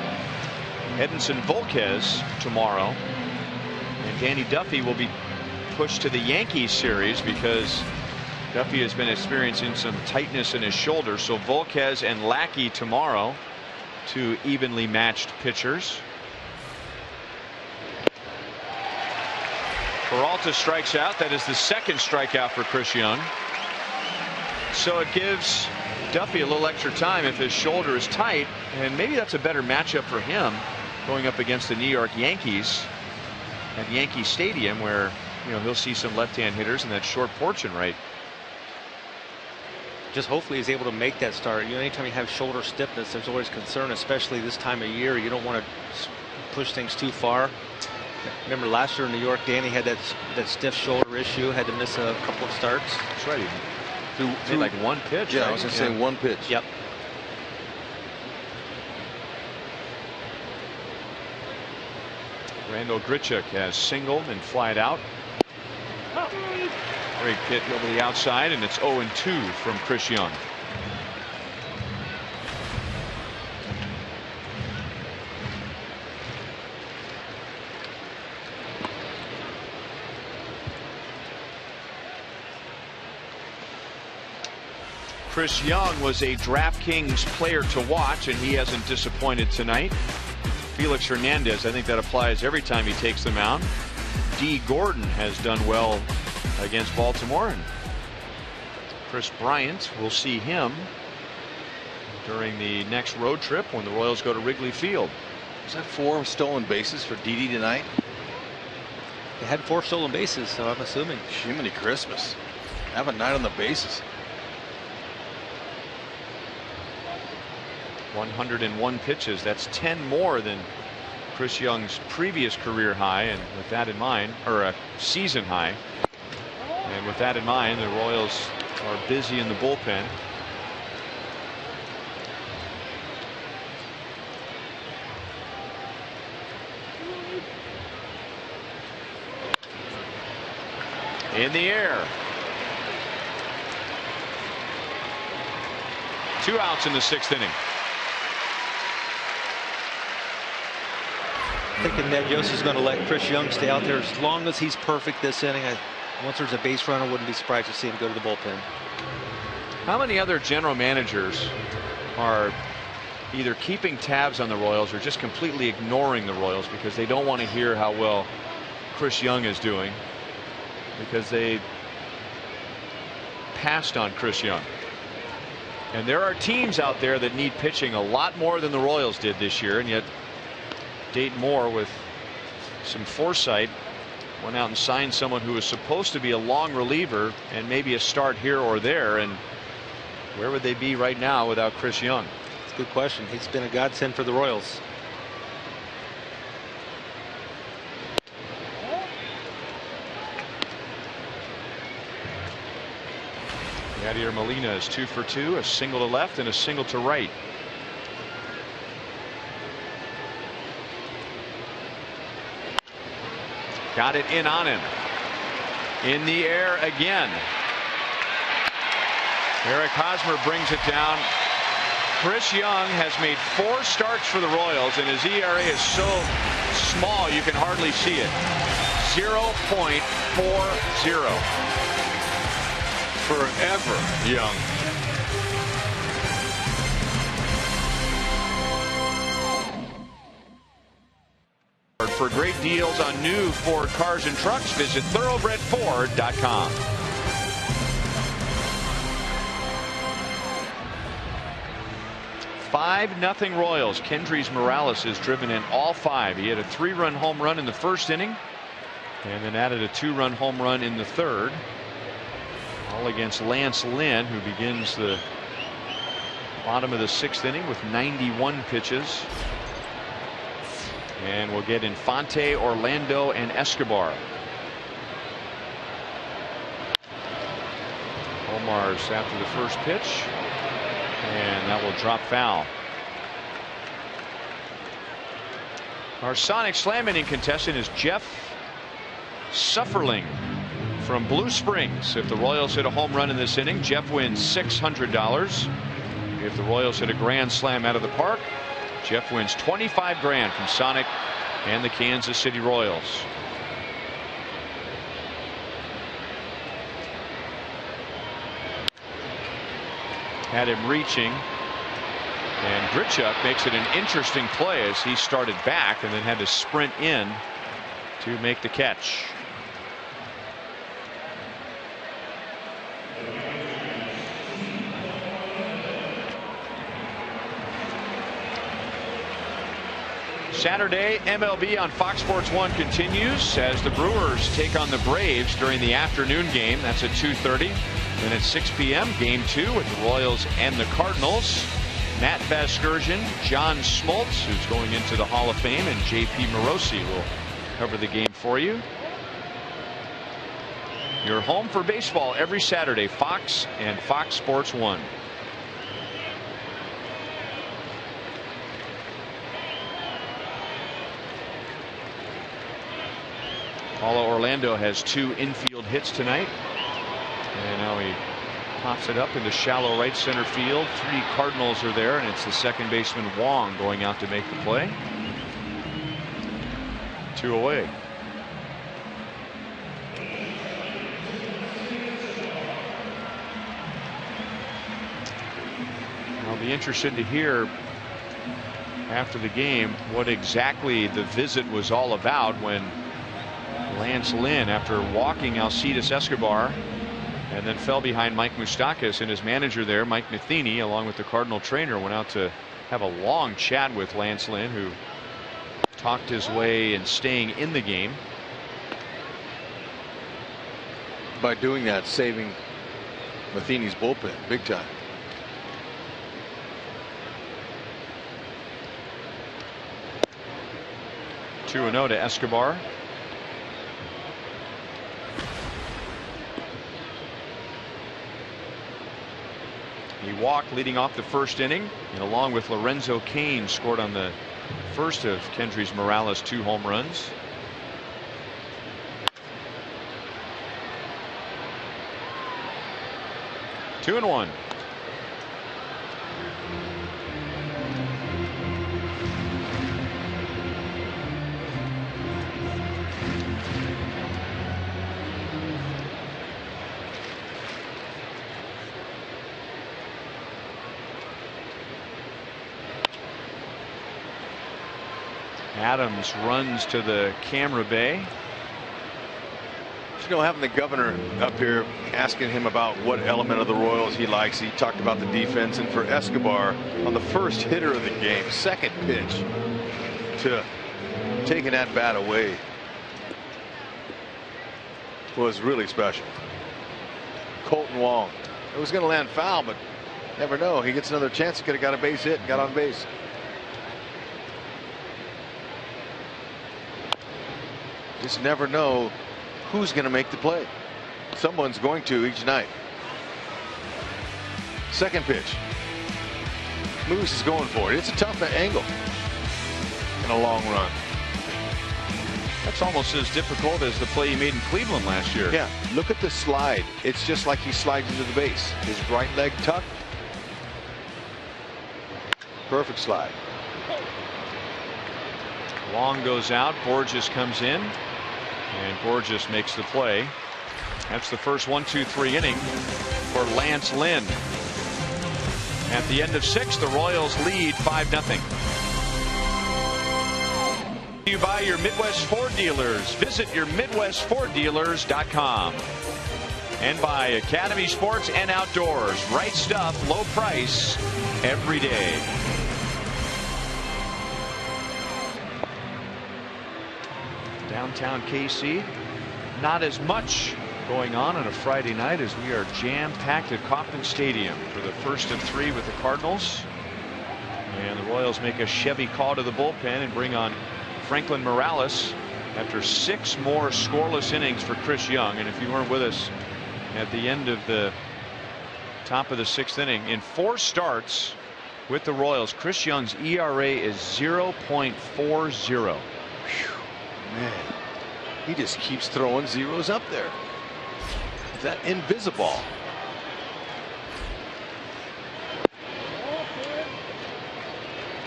Edinson Volquez tomorrow, and Danny Duffy will be pushed to the Yankees series because Duffy has been experiencing some tightness in his shoulder. So Volquez and Lackey tomorrow, 2 evenly matched pitchers. Peralta strikes out. That is the 2nd strikeout for Chris Young. So it gives Duffy a little extra time if his shoulder is tight, and maybe that's a better matchup for him going up against the New York Yankees at Yankee Stadium, where he'll see some left-hand hitters in that short porch and right. Just hopefully he's able to make that start. Anytime you have shoulder stiffness, there's always concern, especially this time of year. You don't want to push things too far. Remember last year in New York, Danny had that stiff shoulder issue, had to miss a couple of starts. That's right. He like 1 pitch. Yeah, right? I was going to say 1 pitch. Yep. Randall Grichuk has singled and flied out. Great hit over the outside, and it's 0-2 from Chris Young. Chris Young was a DraftKings player to watch, and he hasn't disappointed tonight. Felix Hernandez, I think that applies every time he takes the mound. D. Gordon has done well against Baltimore, and Chris Bryant, we'll see him during the next road trip when the Royals go to Wrigley Field. Is that 4 stolen bases for Didi tonight? They had 4 stolen bases, so I'm assuming. Jiminy Christmas. Have a night on the bases. 101 pitches. That's 10 more than Chris Young's previous career high, and with that in mind, or a season high, and with that in mind, the Royals are busy in the bullpen. In the air. 2 outs in the 6th inning. thinking Ned Yost is going to let Chris Young stay out there as long as he's perfect this inning. Once there's a base runner, wouldn't be surprised to see him go to the bullpen. How many other general managers are either keeping tabs on the Royals or just completely ignoring the Royals because they don't want to hear how well Chris Young is doing, because they passed on Chris Young? And there are teams out there that need pitching a lot more than the Royals did this year, and yet Dayton Moore, with some foresight, went out and signed someone who was supposed to be a long reliever and maybe a start here or there. And where would they be right now without Chris Young? It's a good question. He's been a godsend for the Royals. Yadier Molina is 2 for 2, a single to left and a single to right. Got it in on him. In the air again. Eric Hosmer brings it down. Chris Young has made 4 starts for the Royals, and his ERA is so small you can hardly see it. 0.40. Forever young. For great deals on new Ford cars and trucks, visit thoroughbredford.com. Five-0 Royals. Kendrys Morales has driven in all 5. He had a 3-run home run in the first inning and then added a 2-run home run in the third. All against Lance Lynn, who begins the bottom of the 6th inning with 91 pitches. And we'll get Infante, Orlando, and Escobar. Omar's after the first pitch, and that will drop foul. Our Sonic Slam inning contestant is Jeff Sufferling from Blue Springs. If the Royals hit a home run in this inning, Jeff wins $600. If the Royals hit a grand slam out of the park, Jeff wins $25 grand from Sonic and the Kansas City Royals. Had him reaching, and Grichuk makes it an interesting play as he started back and then had to sprint in to make the catch. Saturday MLB on Fox Sports 1 continues as the Brewers take on the Braves during the afternoon game. That's at 2:30. Then at 6 p.m. game 2 with the Royals and the Cardinals. Matt Vasgersian, John Smoltz, who's going into the Hall of Fame, and J.P. Morosi will cover the game for you. You're home for baseball every Saturday, Fox and Fox Sports 1. Paulo Orlando has 2 infield hits tonight, and now he pops it up into shallow right center field. 3 Cardinals are there, and it's the second baseman Wong going out to make the play. 2 away. I'll be interested to hear after the game what exactly the visit was all about when Lance Lynn, after walking Alcides Escobar and then fell behind Mike Moustakas, and his manager there, Mike Matheny, along with the Cardinal trainer, went out to have a long chat with Lance Lynn, who talked his way in staying in the game. By doing that, saving Matheny's bullpen big time. Two 2-0 to Escobar. He walked leading off the first inning, and along with Lorenzo Cain scored on the first of Kendrys Morales' 2 home runs. Two and one. Adams runs to the camera bay. You know, having the governor up here asking him about what element of the Royals he likes. He talked about the defense, and for Escobar on the first hitter of the game, second pitch, to taking that bat away was really special. Colton Wong. It was going to land foul, but never know. He gets another chance. He could have got a base hit and got on base. Just never know who's going to make the play. Someone's going to each night. Second pitch. Moose is going for it. It's a tough angle and a long run. That's almost as difficult as the play he made in Cleveland last year. Yeah, look at the slide. It's just like he slides into the base. His right leg tucked. Perfect slide. Long goes out. Borges comes in. And Borges makes the play. That's the first 1-2-3 inning for Lance Lynn. At the end of 6, the Royals lead 5-0. You buy your Midwest Ford dealers. Visit your MidwestFordDealers.com. And by Academy Sports and Outdoors. Right stuff, low price, every day. Downtown KC, not as much going on a Friday night as we are jam-packed at Kauffman Stadium for the first of 3 with the Cardinals. And the Royals make a Chevy call to the bullpen and bring on Franklin Morales after 6 more scoreless innings for Chris Young. And if you weren't with us at the end of the top of the 6th inning, in 4 starts with the Royals, Chris Young's ERA is 0.40. Man, he just keeps throwing zeros up there. Is that invisible?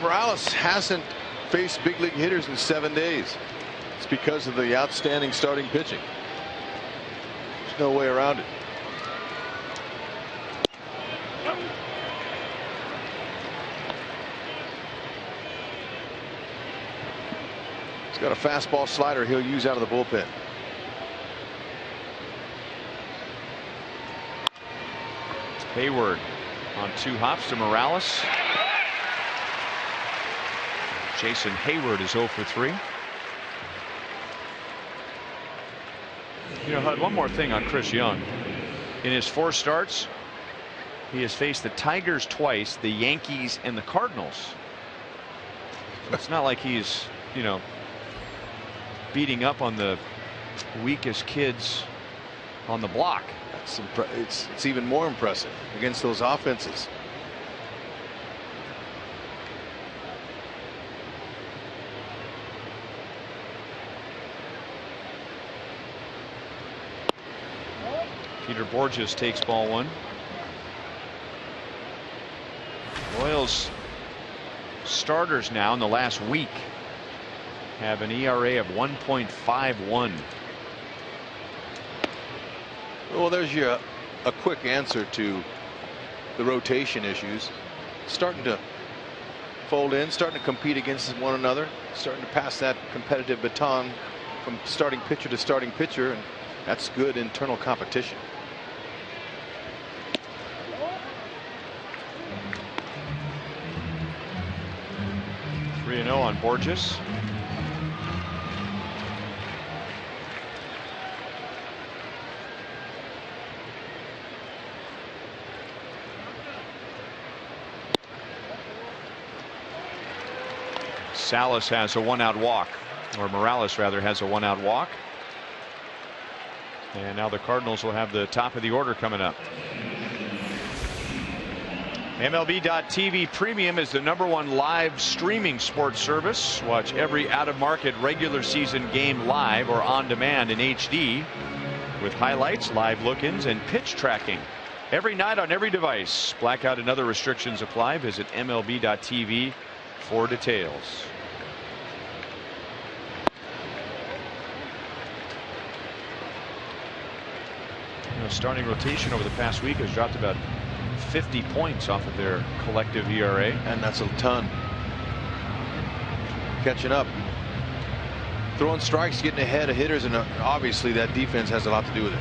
Morales hasn't faced big league hitters in 7 days. It's because of the outstanding starting pitching. There's no way around it. He's got a fastball slider he'll use out of the bullpen. Hayward on 2 hops to Morales. Jason Hayward is 0 for 3. You know, Hud, one more thing on Chris Young. In his 4 starts, he has faced the Tigers twice, the Yankees, and the Cardinals. So it's not like he's, you know, beating up on the weakest kids on the block. It's even more impressive against those offenses. Peter Borges takes ball 1. Royals starters now in the last week have an ERA of 1.51. Well, there's a quick answer to the rotation issues. Starting to fold in, starting to compete against one another, starting to pass that competitive baton from starting pitcher to starting pitcher, and that's good internal competition. On Borges. Salas has a 1-out walk, or Morales rather has a 1-out walk. And now the Cardinals will have the top of the order coming up. MLB.TV Premium is the #1 live streaming sports service. Watch every out-of-market regular season game live or on demand in HD with highlights, live look-ins, and pitch tracking every night on every device. Blackout and other restrictions apply. Visit MLB.TV for details. You know, starting rotation over the past week has dropped about 50 points off of their collective ERA. And that's a ton. Catching up. throwing strikes, getting ahead of hitters, and obviously that defense has a lot to do with it.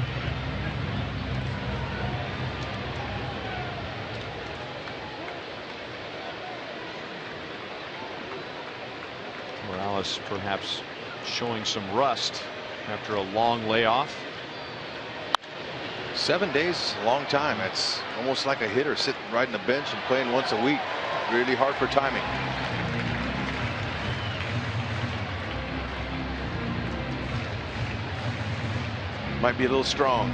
Morales perhaps showing some rust after a long layoff. 7 days, a long time. It's almost like a hitter sitting right on the bench and playing once a week. Really hard for timing. Might be a little strong.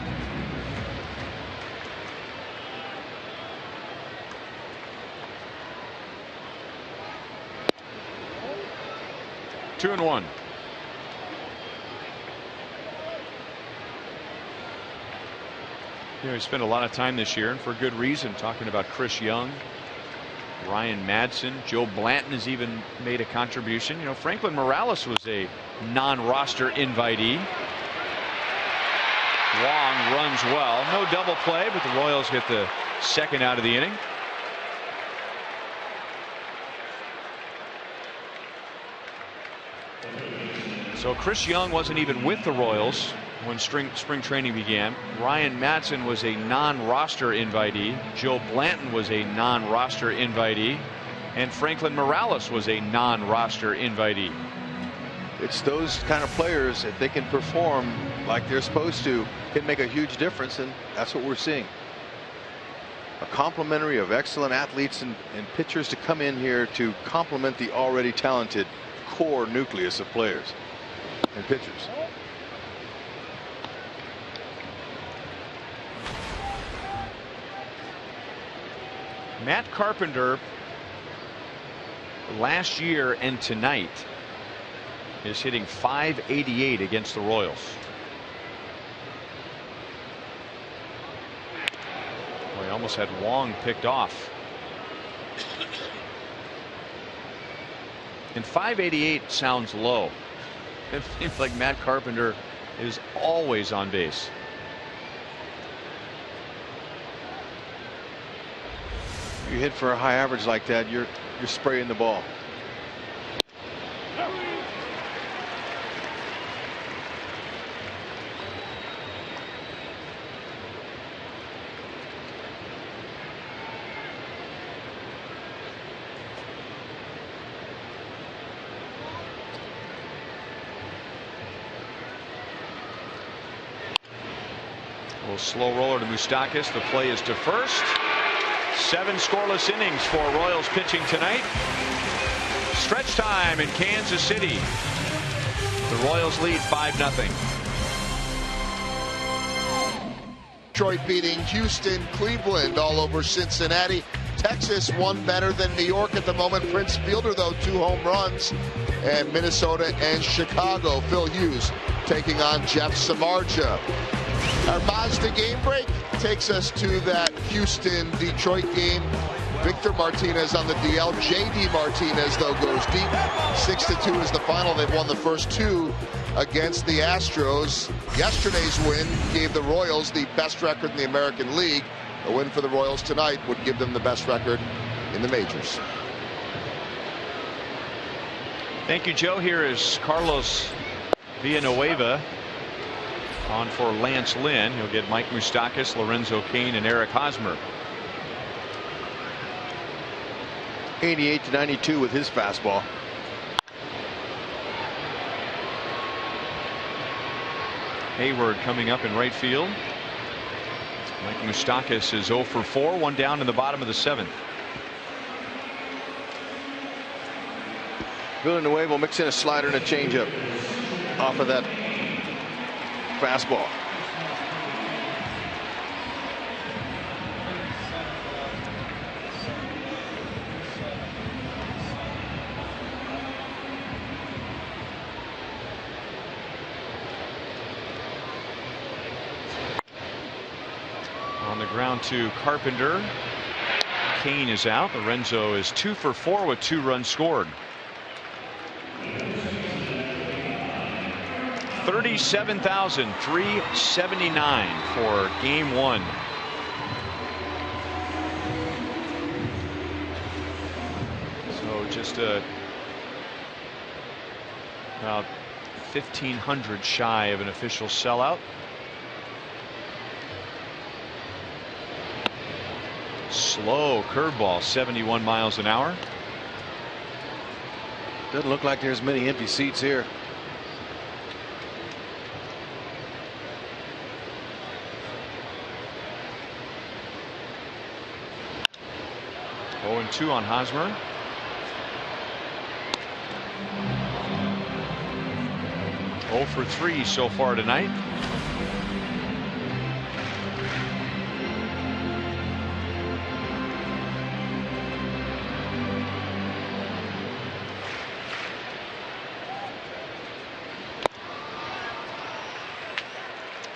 Two and one. You know, he spent a lot of time this year, and for good reason, talking about Chris Young, Ryan Madsen, Joe Blanton has even made a contribution. You know, Franklin Morales was a non-roster invitee. Wong runs well. No double play, but the Royals get the second out of the inning. So Chris Young wasn't even with the Royals when spring training began. Ryan Madsen was a non-roster invitee. Joe Blanton was a non-roster invitee. And Franklin Morales was a non-roster invitee. It's those kind of players, if they can perform like they're supposed to, can make a huge difference, and that's what we're seeing. A complementary of excellent athletes and pitchers to come in here to complement the already talented core nucleus of players and pitchers. Matt Carpenter last year and tonight is hitting .588 against the Royals. Well, he almost had Wong picked off. And .588 sounds low. It seems like Matt Carpenter is always on base. You hit for a high average like that, you're spraying the ball. Slow roller to Moustakas. The play is to first. 7 scoreless innings for Royals pitching tonight. Stretch time in Kansas City. The Royals lead 5-0. Detroit beating Houston, Cleveland all over Cincinnati. Texas one better than New York at the moment. Prince Fielder, though, 2 home runs. And Minnesota and Chicago. Phil Hughes taking on Jeff Samardzija. Our Mazda game break takes us to that Houston-Detroit game. Victor Martinez on the DL. J.D. Martinez, though, goes deep. 6-2 is the final. They've won the first 2 against the Astros. Yesterday's win gave the Royals the best record in the American League. A win for the Royals tonight would give them the best record in the majors. Thank you, Joe. Here is Carlos Villanueva on for Lance Lynn. He'll get Mike Moustakas, Lorenzo Cain, and Eric Hosmer. 88-92 with his fastball. Hayward coming up in right field. Mike Moustakas is 0 for 4, 1 down in the bottom of the 7th. Villanueva will mix in a slider and a changeup off of that fastball. On the ground to Carpenter. Cain is out. Lorenzo is 2 for 4 with 2 runs scored. 37,379 for game 1. So just about 1,500 shy of an official sellout. Slow curveball, 71 miles an hour. Doesn't look like there's many empty seats here. Oh, 2 on Hosmer. Oh for 3 so far tonight.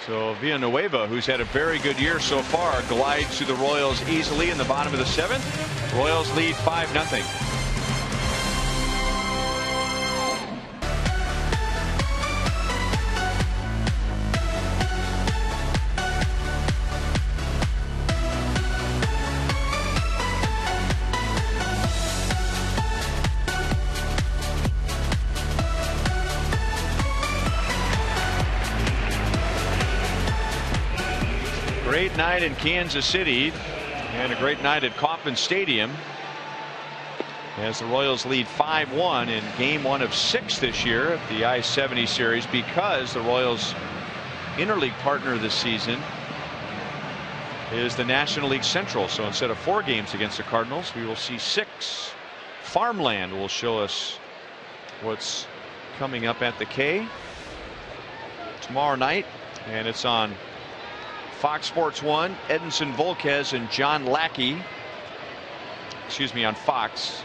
So Villanueva, who's had a very good year so far, glides to the Royals easily in the bottom of the 7th. Royals lead 5-0. Great night in Kansas City and a great night at Kauffman Stadium as the Royals lead 5-1 in game 1 of 6 this year at the I-70 series, because the Royals interleague partner this season is the National League Central. So instead of 4 games against the Cardinals, we will see 6. Farmland will show us what's coming up at the K tomorrow night, and it's on Fox Sports 1, Edinson Volquez and John Lackey, on Fox.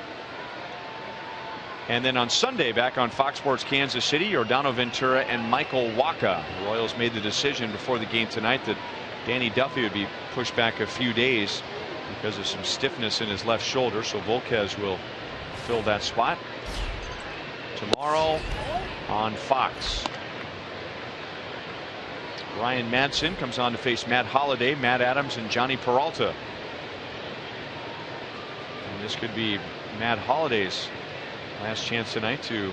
And then on Sunday, back on Fox Sports Kansas City, Yordano Ventura and Michael Wacha. The Royals made the decision before the game tonight that Danny Duffy would be pushed back a few days because of some stiffness in his left shoulder, so Volquez will fill that spot tomorrow on Fox. Ryan Madsen comes on to face Matt Holliday, Matt Adams, and Johnny Peralta. And this could be Matt Holliday's last chance tonight to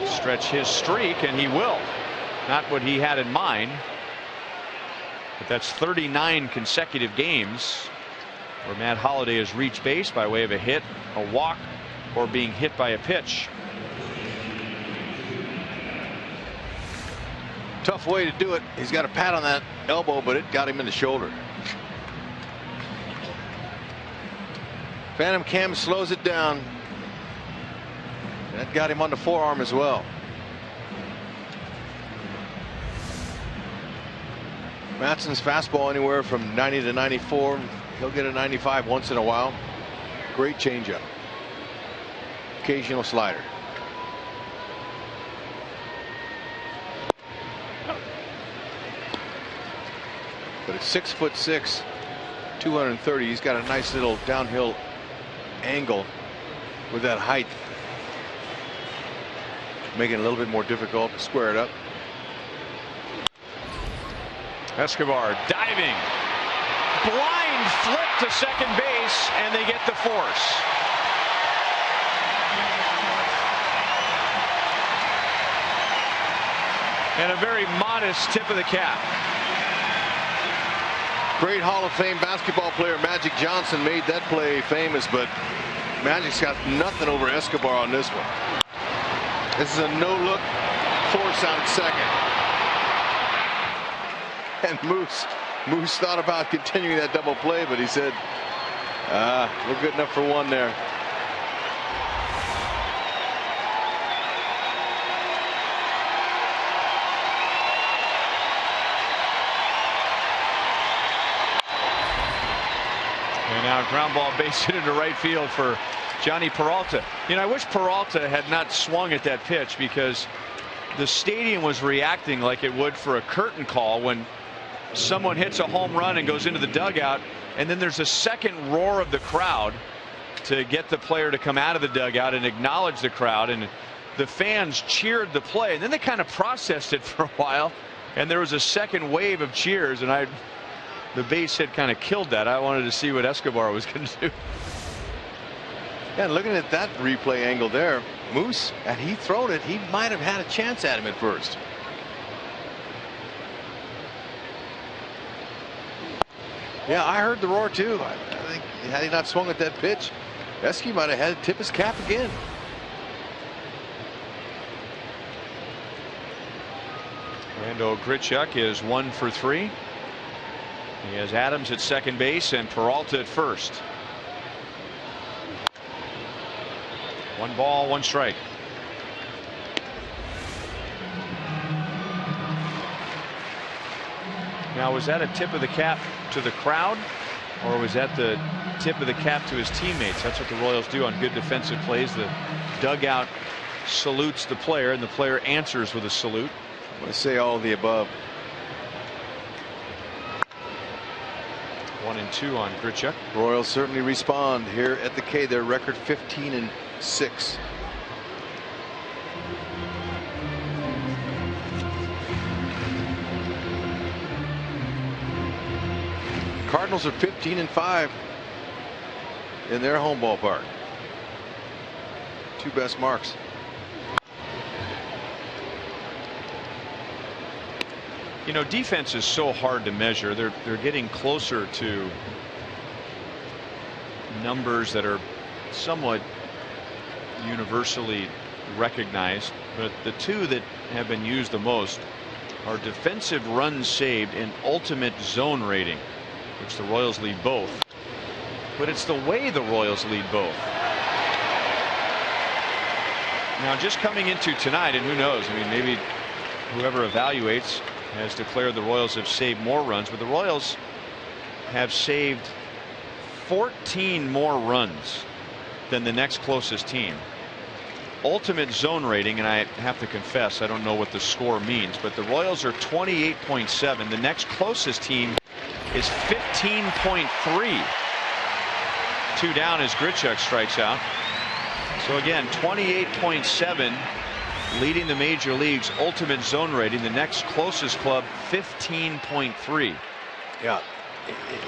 stretch his streak, and he will. Not what he had in mind, but that's 39 consecutive games where Matt Holliday has reached base by way of a hit, a walk, or being hit by a pitch. Tough way to do it. He's got a pat on that elbow, but it got him in the shoulder. Phantom Cam slows it down. That got him on the forearm as well. Madsen's fastball anywhere from 90 to 94. He'll get a 95 once in a while. Great changeup. Occasional slider. But at 6'6", 230, he's got a nice little downhill angle with that height, making it a little bit more difficult to square it up. Escobar diving, blind flip to second base, and they get the force. And a very modest tip of the cap. Great Hall of Fame basketball player Magic Johnson made that play famous, but Magic's got nothing over Escobar on this one. This is a no-look force out at second. And Moose thought about continuing that double play, but he said, we're good enough for one there. And now ground ball base hit into right field for Johnny Peralta. You know, I wish Peralta had not swung at that pitch, because the stadium was reacting like it would for a curtain call when someone hits a home run and goes into the dugout, and then there's a second roar of the crowd to get the player to come out of the dugout and acknowledge the crowd, and the fans cheered the play, and then they kind of processed it for a while, and there was a second wave of cheers, and the base hit kind of killed that. I wanted to see what Escobar was going to do. Yeah, looking at that replay angle there, Moose, had he thrown it, he might have had a chance at him at first. Yeah, I heard the roar too. I think had he not swung at that pitch, Esky might have had to tip his cap again. Randall Grichuk is 1 for 3. He has Adams at second base and Peralta at first. 1 ball, 1 strike. Now, was that a tip of the cap to the crowd, or was that the tip of the cap to his teammates? That's what the Royals do on good defensive plays. The dugout salutes the player, and the player answers with a salute. I'm going to say all of the above. 1-2 on Grichuk. Royals certainly respond here at the K. Their record 15-6. Cardinals are 15-5 in their home ballpark. 2 best marks. You know, defense is so hard to measure. They're getting closer to numbers that are somewhat universally recognized, but the 2 that have been used the most are defensive runs saved and ultimate zone rating, which the Royals lead both. But it's the way the Royals lead both. Now, just coming into tonight, and who knows, I mean, maybe whoever evaluates has declared the Royals have saved more runs, but the Royals have saved 14 more runs than the next closest team. Ultimate zone rating, and I have to confess I don't know what the score means, but the Royals are 28.7. The next closest team is 15.3. 2 down as Grichuk strikes out. So again, 28.7 leading the major leagues ultimate zone rating. The next closest club 15.3. Yeah,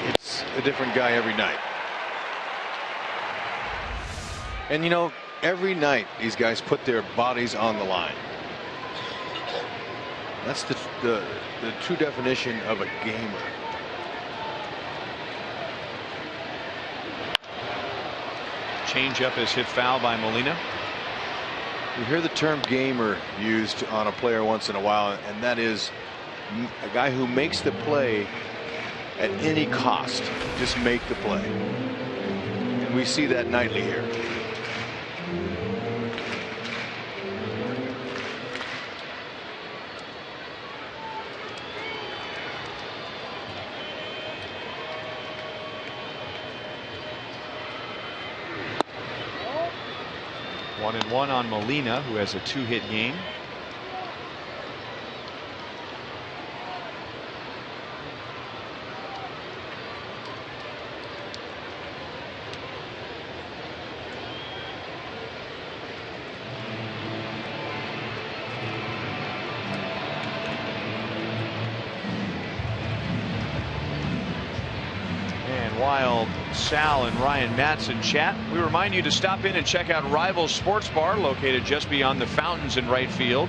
it's a different guy every night. And you know, every night these guys put their bodies on the line. That's the true definition of a gamer. Changeup is hit foul by Molina. You hear the term gamer used on a player once in a while, and that is a guy who makes the play at any cost. Just make the play. And we see that nightly here. One and one on Molina, who has a 2-hit game. And while Sal and Ryan Matson chat, we remind you to stop in and check out Rivals Sports Bar, located just beyond the fountains in right field,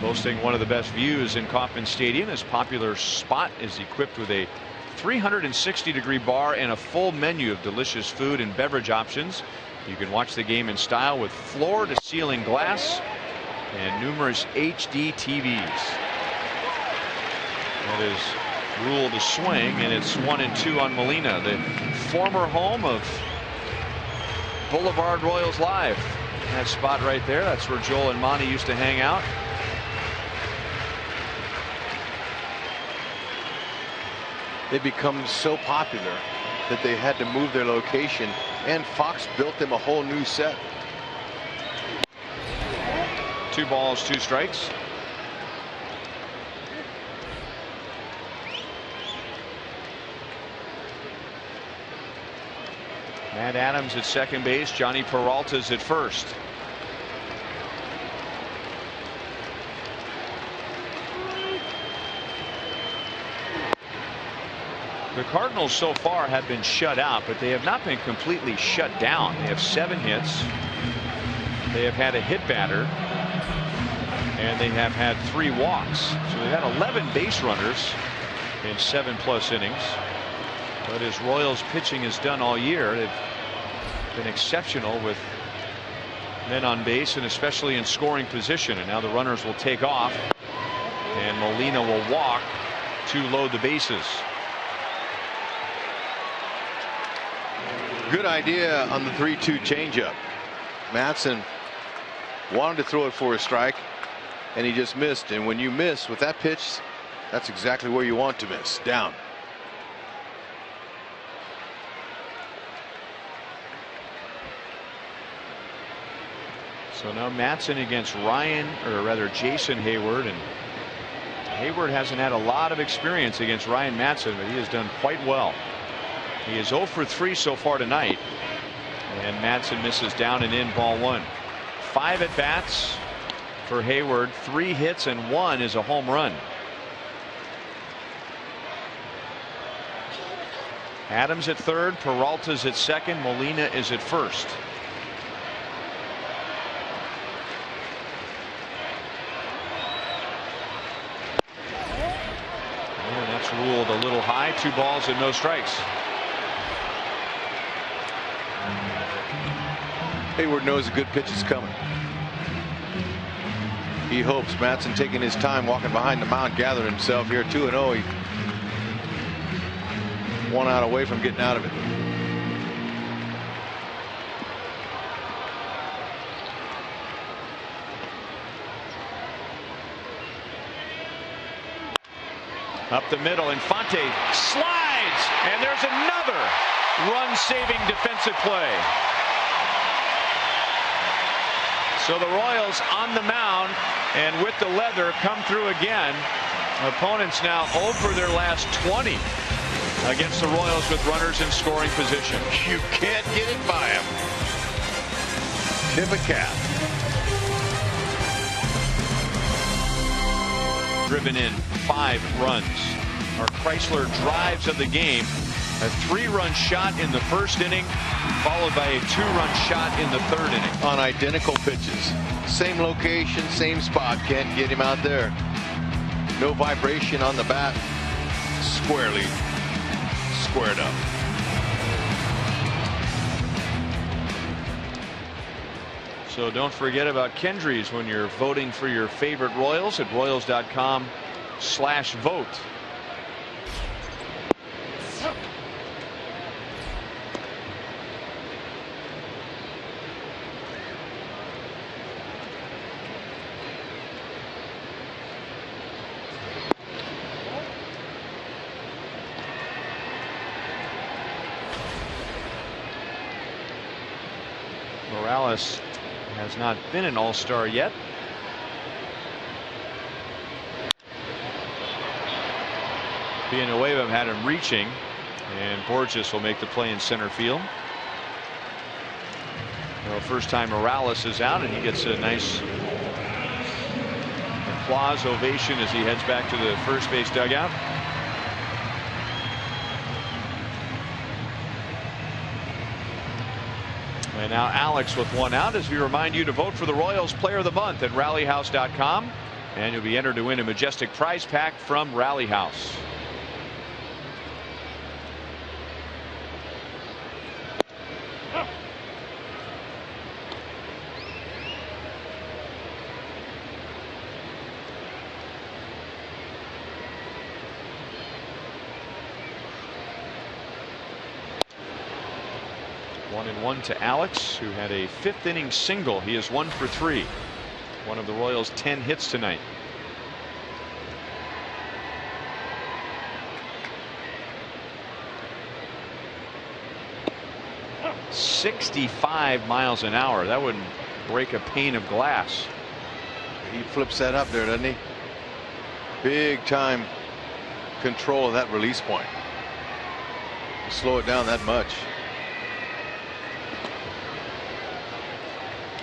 boasting one of the best views in Kauffman Stadium. This popular spot is equipped with a 360-degree bar and a full menu of delicious food and beverage options. You can watch the game in style with floor-to-ceiling glass and numerous HD TVs. That is rule to swing, and it's 1-2 on Molina, the former home of Boulevard Royals Live. That spot right there, that's where Joel and Monty used to hang out. They become so popular that they had to move their location, and Fox built them a whole new set. 2 balls, 2 strikes. Matt Adams at second base. Johnny Peralta's at first. The Cardinals so far have been shut out, but they have not been completely shut down. They have 7 hits. They have had a hit batter, and they have had 3 walks. So they've had 11 base runners in 7+ innings. But as Royals pitching has done all year, they've been exceptional with men on base and especially in scoring position. And now the runners will take off, and Molina will walk to load the bases. Good idea on the 3-2 changeup. Madsen wanted to throw it for a strike, and he just missed. And when you miss with that pitch, that's exactly where you want to miss. Down. So now Madsen against Ryan, or rather Jason Hayward, and Hayward hasn't had a lot of experience against Ryan Madsen, but he has done quite well. He is 0 for 3 so far tonight, and Madsen misses down and in, ball 1. 5 at bats for Hayward, 3 hits, and 1 is a home run. Adams at third, Peralta's at second, Molina is at first. Ruled a little high. 2 balls and no strikes. Hayward knows a good pitch is coming. He hopes. Madsen taking his time walking behind the mound, gathering himself here. 2-0. He 1 out away from getting out of it. Up the middle, Infante slides, and there's another run-saving defensive play. So the Royals on the mound, and with the leather come through again. Opponents now 0 for their last 20 against the Royals with runners in scoring position. You can't get it by him. Tip a cap. Driven in 5 runs. Our Chrysler drives of the game. A 3-run shot in the first inning, followed by a 2-run shot in the third inning. On identical pitches. Same location, same spot. Can't get him out there. No vibration on the bat. Squarely squared up. So don't forget about Kendry's when you're voting for your favorite Royals at Royals.com/vote. Morales has not been an all-star yet. Villanueva had him reaching, and Borges will make the play in center field. Well, first time Morales is out, and he gets a nice applause ovation as he heads back to the first base dugout. And now Alex with 1 out as we remind you to vote for the Royals Player of the Month at rallyhouse.com, and you'll be entered to win a majestic prize pack from Rally House. One and one to Alex, who had a 5th inning single. He is 1 for 3. One of the Royals' 10 hits tonight. .65 miles an hour. That wouldn't break a pane of glass. He flips that up there, doesn't he? Big time control of that release point. Slow it down that much.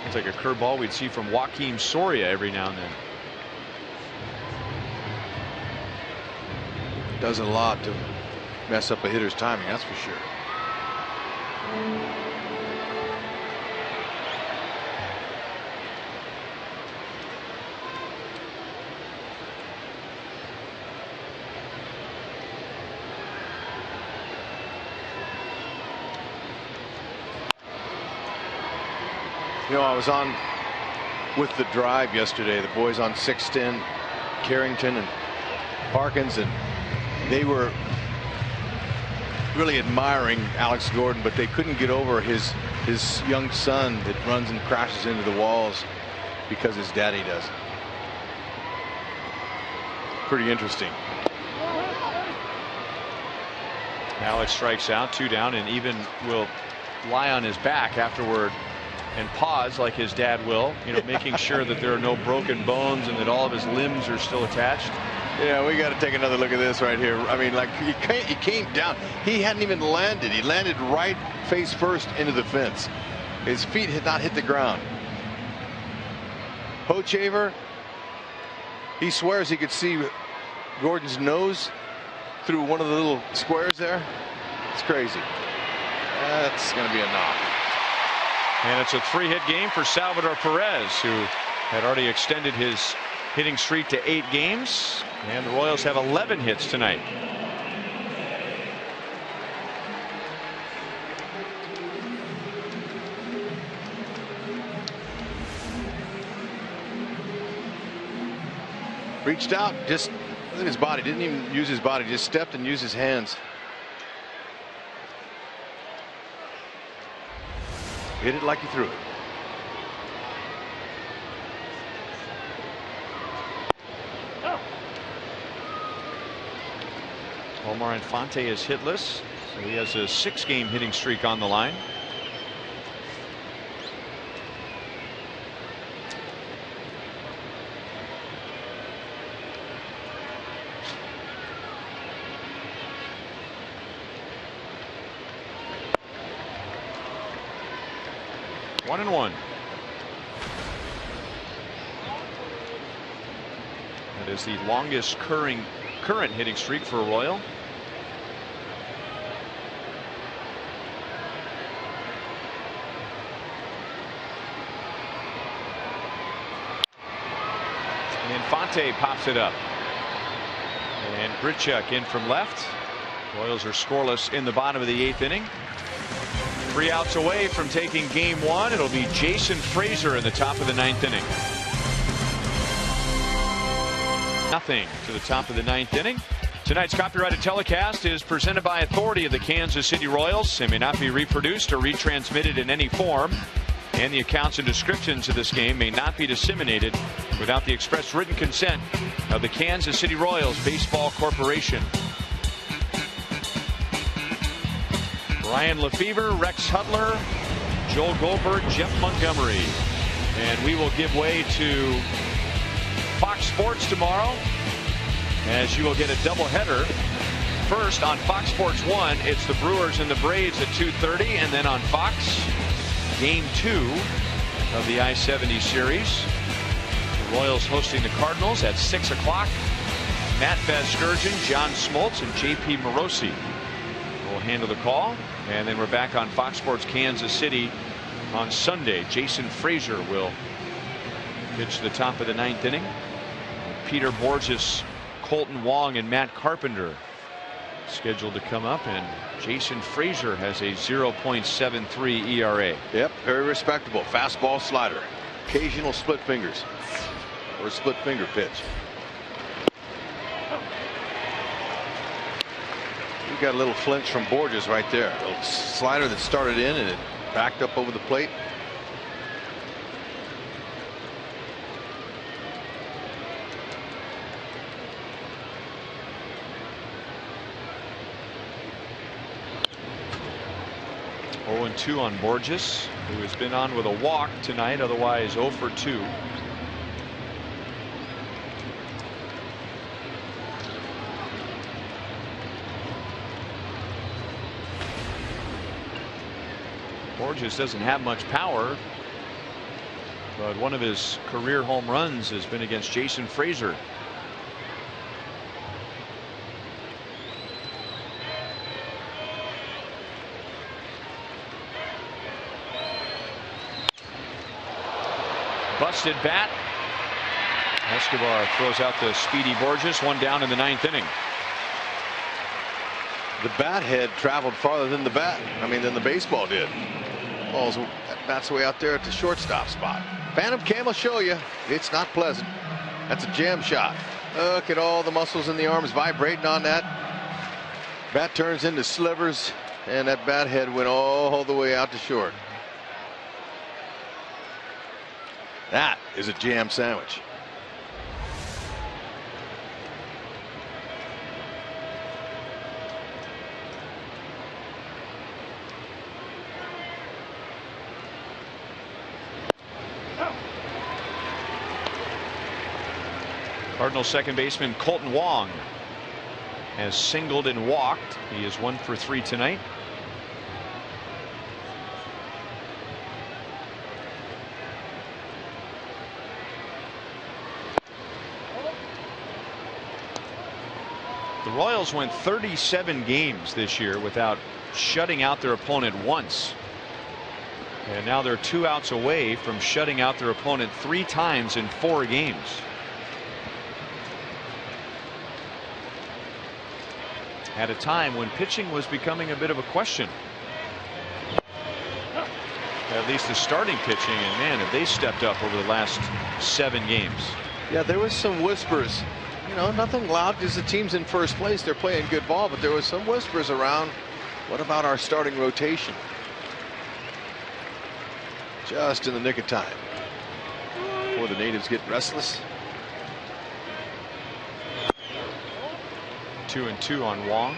It's like a curveball we'd see from Joaquim Soria every now and then. Does a lot to mess up a hitter's timing, that's for sure. You know, I was on with the drive yesterday, the boys on 610, Carrington and Parkins, and they were really admiring Alex Gordon, but they couldn't get over his young son that runs and crashes into the walls because his daddy does. Pretty interesting. Alex strikes out, 2 down, and even will lie on his back afterward and pause like his dad will, you know, making sure that there are no broken bones and that all of his limbs are still attached. Yeah, we got to take another look at this right here. I mean, like, he came down. He hadn't even landed. He landed right face first into the fence. His feet had not hit the ground. Hochaver, he swears he could see Gordon's nose through one of the little squares there. It's crazy. That's going to be a knock. And it's a 3-hit game for Salvador Perez, who had already extended his hitting streak to 8 games. And the Royals have 11 hits tonight. Reached out, just look at his body. Didn't even use his body, just stepped and used his hands. Hit it like he threw it. Omar Infante is hitless, so he has a 6-game hitting streak on the line. One and one. That is the longest current hitting streak for a Royal. And Infante pops it up. And Grichuk in from left. Royals are scoreless in the bottom of the 8th inning. 3 outs away from taking game 1. It'll be Jason Frazier in the top of the 9th inning. Nothing to the top of the 9th inning. Tonight's copyrighted telecast is presented by authority of the Kansas City Royals and may not be reproduced or retransmitted in any form. And the accounts and descriptions of this game may not be disseminated without the express written consent of the Kansas City Royals Baseball Corporation. Ryan Lefevre, Rex Hudler, Joel Goldberg, Jeff Montgomery. And we will give way to Fox Sports tomorrow, as you will get a doubleheader. First on Fox Sports 1, it's the Brewers and the Braves at 2:30, and then on Fox, Game 2 of the I-70 series. The Royals hosting the Cardinals at 6 o'clock. Matt Vasgersian, John Smoltz, and J.P. Morosi will handle the call. And then we're back on Fox Sports Kansas City on Sunday. Jason Frazier will pitch the top of the 9th inning. Peter Borges, Colton Wong, and Matt Carpenter scheduled to come up, and Jason Frazier has a 0.73 ERA. Yep, very respectable. Fastball, slider, occasional split fingers or a split finger pitch. We got a little flinch from Borges right there. A little slider that started in and it backed up over the plate. Oh, 0-2 on Borges, who has been on with a walk tonight, otherwise 0 for 2. Borges doesn't have much power, but one of his career home runs has been against Jason Frazier. Busted bat. Escobar throws out the speedy Borges. 1 down in the 9th inning. The bat head traveled farther than the bat. I mean, than the baseball did. Ball's that's way out there at the shortstop spot. Phantom Cam will show you it's not pleasant. That's a jam shot. Look at all the muscles in the arms vibrating on that. Bat turns into slivers, and that bat head went all the way out to short. That is a jam sandwich. Cardinals second baseman Colton Wong has singled and walked. He is 1 for 3 tonight. The Royals went 37 games this year without shutting out their opponent once. And now they're 2 outs away from shutting out their opponent 3 times in 4 games. At a time when pitching was becoming a bit of a question. At least the starting pitching, and man, have they stepped up over the last 7 games. Yeah, there was some whispers. You know, nothing loud because the team's in first place. They're playing good ball, but there was some whispers around. What about our starting rotation? Just in the nick of time before the natives get restless. 2-2 on Wong.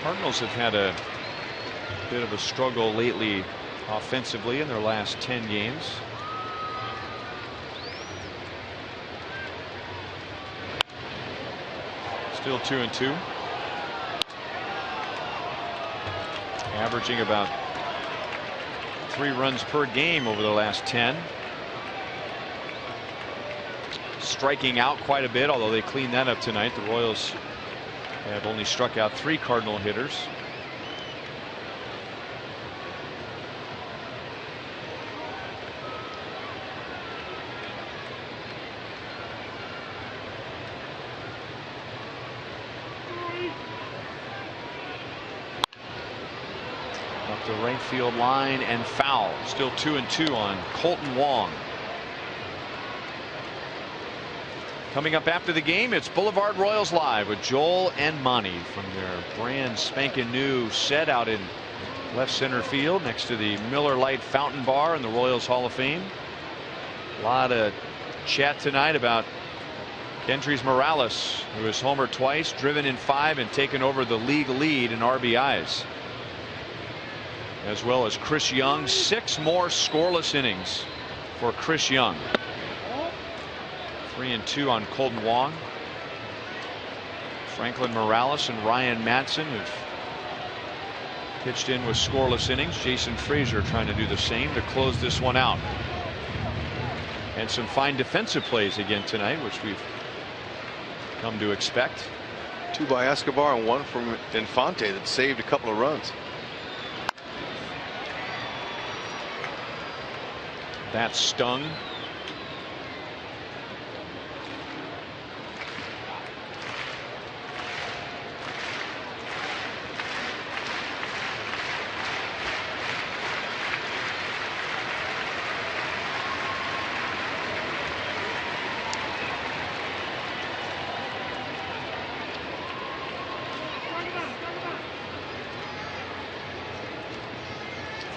Cardinals have had a bit of a struggle lately offensively in their last 10 games. Still 2-2. Averaging about 3 runs per game over the last 10. Striking out quite a bit, although they cleaned that up tonight. The Royals have only struck out 3 Cardinal hitters. Up the right field line and foul. Still 2-2 on Colton Wong. Coming up after the game, it's Boulevard Royals Live with Joel and Monty from their brand spanking new set out in left center field next to the Miller Lite Fountain Bar in the Royals Hall of Fame. A lot of chat tonight about Kendrys Morales, who has homered twice, driven in 5, and taken over the league lead in RBIs. As well as Chris Young, 6 more scoreless innings for Chris Young. 3-2 on Colton Wong. Franklin Morales and Ryan Madsen have pitched in with scoreless innings. Jason Frazier trying to do the same to close this one out. And some fine defensive plays again tonight, which we've come to expect. 2 by Escobar and 1 from Infante that saved a couple of runs. That stung.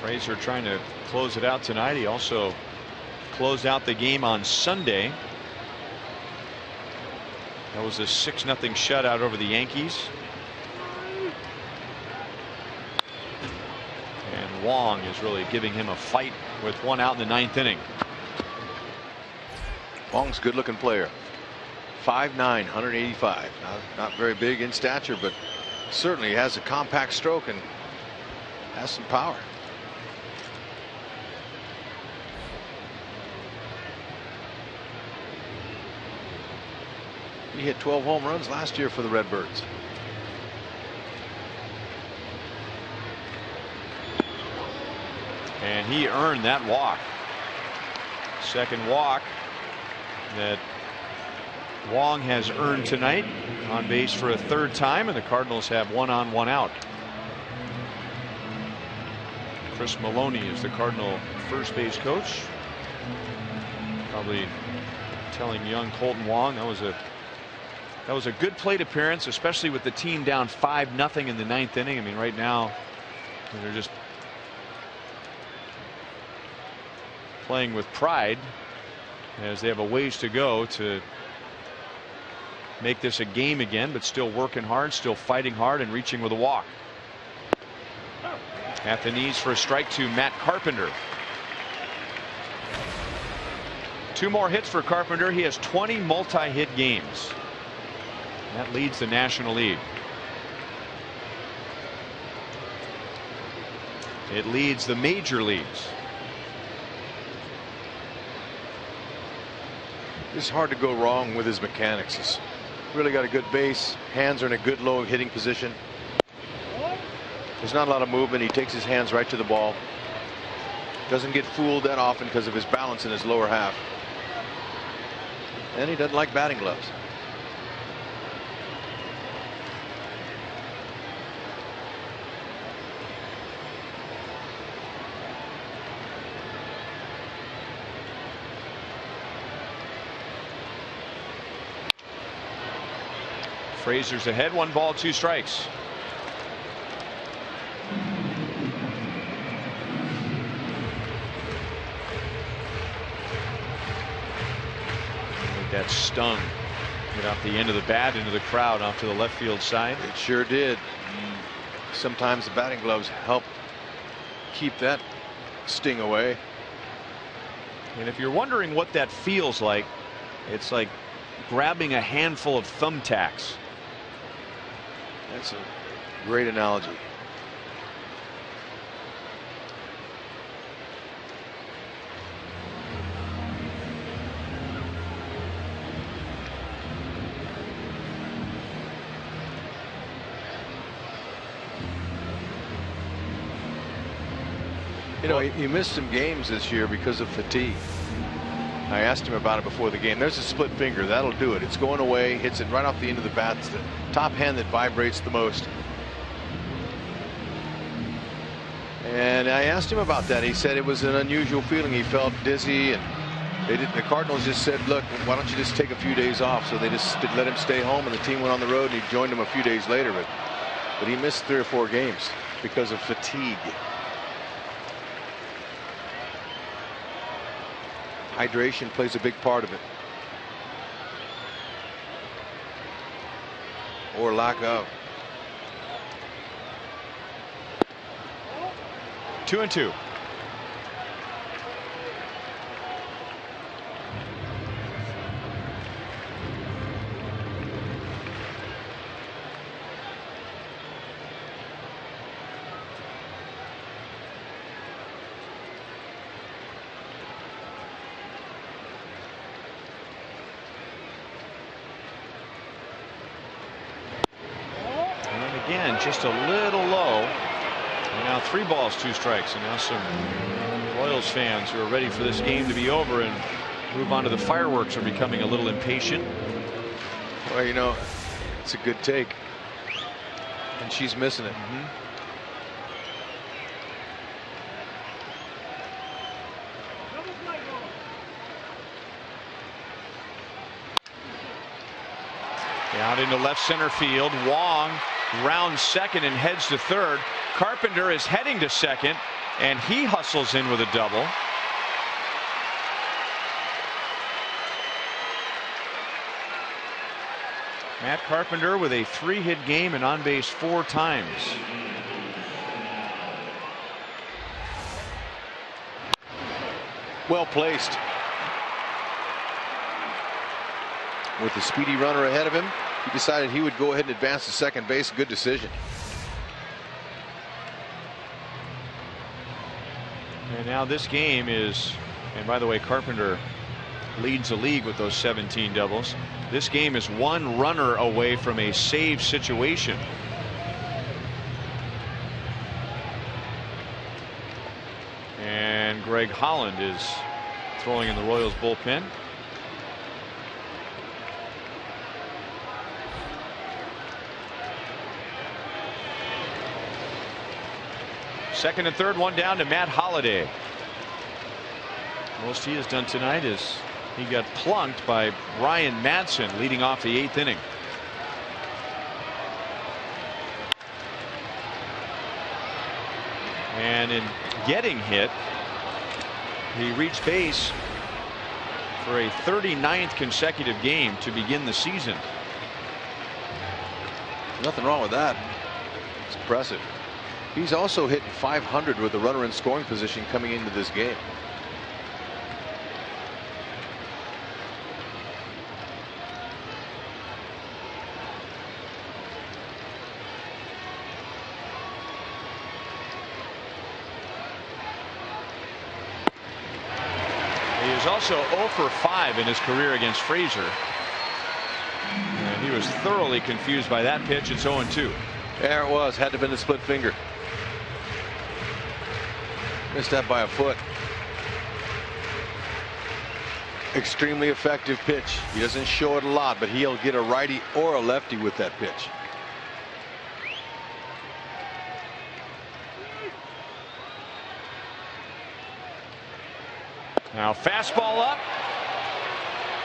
Frazier trying to close it out tonight. He also closed out the game on Sunday. That was a 6-0 shutout over the Yankees. And Wong is really giving him a fight with 1 out in the 9th inning. Wong's a good looking player. 5'9", 185. Not very big in stature, but certainly has a compact stroke and has some power. He hit 12 home runs last year for the Redbirds. And he earned that walk. Second walk that Wong has earned tonight, on base for a third time, and the Cardinals have 1 on, 1 out. Chris Maloney is the Cardinal first base coach. Probably telling young Colton Wong that was a good plate appearance, especially with the team down 5-0 in the 9th inning. I mean, right now they're just playing with pride as they have a ways to go to make this a game again, but still working hard, still fighting hard, and reaching with a walk. At the knees for a strike to Matt Carpenter. 2 more hits for Carpenter. He has 20 multi-hit games. That leads the National League. It leads the major leagues. It's hard to go wrong with his mechanics. He's really got a good base. Hands are in a good low hitting position. There's not a lot of movement. He takes his hands right to the ball. Doesn't get fooled that often because of his balance in his lower half. And he doesn't like batting gloves. Frazier's ahead, 1 ball, 2 strikes. That stung. Get off the end of the bat into the crowd off to the left field side. It sure did. Sometimes the batting gloves help keep that sting away. And if you're wondering what that feels like, it's like grabbing a handful of thumbtacks. That's a great analogy. You know, he missed some games this year because of fatigue. I asked him about it before the game. There's a split finger. That'll do it. It's going away. Hits it right off the end of the bat. It's the top hand that vibrates the most. And I asked him about that. He said it was an unusual feeling. He felt dizzy, and the Cardinals just said, look, why don't you just take a few days off? So they just let him stay home, and the team went on the road, and he joined them a few days later. But he missed 3 or 4 games because of fatigue. Hydration plays a big part of it, or lack of. 2-2. Again, just a little low. And now 3 balls, 2 strikes. And now some Royals fans who are ready for this game to be over and move on to the fireworks are becoming a little impatient. Well, you know, it's a good take. And she's missing it. Out into left center field. Wong rounds second and heads to third. Carpenter is heading to second, and he hustles in with a double. Matt Carpenter with a 3-hit game and on base 4 times. Well placed. With the speedy runner ahead of him, he decided he would go ahead and advance to second base. Good decision. And now this game is, and by the way, Carpenter leads the league with those 17 doubles. This game is 1 runner away from a save situation. And Greg Holland is throwing in the Royals bullpen. Second and third, one down to Matt Holliday. Most he has done tonight is he got plunked by Ryan Madsen leading off the 8th inning. And in getting hit, he reached base for a 39th consecutive game to begin the season. Nothing wrong with that. It's impressive. He's also hitting 500 with the runner in scoring position coming into this game. He is also 0 for 5 in his career against Frazier. And he was thoroughly confused by that pitch. It's 0-2. There it was. Had to have been a split finger. Missed that by a foot. Extremely effective pitch. He doesn't show it a lot, but he'll get a righty or a lefty with that pitch. Now fastball up.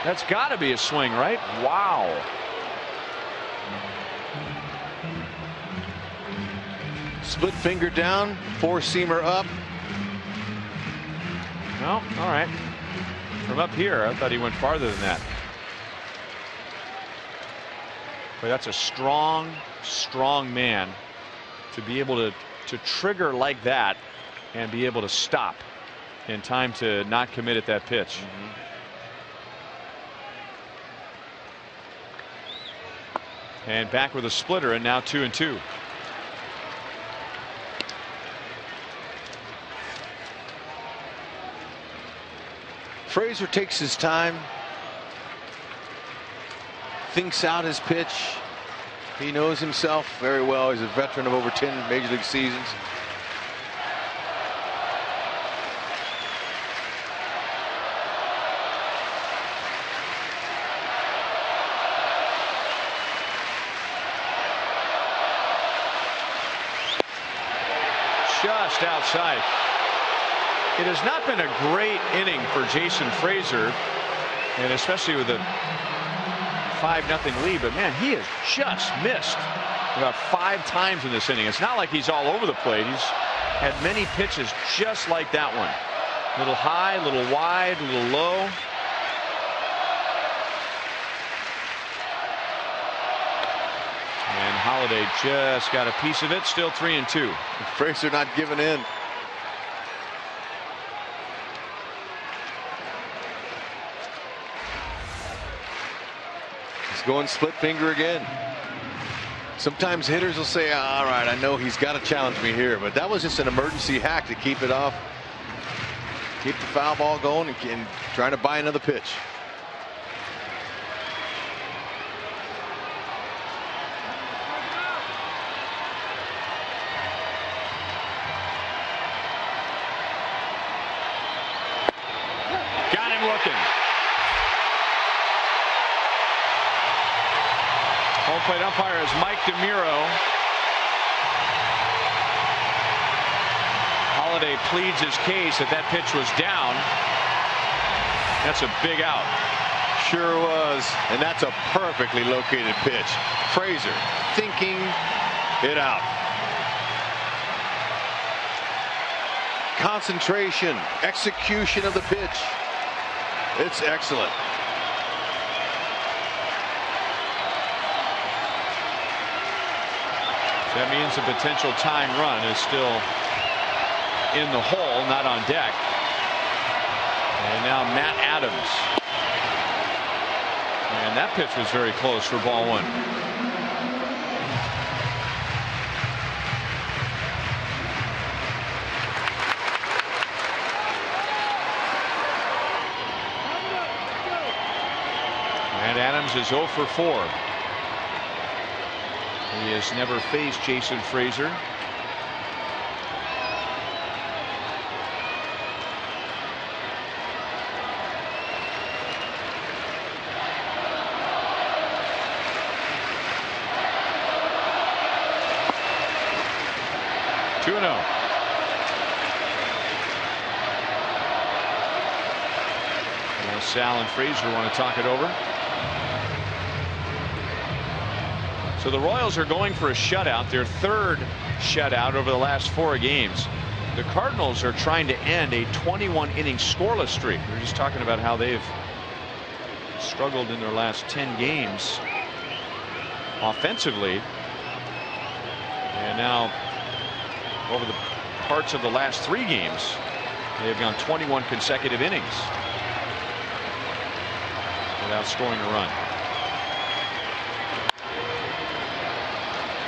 That's got to be a swing, right? Wow. Split finger down, four-seamer up. No, all right. From up here, I thought he went farther than that. But that's a strong, strong man to be able to trigger like that and be able to stop in time to not commit at that pitch. And back with a splitter, and now 2-2. Frazier takes his time, thinks out his pitch. He knows himself very well. He's a veteran of over 10 major league seasons. Just outside. It has not been a great inning for Jason Frazier, and especially with a 5-0 lead, but man, he has just missed about 5 times in this inning. It's not like he's all over the plate. He's had many pitches just like that one. A little high, a little wide, a little low. And Holliday just got a piece of it. Still 3-2. Frazier not giving in. He's going split finger again. Sometimes hitters will say, all right, I know he's got to challenge me here, but that was just an emergency hack to keep it off, keep the foul ball going, and trying to buy another pitch. Got him looking. Home plate umpire is Mike DeMuro. Holliday pleads his case that that pitch was down. That's a big out. Sure was, and that's a perfectly located pitch. Frazier thinking it out. Concentration, execution of the pitch. It's excellent. That means a potential tying run is still in the hole, not on deck. And now Matt Adams. And that pitch was very close for ball 1. Matt Adams is 0 for 4. He has never faced Jason Frazier. Sal and Frazier want to talk it over. So the Royals are going for a shutout, their third shutout over the last 4 games. The Cardinals are trying to end a 21-inning scoreless streak. We were just talking about how they've struggled in their last 10 games offensively. And now over the parts of the last 3 games, they have gone 21 consecutive innings without scoring a run.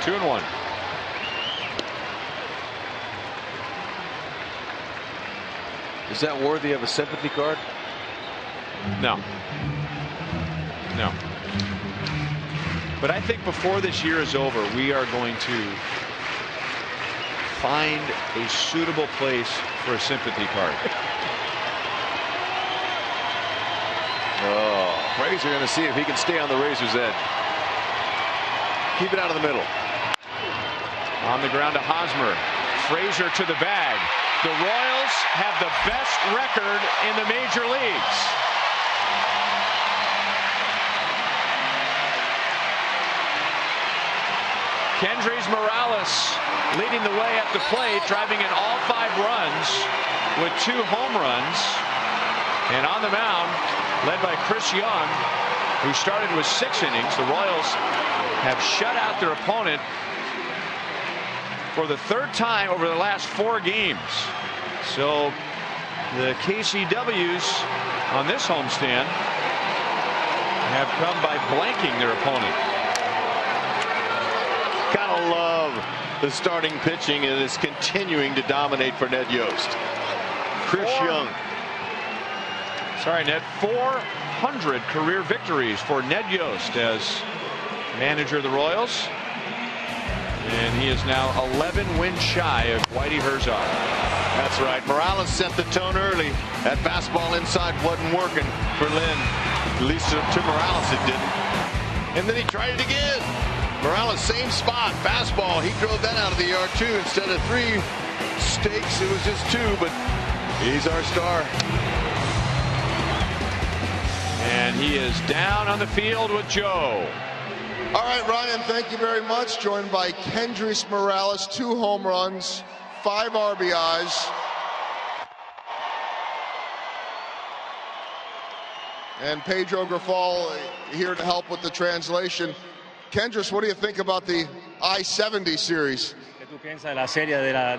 2-1. Is that worthy of a sympathy card? No. No. But I think before this year is over, we are going to find a suitable place for a sympathy card. Oh, Frazier going to see if he can stay on the razor's edge. Keep it out of the middle. On the ground to Hosmer. Frazier to the bag. The Royals have the best record in the major leagues. Kendrys Morales leading the way at the plate, driving in all 5 runs with 2 home runs. And on the mound, led by Chris Young, who started with 6 innings. The Royals have shut out their opponent for the 3rd time over the last 4 games. So the KCWs on this homestand have come by blanking their opponent. Gotta love the starting pitching, and it's continuing to dominate for Ned Yost. Chris Young. Sorry, Ned. 400 career victories for Ned Yost as manager of the Royals. And he is now 11 wins shy of Whitey Herzog. That's right. Morales set the tone early. That fastball inside wasn't working for Lynn. At least to Morales it didn't. And then he tried it again. Morales, same spot. Fastball. He drove that out of the yard too. Instead of 3 stakes, it was just 2. But he's our star. And he is down on the field with Joe. All right, Ryan, thank you very much. Joined by Kendrys Morales, 2 home runs, 5 RBIs. And Pedro Grifol here to help with the translation. Kendrys, what do you think about the I-70 series? ¿Qué tú piensas de la serie de la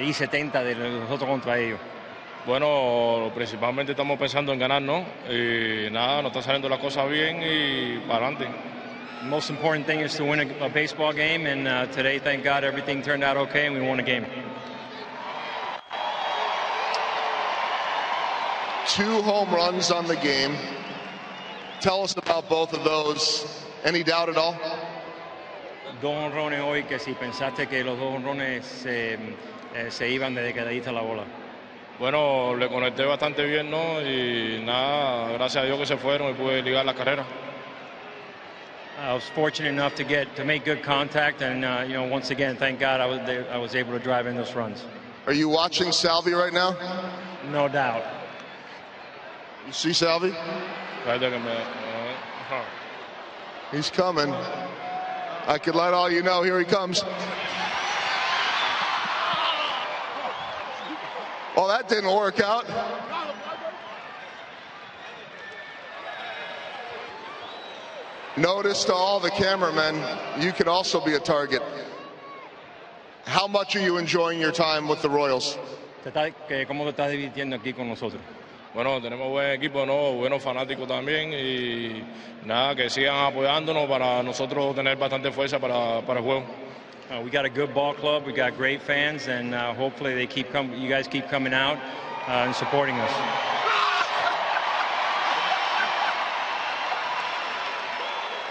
I-70 de nosotros contra ellos? Bueno, principalmente estamos pensando en ganar, ¿no? Y nada, nos está saliendo las cosas bien y para adelante. The most important thing is to win a baseball game, and today, thank God, everything turned out okay, and we won a game. 2 home runs on the game. Tell us about both of those. Any doubt at all? 2 honrones hoy que si pensaste que los 2 honrones se iban desde que le diste la bola. Bueno, le conecté bastante bien, ¿no? Y nada, gracias a Dios que se fueron y pude ligar la carrera. I was fortunate enough to make good contact, and you know, once again, thank God I was able to drive in those runs. Are you watching Salvi right now? No doubt. You see Salvi? He's coming. I could let all you know. Here he comes. Oh, that didn't work out. Notice to all the cameramen, you could also be a target. How much are you enjoying your time with the Royals? ¿Cómo te estás divirtiendo aquí con nosotros? Bueno, tenemos buen equipo, ¿no? Buenos fanáticos también y nada, que sigan apoyándonos para nosotros tener bastante fuerza para el juego. We got a good ball club. We got great fans, and hopefully you guys keep coming out and supporting us.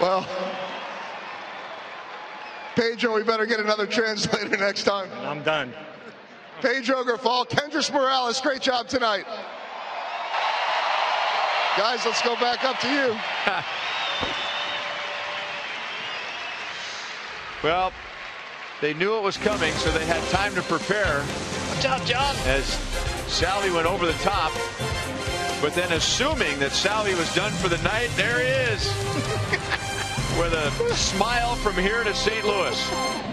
Well, Pedro, we better get another translator next time. I'm done. Pedro Grifol, Kendrys Morales, great job tonight. Guys, let's go back up to you. Well, they knew it was coming, so they had time to prepare. Watch out, John. As Salvi went over the top. But then assuming that Salvi was done for the night, there he is with a smile from here to St. Louis.